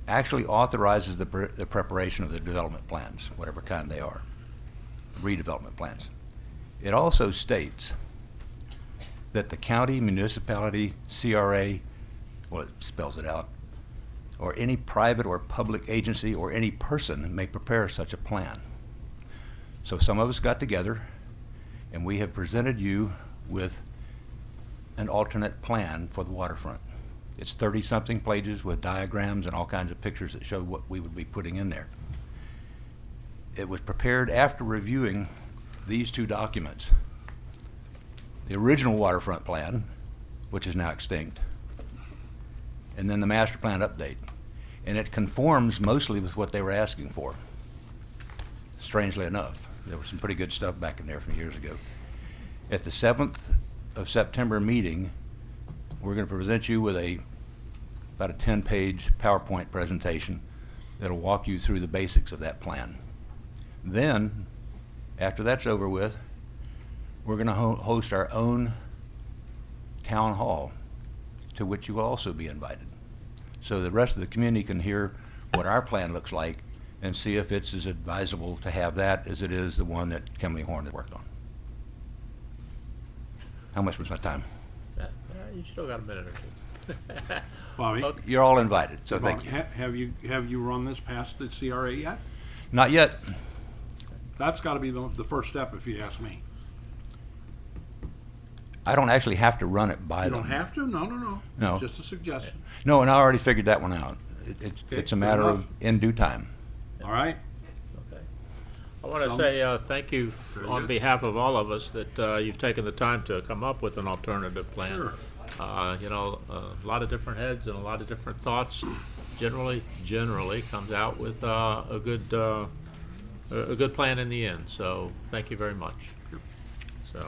S15: actually authorizes the preparation of the development plans, whatever kind they are, redevelopment plans. It also states that the county, municipality, CRA, well, it spells it out, or any private or public agency or any person may prepare such a plan. So some of us got together and we have presented you with an alternate plan for the waterfront. It's 30-something pages with diagrams and all kinds of pictures that show what we would be putting in there. It was prepared after reviewing these 2 documents. The original waterfront plan, which is now extinct, and then the master plan update. And it conforms mostly with what they were asking for. Strangely enough, there was some pretty good stuff back in there from years ago. At the 7th of September meeting, we're going to present you with about a 10-page PowerPoint presentation that'll walk you through the basics of that plan. Then, after that's over with, we're going to host our own town hall, to which you will also be invited. So the rest of the community can hear what our plan looks like and see if it's as advisable to have that as it is the one that Kimberly Horn has worked on. How much was my time?
S1: You still got a minute or 2.
S5: Bobby,
S1: Okay.
S15: You're all invited, so thank
S5: Bobby,
S15: you.
S5: have you run this past the CRA yet?
S15: Not yet.
S5: That's got to be the first step, if you ask me.
S15: I don't actually have to run it by
S5: You
S15: them.
S5: don't have to. No.
S15: No.
S5: It's just a suggestion.
S15: No, and I already figured that one out.
S5: Okay,
S15: It's a
S5: fair
S15: matter
S5: enough.
S15: of in due time.
S5: All right.
S1: Okay. I want to say thank you on
S5: good.
S1: behalf of all of us that you've taken the time to come up with an alternative plan.
S5: Sure.
S1: You know, a lot of different heads and a lot of different thoughts generally comes out with a good plan in the end. So thank you very much. So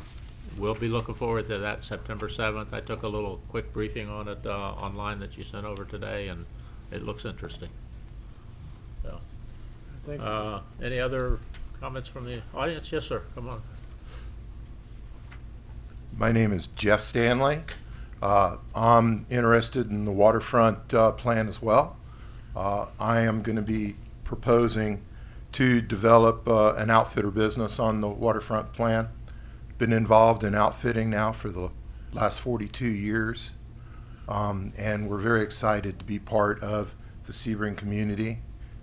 S1: we'll be looking forward to that September 7th. I took a little quick briefing on it online that you sent over today, and it looks interesting. So,
S3: I think-
S1: any other comments from the audience? Yes, sir. Come on.
S16: My name is Jeff Stanley. I'm interested in the waterfront plan as well. I am going to be proposing to develop an outfitter business on the waterfront plan. Been involved in outfitting now for the last 42 years, and we're very excited to be part of the Sebring community.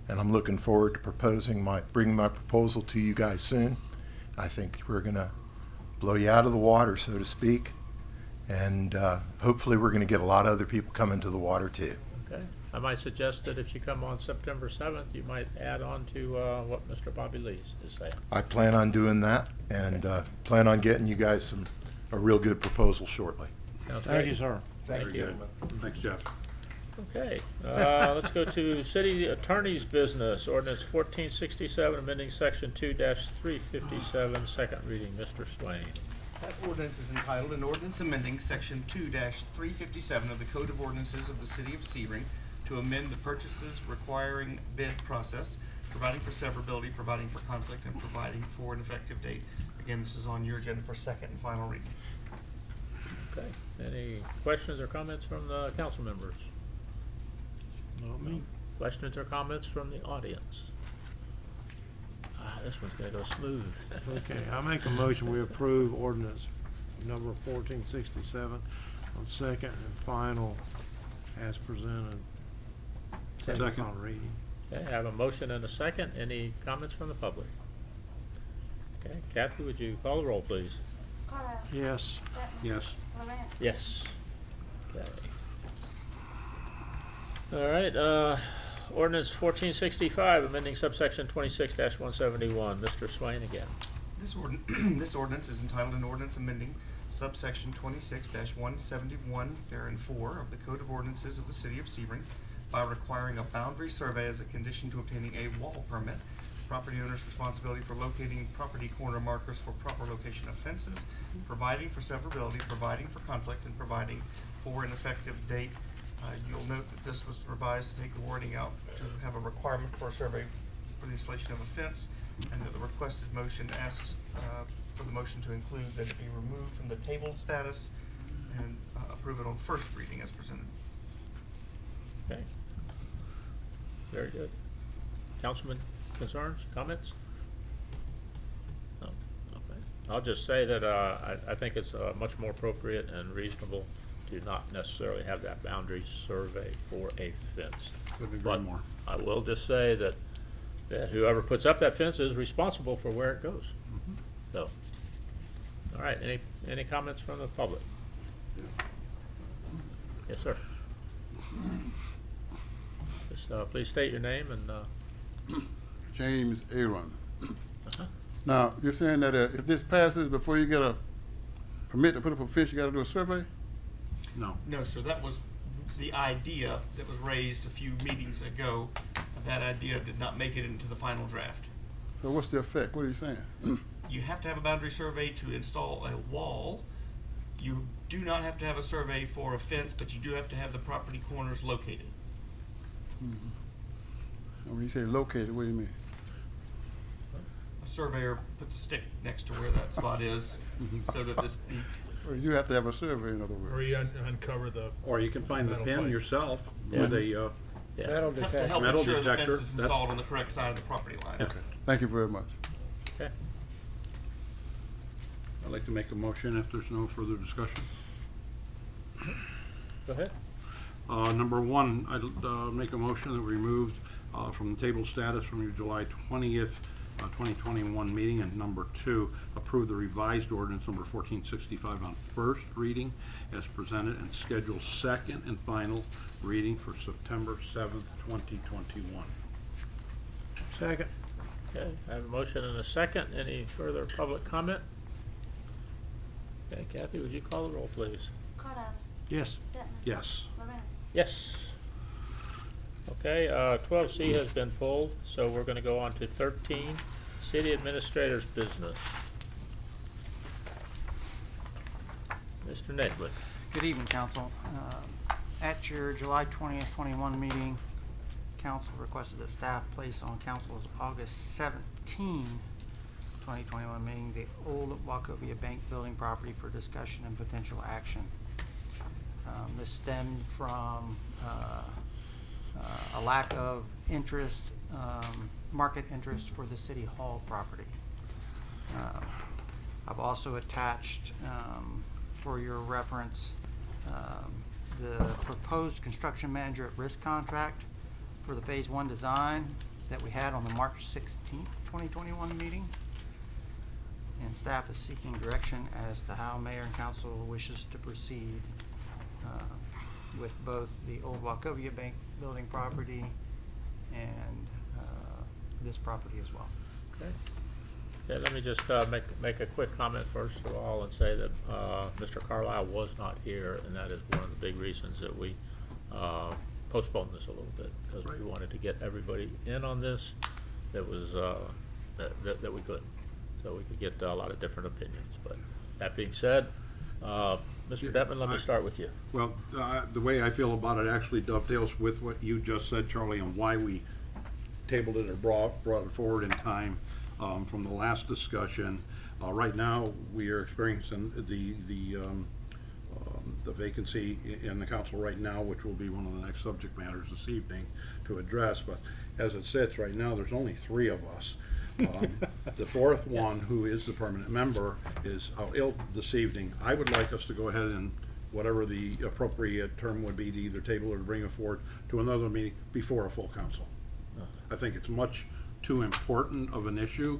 S16: And I'm looking forward to bringing my proposal to you guys soon. I think we're going to blow you out of the water, so to speak, and hopefully we're going to get a lot of other people coming to the water too.
S1: Okay. I might suggest that if you come on September 7th, you might add on to what Mr. Bobby Lee is saying.
S16: I plan on doing that, and plan on getting you guys a real good proposal shortly.
S1: Sounds
S3: Thank
S1: great.
S3: you, sir.
S16: Thank you.
S5: Thanks, Jeff.
S1: Okay, let's go to city attorney's business, ordinance 1467, amending section 2-357, second reading. Mr. Swain.
S7: That ordinance is entitled, an ordinance amending section 2-357 of the Code of Ordinances of the City of Sebring to amend the purchases requiring bid process, providing for severability, providing for conflict, and providing for an effective date. Again, this is on your agenda for second and final reading.
S1: Okay, any questions or comments from the council members?
S3: Not me.
S1: Questions or comments from the audience? This one's gonna go smooth.
S3: Okay, I make a motion, we approve ordinance number 1467 on second and final as presented. Second and final reading.
S1: Okay, I have a motion and a second. Any comments from the public? Okay, Kathy, would you call the roll, please?
S4: Carlisle.
S3: Yes.
S4: Bettman.
S5: Yes.
S4: Lawrence.
S1: Yes. Okay. All right, ordinance 1465, amending subsection 26-171. Mr. Swain again.
S7: This ordinance is entitled, an ordinance amending subsection 26-171, therein 4 of the Code of Ordinances of the City of Sebring by requiring a boundary survey as a condition to obtaining a wall permit, property owner's responsibility for locating property corner markers for proper location of fences, providing for severability, providing for conflict, and providing for an effective date. You'll note that this was revised to take the wording out to have a requirement for a survey for the installation of a fence, and that the requested motion asks for the motion to include that it be removed from the tabled status and approve it on first reading as presented.
S1: Okay. Very good. Councilman, concerns, comments? No? Okay. I'll just say that I think it's much more appropriate and reasonable to not necessarily have that boundary survey for a fence.
S5: Couldn't agree
S1: But
S5: more.
S1: I will just say that whoever puts up that fence is responsible for where it goes. So, all right, any comments from the public? Yes, sir. Just please state your name and
S22: James Aaron.
S1: uh-huh.
S22: Now, you're saying that if this passes, before you get a permit to put up a fence, you gotta do a survey?
S5: No.
S7: No, sir, that was the idea that was raised a few meetings ago. That idea did not make it into the final draft.
S22: So what's the effect? What are you saying?
S7: You have to have a boundary survey to install a wall. You do not have to have a survey for a fence, but you do have to have the property corners located.
S22: And when you say located, what do you mean?
S7: A surveyor puts a stick next to where that spot is, so that this,
S22: Or you have to have a survey, in other words.
S2: Or you uncover the.
S5: Or you can find the
S2: metal
S5: pin
S2: pipe.
S5: yourself
S1: Yeah.
S5: with a
S22: Metal
S7: have to help
S5: Metal
S7: ensure the
S5: detector,
S7: fence is
S5: that's-
S7: installed on the correct side of the property line.
S22: Okay, thank you very much.
S1: Okay.
S5: I'd like to make a motion if there's no further discussion.
S1: Go ahead.
S5: Number one, I'd make a motion that we remove from the table status from your July 20th, 2021 meeting. And number two, approve the revised ordinance number 1465 on first reading as presented and schedule second and final reading for September 7th, 2021.
S3: Second.
S1: Okay, I have a motion and a second. Any further public comment? Okay, Kathy, would you call the roll, please?
S4: Carlisle.
S3: Yes.
S4: Bettman.
S5: Yes.
S4: Lawrence.
S1: Yes. Okay, 12C has been pulled, so we're gonna go on to 13, city administrator's business. Mr. Naismith.
S13: Good evening, Council. At your July 20th, 21 meeting, Council requested that staff place on Council's August 17, 2021 meeting, the old Wachovia Bank building property for discussion and potential action. This stemmed from a lack of interest, market interest for the City Hall property. I've also attached, for your reference, the proposed construction manager at risk contract for the Phase 1 design that we had on the March 16th, 2021 meeting. And staff is seeking direction as to how mayor and council wishes to proceed with both the old Wachovia Bank building property and this property as well.
S1: Okay. Yeah, let me just make a quick comment first of all and say that Mr. Carlisle was not here, and that is one of the big reasons that we postponed this a little bit, because we wanted to get everybody in on this that was that we could, so we could get a lot of different opinions. But that being said, Mr. Detman, let me start with you.
S5: Well, the way I feel about it actually dovetails with what you just said, Charlie, and why we tabled it or brought it forward in time from the last discussion. Right now, we are experiencing the vacancy in the council right now, which will be one of the next subject matters this evening to address. But as it sits right now, there's only 3 of us. The fourth one, who is the permanent member, is out ill this evening. I would like us to go ahead and, whatever the appropriate term would be, to either table or to bring it forward to another meeting before a full council. I think it's much too important of an issue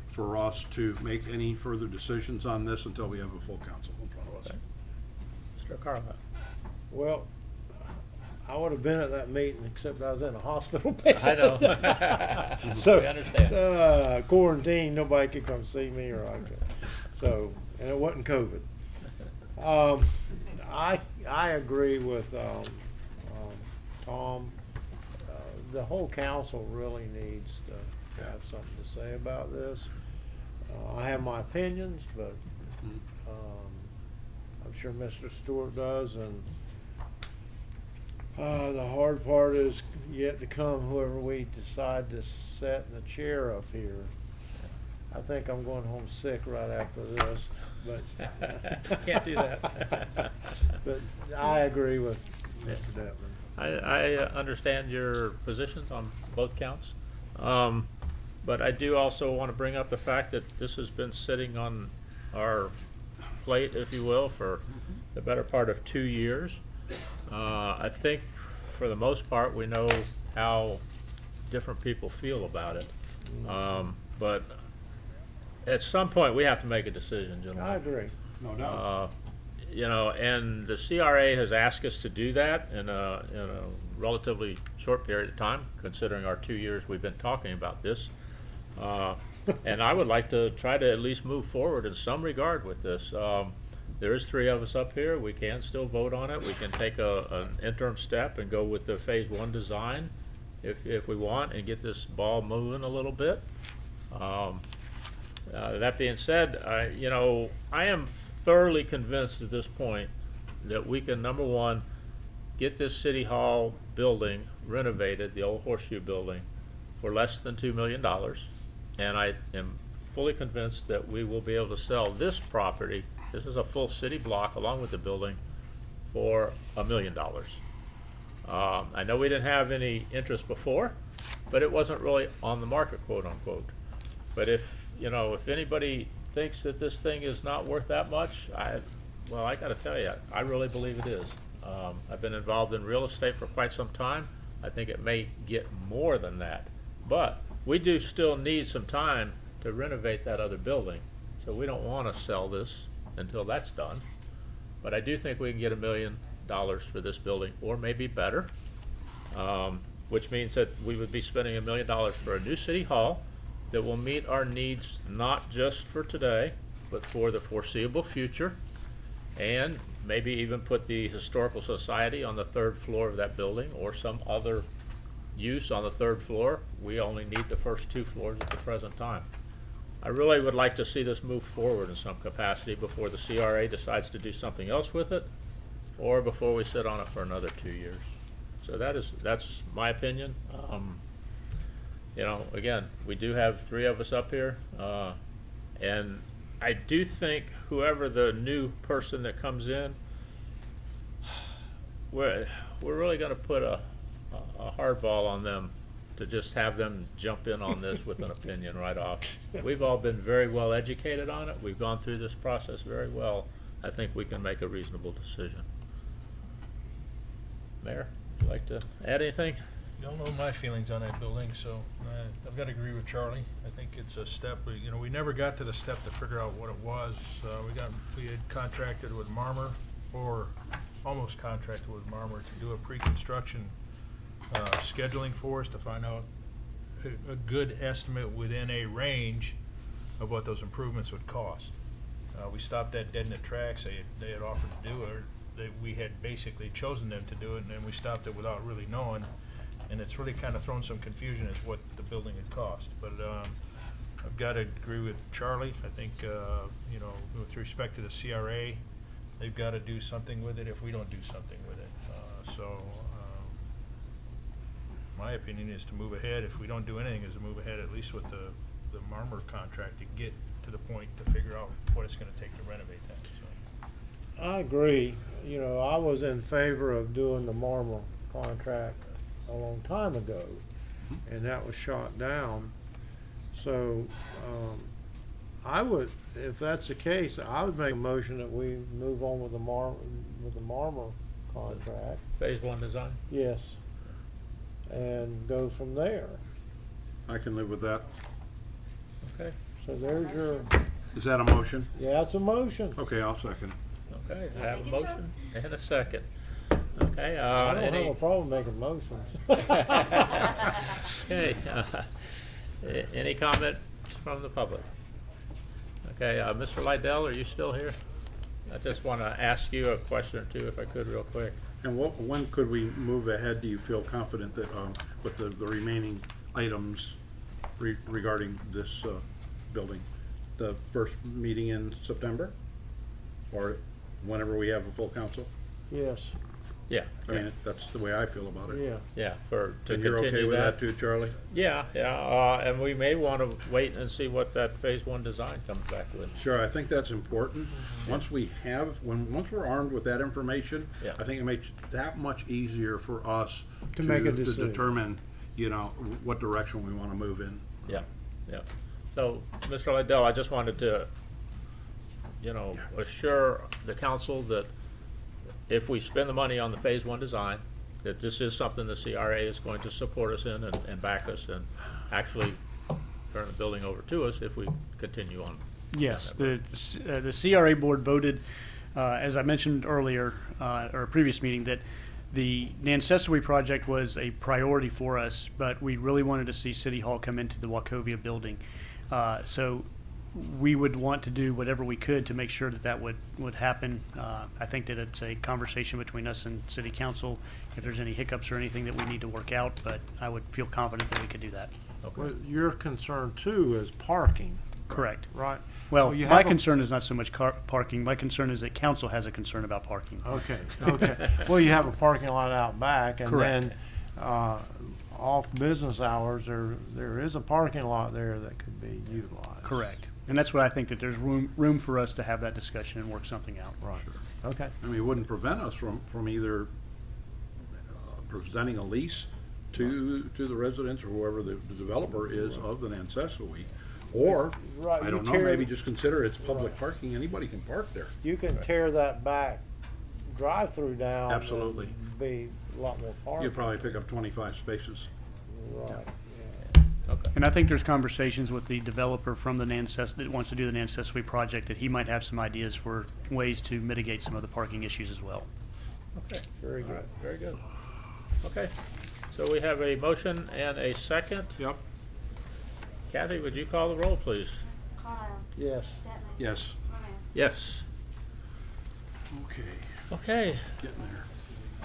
S5: for us to make any further decisions on this until we have a full council in front of us.
S1: Mr. Carlisle.
S3: Well, I would have been at that meeting, except I was in a hospital bed.
S1: I know.
S3: So,
S1: We understand.
S3: Quarantine, nobody could come see me or I could. So, and it wasn't COVID. I agree with Tom. The whole council really needs to have something to say about this. I have my opinions, but I'm sure Mr. Stewart does, and the hard part is yet to come, whoever we decide to set in the chair up here. I think I'm going home sick right after this, but
S1: Can't do that.
S3: But I agree with Mr. Detman.
S1: I understand your positions on both counts, but I do also want to bring up the fact that this has been sitting on our plate, if you will, for the better part of 2 years. I think for the most part we know how different people feel about it, but at some point we have to make a decision, gentlemen.
S3: I agree.
S5: No doubt.
S1: You know, and the CRA has asked us to do that in a relatively short period of time, considering our 2 years we've been talking about this. And I would like to try to at least move forward in some regard with this. There is 3 of us up here. We can still vote on it. We can take an interim step and go with the Phase 1 design if we want, and get this ball moving a little bit. That being said, you know, I am thoroughly convinced at this point that we can, number one, get this City Hall building renovated, the old Horseshoe building, for less than $2 million. And I am fully convinced that we will be able to sell this property, this is a full city block along with the building, for $1 million. I know we didn't have any interest before, but it wasn't really on the market, quote unquote. But if, you know, if anybody thinks that this thing is not worth that much, I got to tell you, I really believe it is. I've been involved in real estate for quite some time. I think it may get more than that, but we do still need some time to renovate that other building, so we don't want to sell this until that's done. But I do think we can get $1 million for this building, or maybe better, which means that we would be spending $1 million for a new city hall that will meet our needs not just for today, but for the foreseeable future, and maybe even put the Historical Society on the 3rd floor of that building, or some other use on the 3rd floor. We only need the first 2 floors at the present time. I really would like to see this move forward in some capacity before the CRA decides to do something else with it, or before we sit on it for another 2 years. So that's my opinion. You know, again, we do have 3 of us up here, and I do think whoever the new person that comes in, we're really going to put a hardball on them to just have them jump in on this with an opinion right off. We've all been very well educated on it. We've gone through this process very well. I think we can make a reasonable decision. Mayor, would you like to add anything?
S2: You all know my feelings on that building, so I've got to agree with Charlie. I think it's a step, you know, we never got to the step to figure out what it was. We had contracted with Marmer, or almost contracted with Marmer, to do a pre-construction scheduling for us to find out a good estimate within a range of what those improvements would cost. We stopped that dead in the tracks. They had offered to do it. We had basically chosen them to do it, and then we stopped it without really knowing. And it's really kind of thrown some confusion as what the building had cost. But I've got to agree with Charlie. I think, you know, with respect to the CRA, they've got to do something with it if we don't do something with it. My opinion is to move ahead. If we don't do anything, is to move ahead at least with the Marmer contract to get to the point to figure out what it's going to take to renovate that. So.
S3: I agree. You know, I was in favor of doing the Marmer contract a long time ago, and that was shot down. So I would, if that's the case, I would make a motion that we move on with the Marmer contract.
S1: Phase 1 design?
S3: Yes. And go from there.
S5: I can live with that.
S1: Okay.
S3: So there's your,
S5: Is that a motion?
S3: yeah, it's a motion.
S5: Okay, I'll second.
S1: Okay, I have a motion and a second. Okay,
S3: I don't
S1: any?
S3: have a problem making motions.
S1: Okay, any comment from the public? Okay, Mr. Lydell, are you still here? I just want to ask you a question or two, if I could, real quick.
S5: And when could we move ahead? Do you feel confident that with the remaining items regarding this building? The first meeting in September? Or whenever we have a full council?
S3: Yes.
S1: Yeah.
S5: I mean, that's the way I feel about it.
S3: Yeah.
S1: Yeah, to
S5: And you're okay
S1: continue
S5: with that too, Charlie?
S1: Yeah, yeah, and we may want to wait and see what that phase 1 design comes back with.
S5: Sure, I think that's important. Once we have, once we're armed with that information,
S1: Yeah.
S5: I think it makes it that much easier for us
S3: To make a
S5: to
S3: decision.
S5: determine, you know, what direction we want to move in.
S1: Yeah, yeah. So, Mr. Lydell, I just wanted to, you know, assure the council that if we spend the money on the phase 1 design, that this is something the CRA is going to support us in and back us and actually turn the building over to us if we continue on.
S14: Yes, the CRA board voted, as I mentioned earlier, or a previous meeting, that the Nancessory project was a priority for us, but we really wanted to see City Hall come into the Wachovia building. So we would want to do whatever we could to make sure that that would happen. I think that it's a conversation between us and City Council, if there's any hiccups or anything that we need to work out, but I would feel confident that we could do that.
S3: Well, your concern too is parking.
S14: Correct.
S3: Right.
S14: Well,
S3: you
S14: my
S3: have a-
S14: concern is not so much parking. My concern is that council has a concern about parking.
S3: Okay, okay. Well, you have a parking lot out back, and
S14: Correct.
S3: then off business hours, there is a parking lot there that could be utilized.
S14: Correct. And that's what I think, that there's room for us to have that discussion and work something out.
S3: Right. Okay.
S5: I mean, it wouldn't prevent us from either presenting a lease to the residents or whoever the developer is of the Nancessory, or,
S3: Right,
S5: I
S3: you
S5: don't know,
S3: tear
S5: maybe
S3: the-
S5: just consider it's public parking, anybody can park there.
S3: You can tear that back drive-through down. and
S5: Absolutely.
S3: Be a lot more parking.
S5: You'd probably pick up 25 spaces.
S3: Right.
S1: Okay.
S14: And I think there's conversations with the developer from the that wants to do the Nancessory project, that he might have some ideas for ways to mitigate some of the parking issues as well.
S1: Okay.
S3: Very
S1: All
S3: good.
S1: right, very good. Okay, so we have a motion and a second.
S5: Yep.
S1: Kathy, would you call the roll, please?
S4: Kyle.
S3: Yes.
S4: Detman.
S5: Yes.
S4: Lawrence.
S1: Yes.
S5: Okay,
S1: Okay,
S5: getting there.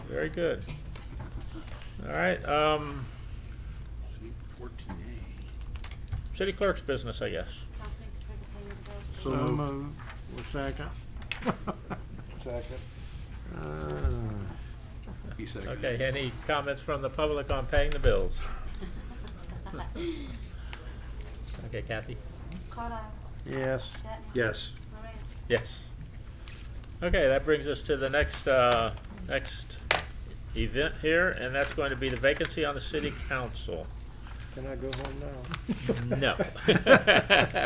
S1: very good. All right,
S5: See, 14A.
S1: city clerk's business, I guess.
S4: Councilman
S3: So moved. Well, second. Second.
S5: He said.
S1: Okay, any comments from the public on paying the bills? Okay, Kathy?
S4: Carlisle.
S3: Yes.
S4: Denton.
S5: Yes.
S4: Lawrence.
S1: Yes. Okay, that brings us to the next event here, and that's going to be the vacancy on the city council.
S3: Can I go home now?
S1: No.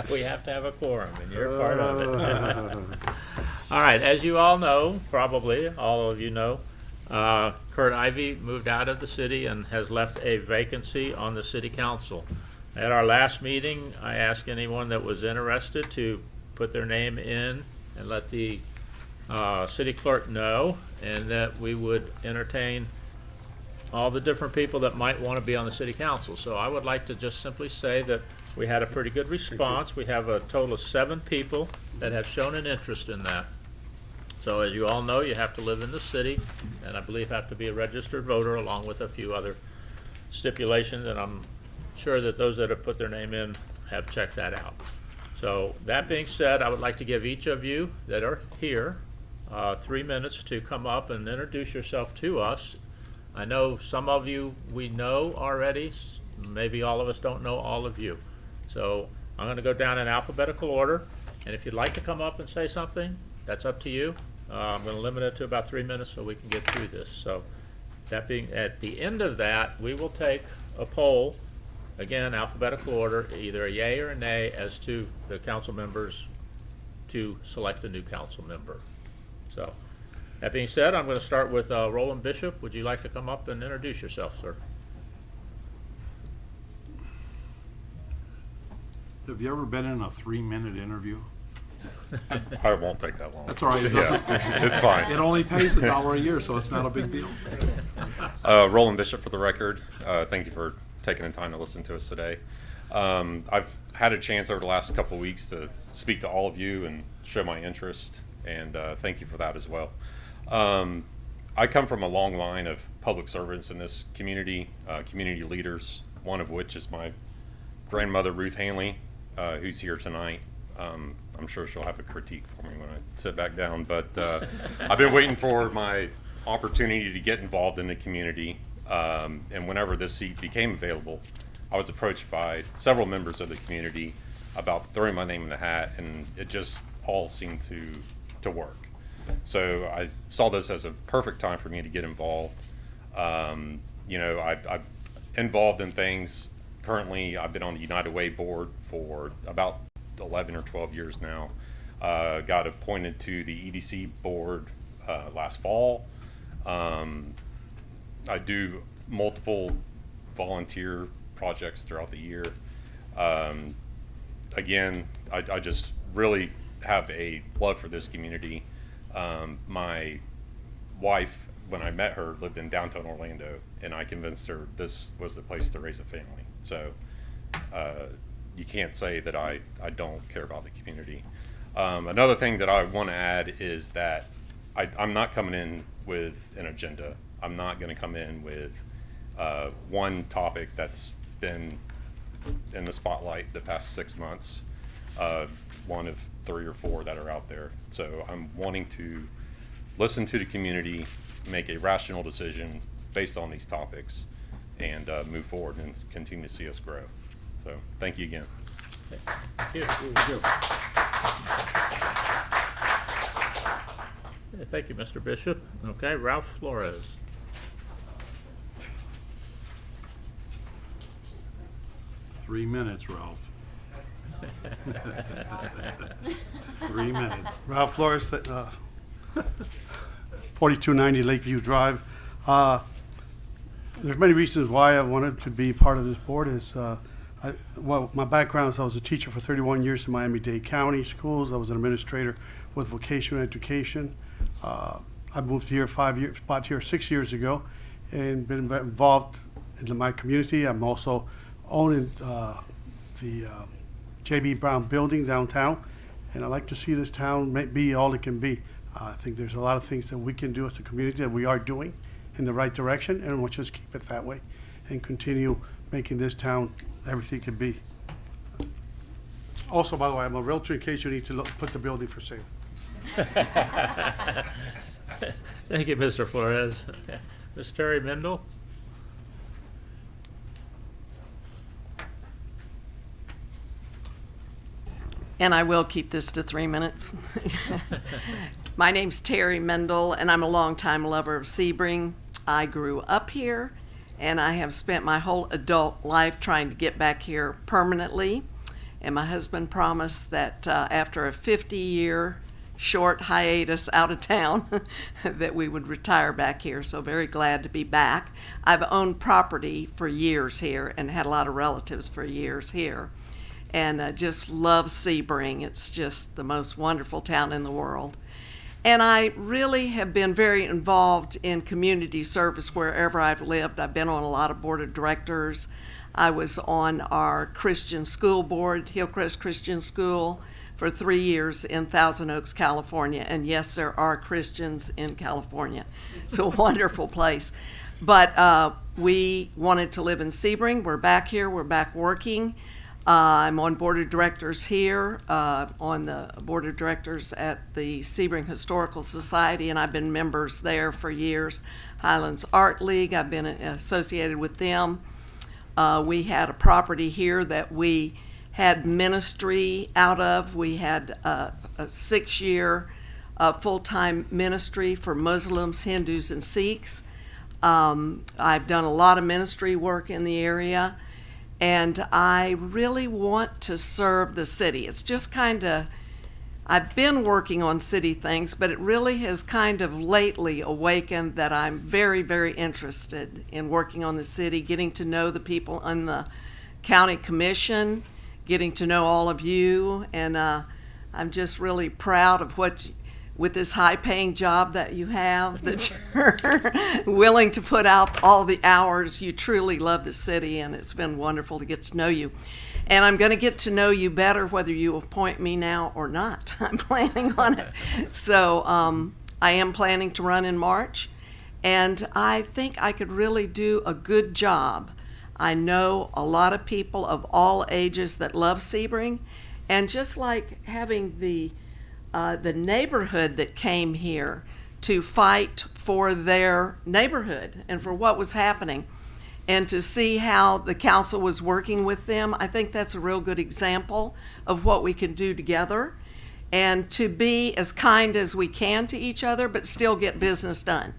S1: We have to have a quorum, and you're part of it. All right, as you all know, probably all of you know, Kurt Ivy moved out of the city and has left a vacancy on the city council. At our last meeting, I asked anyone that was interested to put their name in and let the city clerk know, and that we would entertain all the different people that might want to be on the city council. So I would like to just simply say that we had a pretty good response. We have a total of 7 people that have shown an interest in that. So as you all know, you have to live in the city, and I believe have to be a registered voter, along with a few other stipulations, and I'm sure that those that have put their name in have checked that out. So that being said, I would like to give each of you that are here 3 minutes to come up and introduce yourself to us. I know some of you we know already, maybe all of us don't know all of you. So I'm going to go down in alphabetical order, and if you'd like to come up and say something, that's up to you. I'm going to limit it to about 3 minutes so we can get through this. So that being, at the end of that, we will take a poll, again, alphabetical order, either a yay or a nay as to the council members to select a new council member. So that being said, I'm going to start with Roland Bishop. Would you like to come up and introduce yourself, sir?
S5: Have you ever been in a 3-minute interview?
S6: I won't take that long.
S5: That's all right. It
S6: Yeah,
S5: doesn't-
S6: it's fine.
S5: It only pays $1 a year, so it's not a big deal.
S6: Roland Bishop for the record. Thank you for taking the time to listen to us today. I've had a chance over the last couple of weeks to speak to all of you and show my interest, and thank you for that as well. I come from a long line of public servants in this community, community leaders, one of which is my grandmother, Ruth Hanley, who's here tonight. I'm sure she'll have a critique for me when I sit back down, but I've been waiting for my opportunity to get involved in the community, and whenever this seat became available, I was approached by several members of the community about throwing my name in the hat, and it just all seemed to work. So I saw this as a perfect time for me to get involved. I'm involved in things. Currently, I've been on the United Way board for about 11 or 12 years now. Got appointed to the EDC board last fall. I do multiple volunteer projects throughout the year. Again, I just really have a love for this community. My wife, when I met her, lived in downtown Orlando, and I convinced her this was the place to raise a family. So you can't say that I don't care about the community. Another thing that I want to add is that I'm not coming in with an agenda. I'm not going to come in with one topic that's been in the spotlight the past 6 months, one of 3 or 4 that are out there. So I'm wanting to listen to the community, make a rational decision based on these topics, and move forward and continue to see us grow. So thank you again.
S1: Thank you. Thank you, Mr. Bishop. Okay, Ralph Flores.
S5: Three minutes, Ralph. 3 minutes.
S17: Ralph Flores, 4290 Lakeview Drive. There's many reasons why I wanted to be part of this board. My background is I was a teacher for 31 years in Miami-Dade County schools. I was an administrator with vocational education. I moved here 6 years ago, and been involved in my community. I'm also owning the J.B. Brown building downtown, and I like to see this town be all it can be. I think there's a lot of things that we can do as a community that we are doing in the right direction, and we'll just keep it that way and continue making this town everything it can be. Also, by the way, I'm a realtor in case you need to put the building for sale.
S1: Thank you, Mr. Flores. Ms. Terry Mendel?
S12: And I will keep this to 3 minutes. My name's Terry Mendel, and I'm a longtime lover of Sebring. I grew up here, and I have spent my whole adult life trying to get back here permanently. And my husband promised that after a 50-year short hiatus out of town that we would retire back here. So very glad to be back. I've owned property for years here and had a lot of relatives for years here. And just love Sebring. It's just the most wonderful town in the world. And I really have been very involved in community service wherever I've lived. I've been on a lot of board of directors. I was on our Christian school board, Hillcrest Christian School, for 3 years in Thousand Oaks, California. And yes, there are Christians in California. It's a wonderful place. But we wanted to live in Sebring. We're back here. We're back working. I'm on board of directors here, on the board of directors at the Sebring Historical Society, and I've been members there for years. Highlands Art League, I've been associated with them. We had a property here that we had ministry out of. We had a 6-year full-time ministry for Muslims, Hindus, and Sikhs. I've done a lot of ministry work in the area. And I really want to serve the city. It's just kind of, I've been working on city things, but it really has kind of lately awakened that I'm very, very interested in working on the city, getting to know the people on the county commission, getting to know all of you. And I'm just really proud of with this high-paying job that you have, that you're willing to put out all the hours. You truly love the city, and it's been wonderful to get to know you. And I'm going to get to know you better whether you appoint me now or not. I'm planning on it. So I am planning to run in March, and I think I could really do a good job. I know a lot of people of all ages that love Sebring, and just like having the neighborhood that came here to fight for their neighborhood and for what was happening, and to see how the council was working with them, I think that's a real good example of what we can do together, and to be as kind as we can to each other, but still get business done.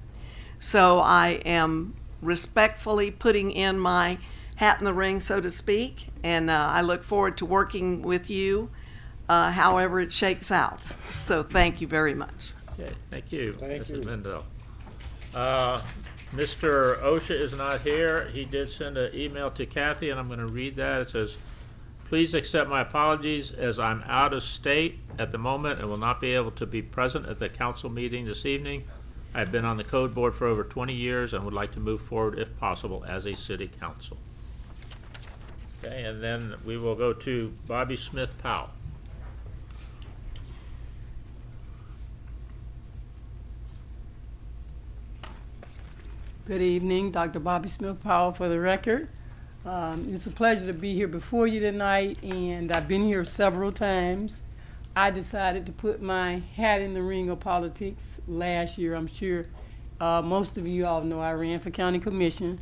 S12: So I am respectfully putting in my hat in the ring, so to speak, and I look forward to working with you however it shakes out. So thank you very much.
S1: Okay, thank you,
S3: Thank
S1: Mrs.
S3: you.
S1: Mendel. Mr. OSHA is not here. He did send an email to Kathy, and I'm going to read that. It says, "Please accept my apologies as I'm out of state at the moment and will not be able to be present at the council meeting this evening. I've been on the code board for over 20 years and would like to move forward if possible as a city council." Okay, and then we will go to Bobby Smith Powell.
S19: Good evening, Dr. Bobby Smith Powell for the record. It's a pleasure to be here before you tonight, and I've been here several times. I decided to put my hat in the ring of politics last year. I'm sure most of you all know I ran for county commission,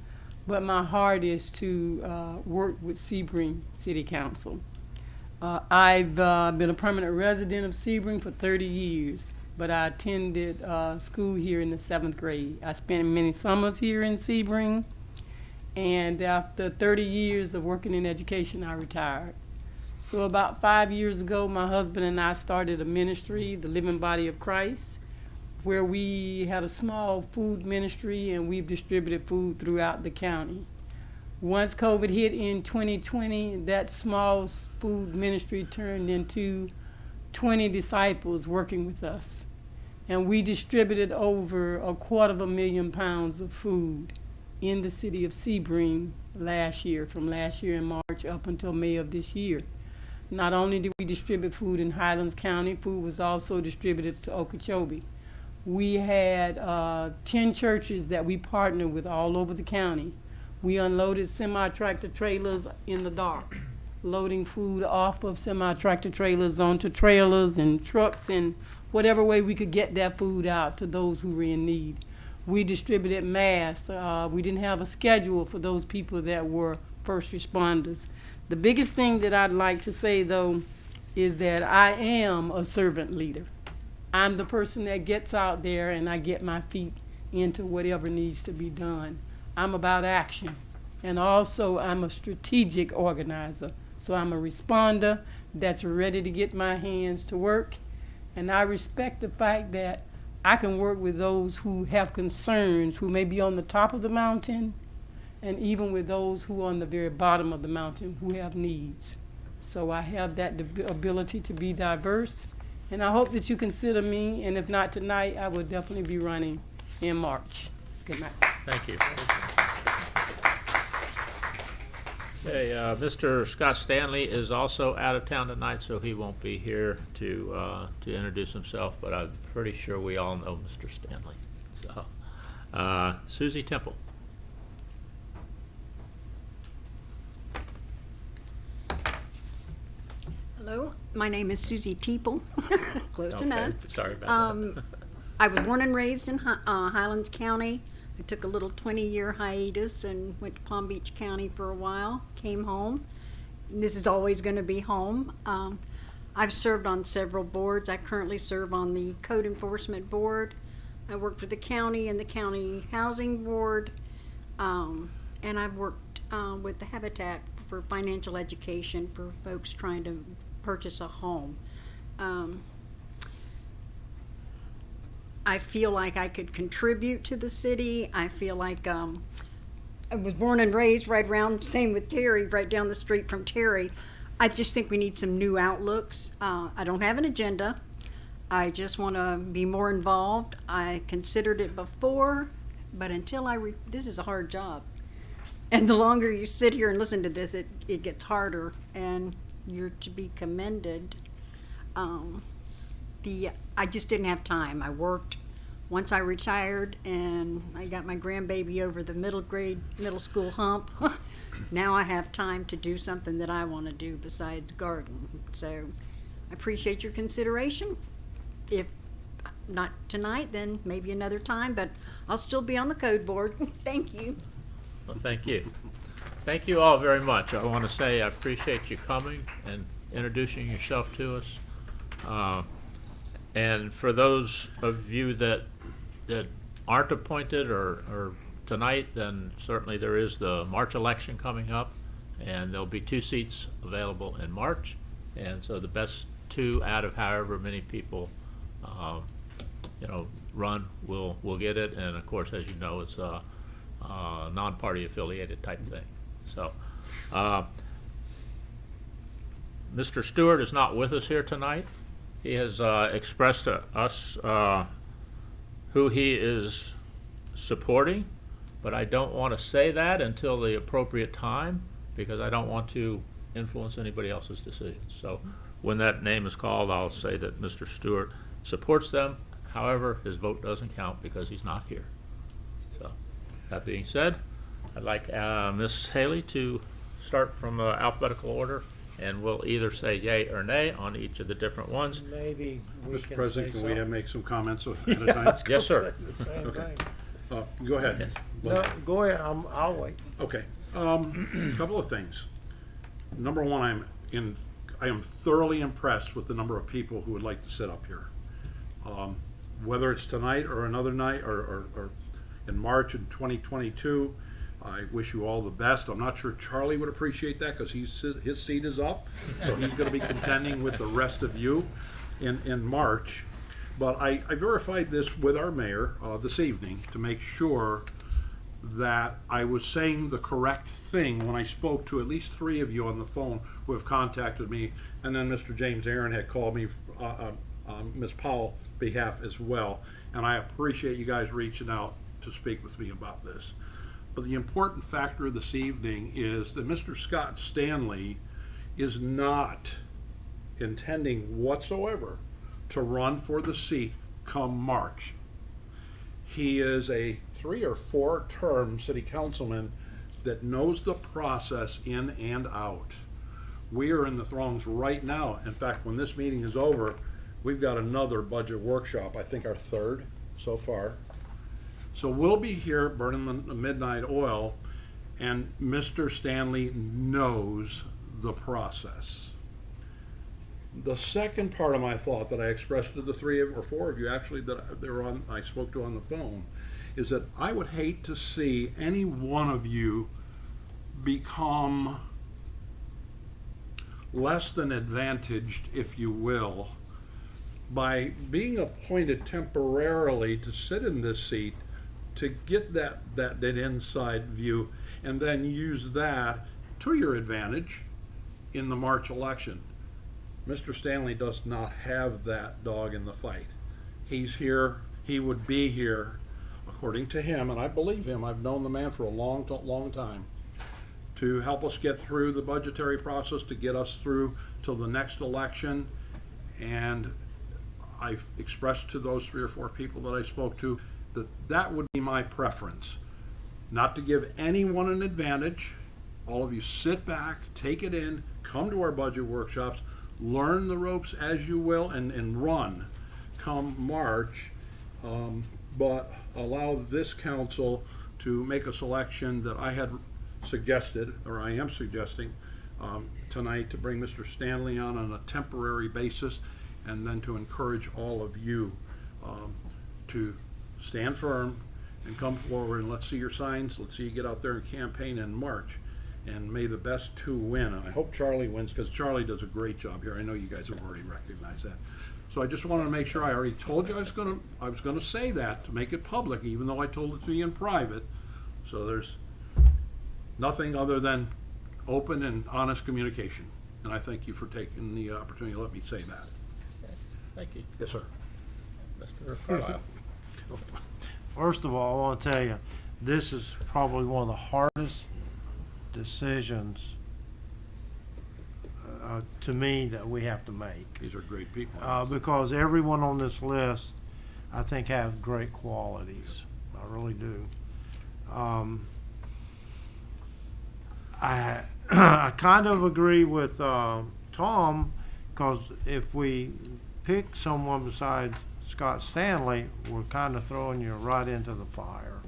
S19: but my heart is to work with Sebring City Council. I've been a permanent resident of Sebring for 30 years. But I attended school here in the 7th grade. I spent many summers here in Sebring, and after 30 years of working in education, I retired. So about 5 years ago, my husband and I started a ministry, the Living Body of Christ, where we had a small food ministry, and we've distributed food throughout the county. Once COVID hit in 2020, that small food ministry turned into 20 disciples working with us, and we distributed over 250,000 pounds of food in the city of Sebring from last year in March up until May of this year. Not only did we distribute food in Highlands County, food was also distributed to Okeechobee. We had 10 churches that we partnered with all over the county. We unloaded semi-tractor trailers in the dark loading food off of semi-tractor trailers onto trailers and trucks and whatever way we could get that food out to those who were in need. We distributed masks. We didn't have a schedule for those people that were first responders. The biggest thing that I'd like to say, though, is that I am a servant leader. I'm the person that gets out there and I get my feet into whatever needs to be done. I'm about action. And also, I'm a strategic organizer. So I'm a responder that's ready to get my hands to work. And I respect the fact that I can work with those who have concerns, who may be on the top of the mountain, and even with those who are on the very bottom of the mountain who have needs. So I have that ability to be diverse. And I hope that you consider me. And if not tonight, I will definitely be running in March. Good night.
S1: Thank you. Okay, Mr. Scott Stanley is also out of town tonight, so he won't be here to introduce himself, but I'm pretty sure we all know Mr. Stanley. So, Susie Temple.
S10: Hello, my name is Susie Teeple. Close
S1: Okay,
S10: enough.
S1: sorry about that.
S10: I was born and raised in Highlands County. I took a little 20-year hiatus and went to Palm Beach County for a while, came home. This is always going to be home. I've served on several boards. I currently serve on the Code Enforcement Board. I worked with the county and the County Housing Board. And I've worked with the Habitat for financial education for folks trying to purchase a home. I feel like I could contribute to the city. I feel like I was born and raised right around, same with Terry, right down the street from Terry. I just think we need some new outlooks. I don't have an agenda. I just want to be more involved. I considered it before, but until this is a hard job. And the longer you sit here and listen to this, it gets harder, and you're to be commended. I just didn't have time. I worked. Once I retired and I got my grandbaby over the middle school hump, now I have time to do something that I want to do besides garden. So I appreciate your consideration. If not tonight, then maybe another time, but I'll still be on the code board. Thank you.
S1: Well, thank you. Thank you all very much. I want to say I appreciate you coming and introducing yourself to us. And for those of you that aren't appointed or tonight, then certainly there is the March election coming up, and there'll be 2 seats available in March. And so the best 2 out of however many people, run will get it. And of course, as you know, it's a non-party affiliated type thing. So, Mr. Stewart is not with us here tonight. He has expressed to us who he is supporting, but I don't want to say that until the appropriate time because I don't want to influence anybody else's decisions. So when that name is called, I'll say that Mr. Stewart supports them. However, his vote doesn't count because he's not here. So that being said, I'd like Ms. Haley to start from alphabetical order, and we'll either say yay or nay on each of the different ones.
S3: Maybe we
S5: Mr.
S3: can
S5: President,
S3: say
S5: can we
S3: something.
S5: make some comments at a
S3: Yeah,
S5: time?
S3: I was gonna
S1: Yes, sir.
S3: say the same
S5: Okay.
S3: thing.
S5: Go ahead.
S1: Yes.
S3: No, go ahead, I'll wait.
S5: Okay, couple of things. Number one, I am thoroughly impressed with the number of people who would like to sit up here. Whether it's tonight or another night or in March in 2022, I wish you all the best. I'm not sure Charlie would appreciate that because his seat is up, so he's going to be contending with the rest of you in March. But I verified this with our mayor this evening to make sure that I was saying the correct thing when I spoke to at least 3 of you on the phone who have contacted me, and then Mr. James Aaron had called me on Ms. Powell's behalf as well, and I appreciate you guys reaching out to speak with me about this. But the important factor this evening is that Mr. Scott Stanley is not intending whatsoever to run for the seat come March. He is a 3 or 4 term city councilman that knows the process in and out. We are in the throngs right now. In fact, when this meeting is over, we've got another budget workshop, I think our third so far. So we'll be here burning the midnight oil, and Mr. Stanley knows the process. The second part of my thought that I expressed to the three or four of you actually that I spoke to on the phone is that I would hate to see any one of you become less than advantaged, if you will, by being appointed temporarily to sit in this seat to get that inside view and then use that to your advantage in the March election. Mr. Stanley does not have that dog in the fight. He's here, he would be here, according to him, and I believe him, I've known the man for a long time, to help us get through the budgetary process, to get us through till the next election. And I've expressed to those 3 or 4 people that I spoke to that that would be my preference. Not to give anyone an advantage. All of you sit back, take it in, come to our budget workshops, learn the ropes as you will, and run come March, but allow this council to make a selection that I had suggested, or I am suggesting tonight, to bring Mr. Stanley on a temporary basis, and then to encourage all of you to stand firm and come forward, and let's see your signs, let's see you get out there and campaign in March. And may the best 2 win. And I hope Charlie wins, because Charlie does a great job here. I know you guys have already recognized that. So I just wanted to make sure, I already told you I was gonna say that to make it public, even though I told it to you in private. So there's nothing other than open and honest communication. And I thank you for taking the opportunity to let me say that.
S1: Thank you.
S5: Yes, sir.
S1: Mr. Carlisle.
S3: First of all, I want to tell you, this is probably one of the hardest decisions to me that we have to make.
S5: These are great people.
S3: Because everyone on this list, I think, has great qualities. I really do. I kind of agree with Tom, because if we pick someone besides Scott Stanley, we're kind of throwing you right into the fire.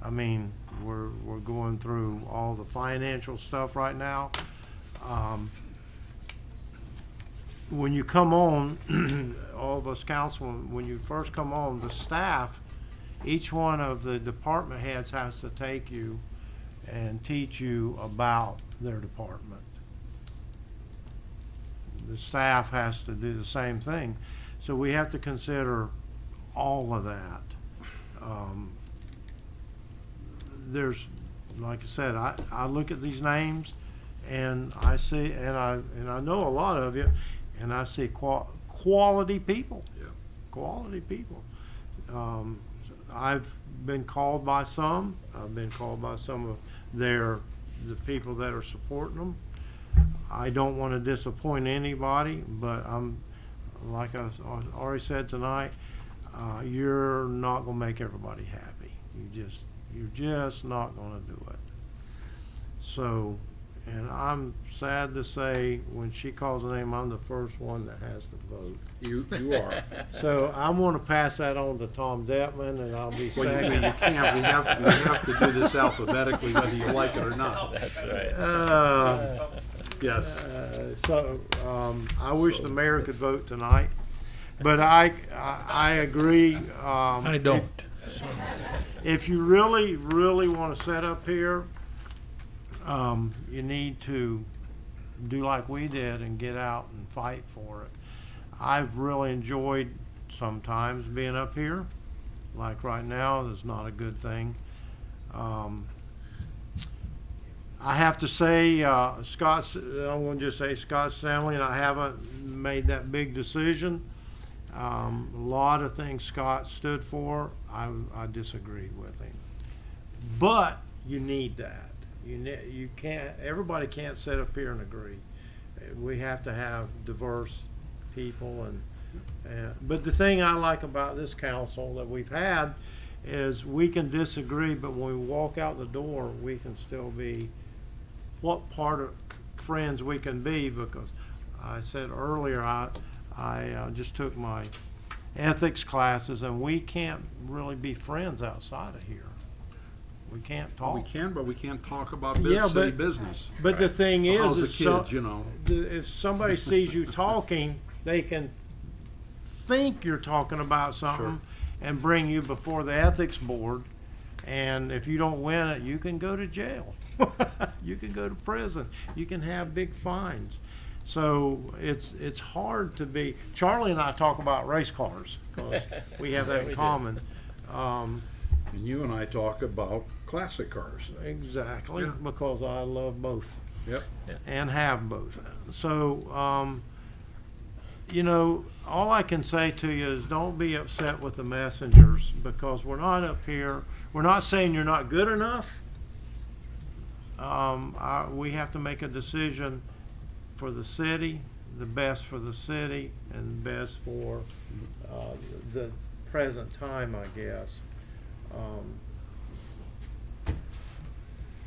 S3: I mean, we're going through all the financial stuff right now. When you come on, all of us councilmen, when you first come on, the staff, each one of the department heads has to take you and teach you about their department. The staff has to do the same thing. So we have to consider all of that. There's, like I said, I look at these names and I see, and I know a lot of you, and I see quality people.
S5: Yeah.
S3: Quality people. I've been called by some. I've been called by some of the people that are supporting them. I don't want to disappoint anybody, but like I already said tonight, you're not going to make everybody happy. You're just not going to do it. So, and I'm sad to say, when she calls a name, I'm the first one that has to vote.
S5: You are.
S3: So I'm going to pass that on to Tom Detman, and I'll be
S5: Well,
S3: second.
S5: you can't. We have to do this alphabetically, whether you like it or not.
S1: That's right.
S5: Yes.
S3: I wish the mayor could vote tonight, but I agree.
S2: I don't.
S3: If you really, really want to set up here, you need to do like we did and get out and fight for it. I've really enjoyed sometimes being up here. Like right now, that's not a good thing. I have to say, I'm going to just say Scott Stanley, and I haven't made that big decision. A lot of things Scott stood for, I disagreed with him. But you need that. You can't. Everybody can't sit up here and agree. We have to have diverse people, but the thing I like about this council that we've had is we can disagree, but when we walk out the door, we can still be. What part of friends we can be, because I said earlier, I just took my ethics classes, and we can't really be friends outside of here. We can't talk.
S5: We can, but we can't talk about
S3: Yeah,
S5: city
S3: but-
S5: business.
S3: But the thing
S5: So how's
S3: is,
S5: the kids, you know?
S3: if somebody sees you talking, they can think you're talking about something and bring you before the ethics board. And if you don't win it, you can go to jail. You can go to prison. You can have big fines. So it's hard to be. Charlie and I talk about race cars because we have that
S5: We
S3: in
S5: do.
S3: common.
S5: And you and I talk about classic cars.
S3: Exactly,
S5: Yeah.
S3: because I love both.
S5: Yep.
S3: And have both. So, you know, all I can say to you is don't be upset with the messengers, because we're not up here. We're not saying you're not good enough. We have to make a decision for the city, the best for the city, and best for the present time, I guess.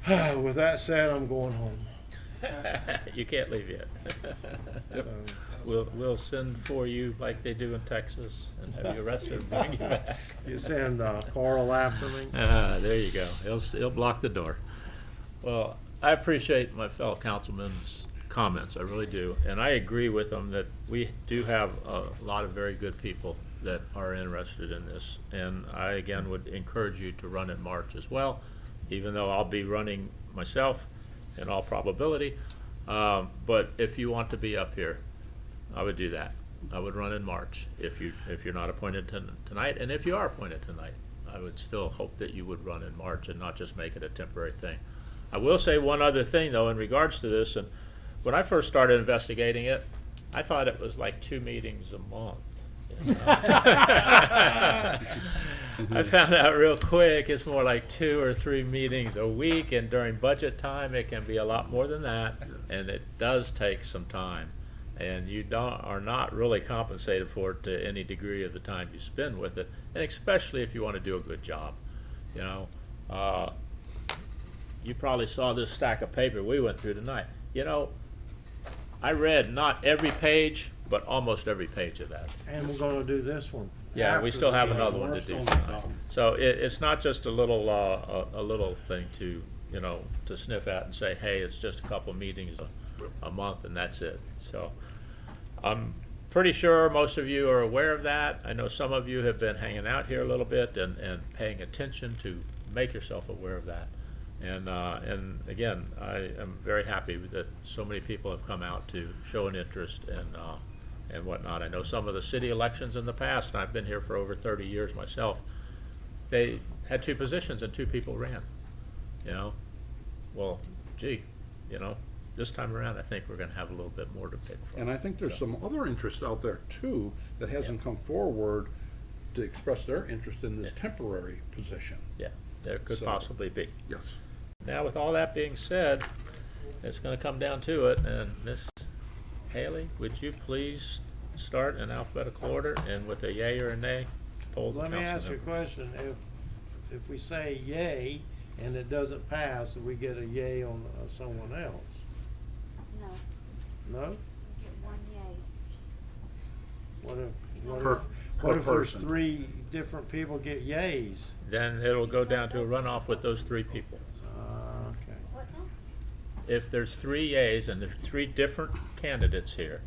S3: With that said, I'm going home.
S1: You can't leave yet. We'll send for you like they do in Texas and have you arrested and bring you back.
S3: You send Carl after me?
S1: There you go. He'll block the door. Well, I appreciate my fellow councilmen's comments, I really do. And I agree with them that we do have a lot of very good people that are interested in this. And I, again, would encourage you to run in March as well, even though I'll be running myself in all probability. But if you want to be up here, I would do that. I would run in March if you're not appointed tonight. And if you are appointed tonight, I would still hope that you would run in March and not just make it a temporary thing. I will say one other thing, though, in regards to this. And when I first started investigating it, I thought it was like 2 meetings a month. You know? I found out real quick it's more like 2 or 3 meetings a week, and during budget time it can be a lot more than that, and it does take some time, and you are not really compensated for it to any degree of the time you spend with it, and especially if you want to do a good job. You know, you probably saw this stack of paper we went through tonight. You know, I read not every page, but almost every page of that.
S3: And we're gonna do this one.
S1: Yeah, we
S3: after
S1: still have
S3: the
S1: another one to
S3: worst
S1: do
S3: one.
S1: tonight. So it's not just a little thing to, you know, to sniff at and say, hey, it's just a couple meetings a month and that's it. So I'm pretty sure most of you are aware of that. I know some of you have been hanging out here a little bit and paying attention to make yourself aware of that. And again, I am very happy that so many people have come out to show an interest and whatnot. I know some of the city elections in the past, and I've been here for over 30 years myself, they had 2 positions and 2 people ran, you know. Well, gee, you know, this time around I think we're going to have a little bit more to pick from.
S5: And I think there's
S1: So,
S5: some other interest out there too that hasn't come forward to express their interest in this temporary position.
S1: yeah, there could
S5: So,
S1: possibly be.
S5: Yes.
S1: Now, with all that being said, it's going to come down to it, and Miss Haley, would you please start in alphabetical order and with a yay or a nay, poll the
S3: Let me
S1: council
S3: ask you a
S1: member.
S3: question. If we say yay and it doesn't pass, do we get a yay on someone else?
S4: No,
S3: No?
S4: you get 1 yay.
S3: What if, what
S1: Per-
S3: if,
S1: per
S3: what if there's
S1: person.
S3: 3 different people get yays?
S1: Then it'll go down to a runoff with those 3 people.
S3: Okay.
S4: What now?
S1: If there's 3 yays and there's 3 different candidates here,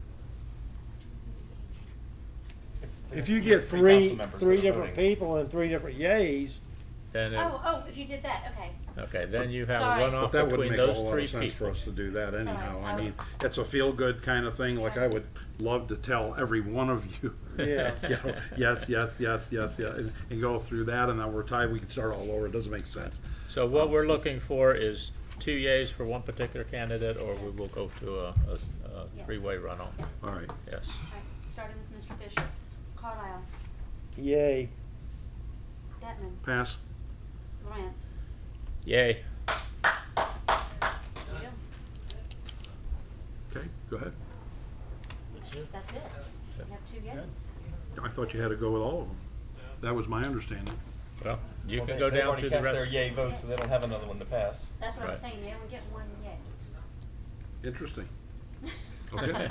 S3: If you get three different people and 3 different yays,
S1: then it,
S4: Oh, if you did that, okay.
S1: okay, then you have
S4: Sorry.
S1: a
S5: But
S1: runoff
S5: that wouldn't
S1: between
S5: make a
S1: those
S5: whole lot
S1: 3
S5: of sense for
S1: people.
S5: us to do that
S4: Sorry,
S5: anyhow.
S4: I
S5: I mean,
S4: was-
S5: it's a feel-good kind of thing, like I would love to tell every one of you.
S3: Yeah.
S5: You know, yes, yes, yes, yes, yes, and go through that, and then we're tied, we can start all over, it doesn't make sense.
S1: So what we're looking for is 2 yays for one particular candidate, or we will go to a 3-way runoff.
S5: All right.
S1: Yes.
S4: All right, starting with Mr. Bishop. Carlisle,
S3: yay.
S4: Detman,
S5: Pass.
S4: Lawrence.
S1: Yay.
S4: There you go.
S5: Okay, go ahead.
S4: That's it. You have 2 yays.
S5: I thought you had to go with all of them. That was my understanding.
S1: Well, you
S7: Well,
S1: can
S7: they-
S1: go
S7: they've
S1: down
S7: already
S1: through the
S7: cast
S1: rest.
S7: their yay vote, so they don't have another one to pass.
S4: That's what I'm
S1: Right.
S4: saying, they only get 1 yay.
S5: Interesting. Okay.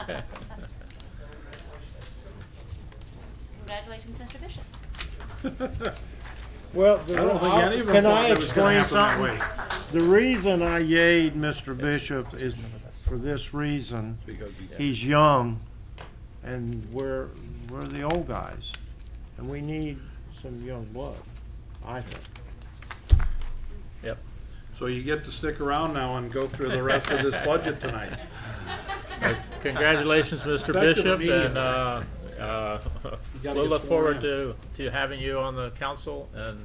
S4: Congratulations, Mr. Bishop.
S3: Well,
S5: I don't think any of them
S3: can
S5: thought
S3: I
S5: it was gonna
S3: explain
S5: happen that
S3: something? The reason I yayed Mr. Bishop is for this reason.
S5: Because
S3: He's young, and we're the old guys, and we need some young blood, I think.
S1: Yep.
S5: So you get to stick around now and go through the rest of this budget tonight.
S1: Congratulations, Mr.
S5: Effective
S1: Bishop,
S5: immediately.
S1: and
S5: gotta
S1: we'll
S5: get
S1: look
S5: sworn
S1: forward to having you on the council. And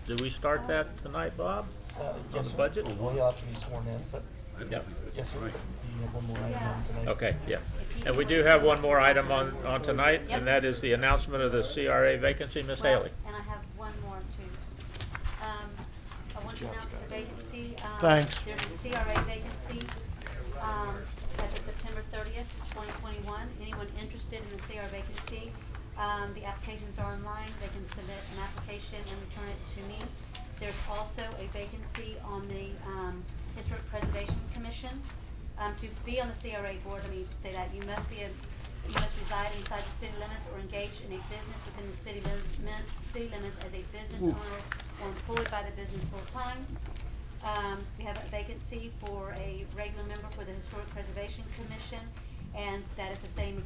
S1: do we start that tonight, Bob? On
S7: Yes,
S1: the
S7: sir.
S1: budget?
S7: Well, he'll have to be sworn in, but
S1: Yep.
S7: yes, sir.
S5: Right.
S7: You have one more item on tonight.
S1: Okay, yeah. And we do have one more item on tonight, and that is the announcement of the CRA vacancy. Ms.
S4: Well,
S1: Haley.
S4: and I have one more too. I want to announce the vacancy.
S3: Thanks.
S4: There's a CRA vacancy, as of September 30th, 2021. Anyone interested in the CRA vacancy, the applications are online. They can submit an application and return it to me. There's also a vacancy on the Historic Preservation Commission. To be on the CRA board, let me say that you must reside inside the city limits or engage in a business within the city limits as a business owner or employed by the business full-time. We have a vacancy for a regular member for the Historic Preservation Commission, and that is the same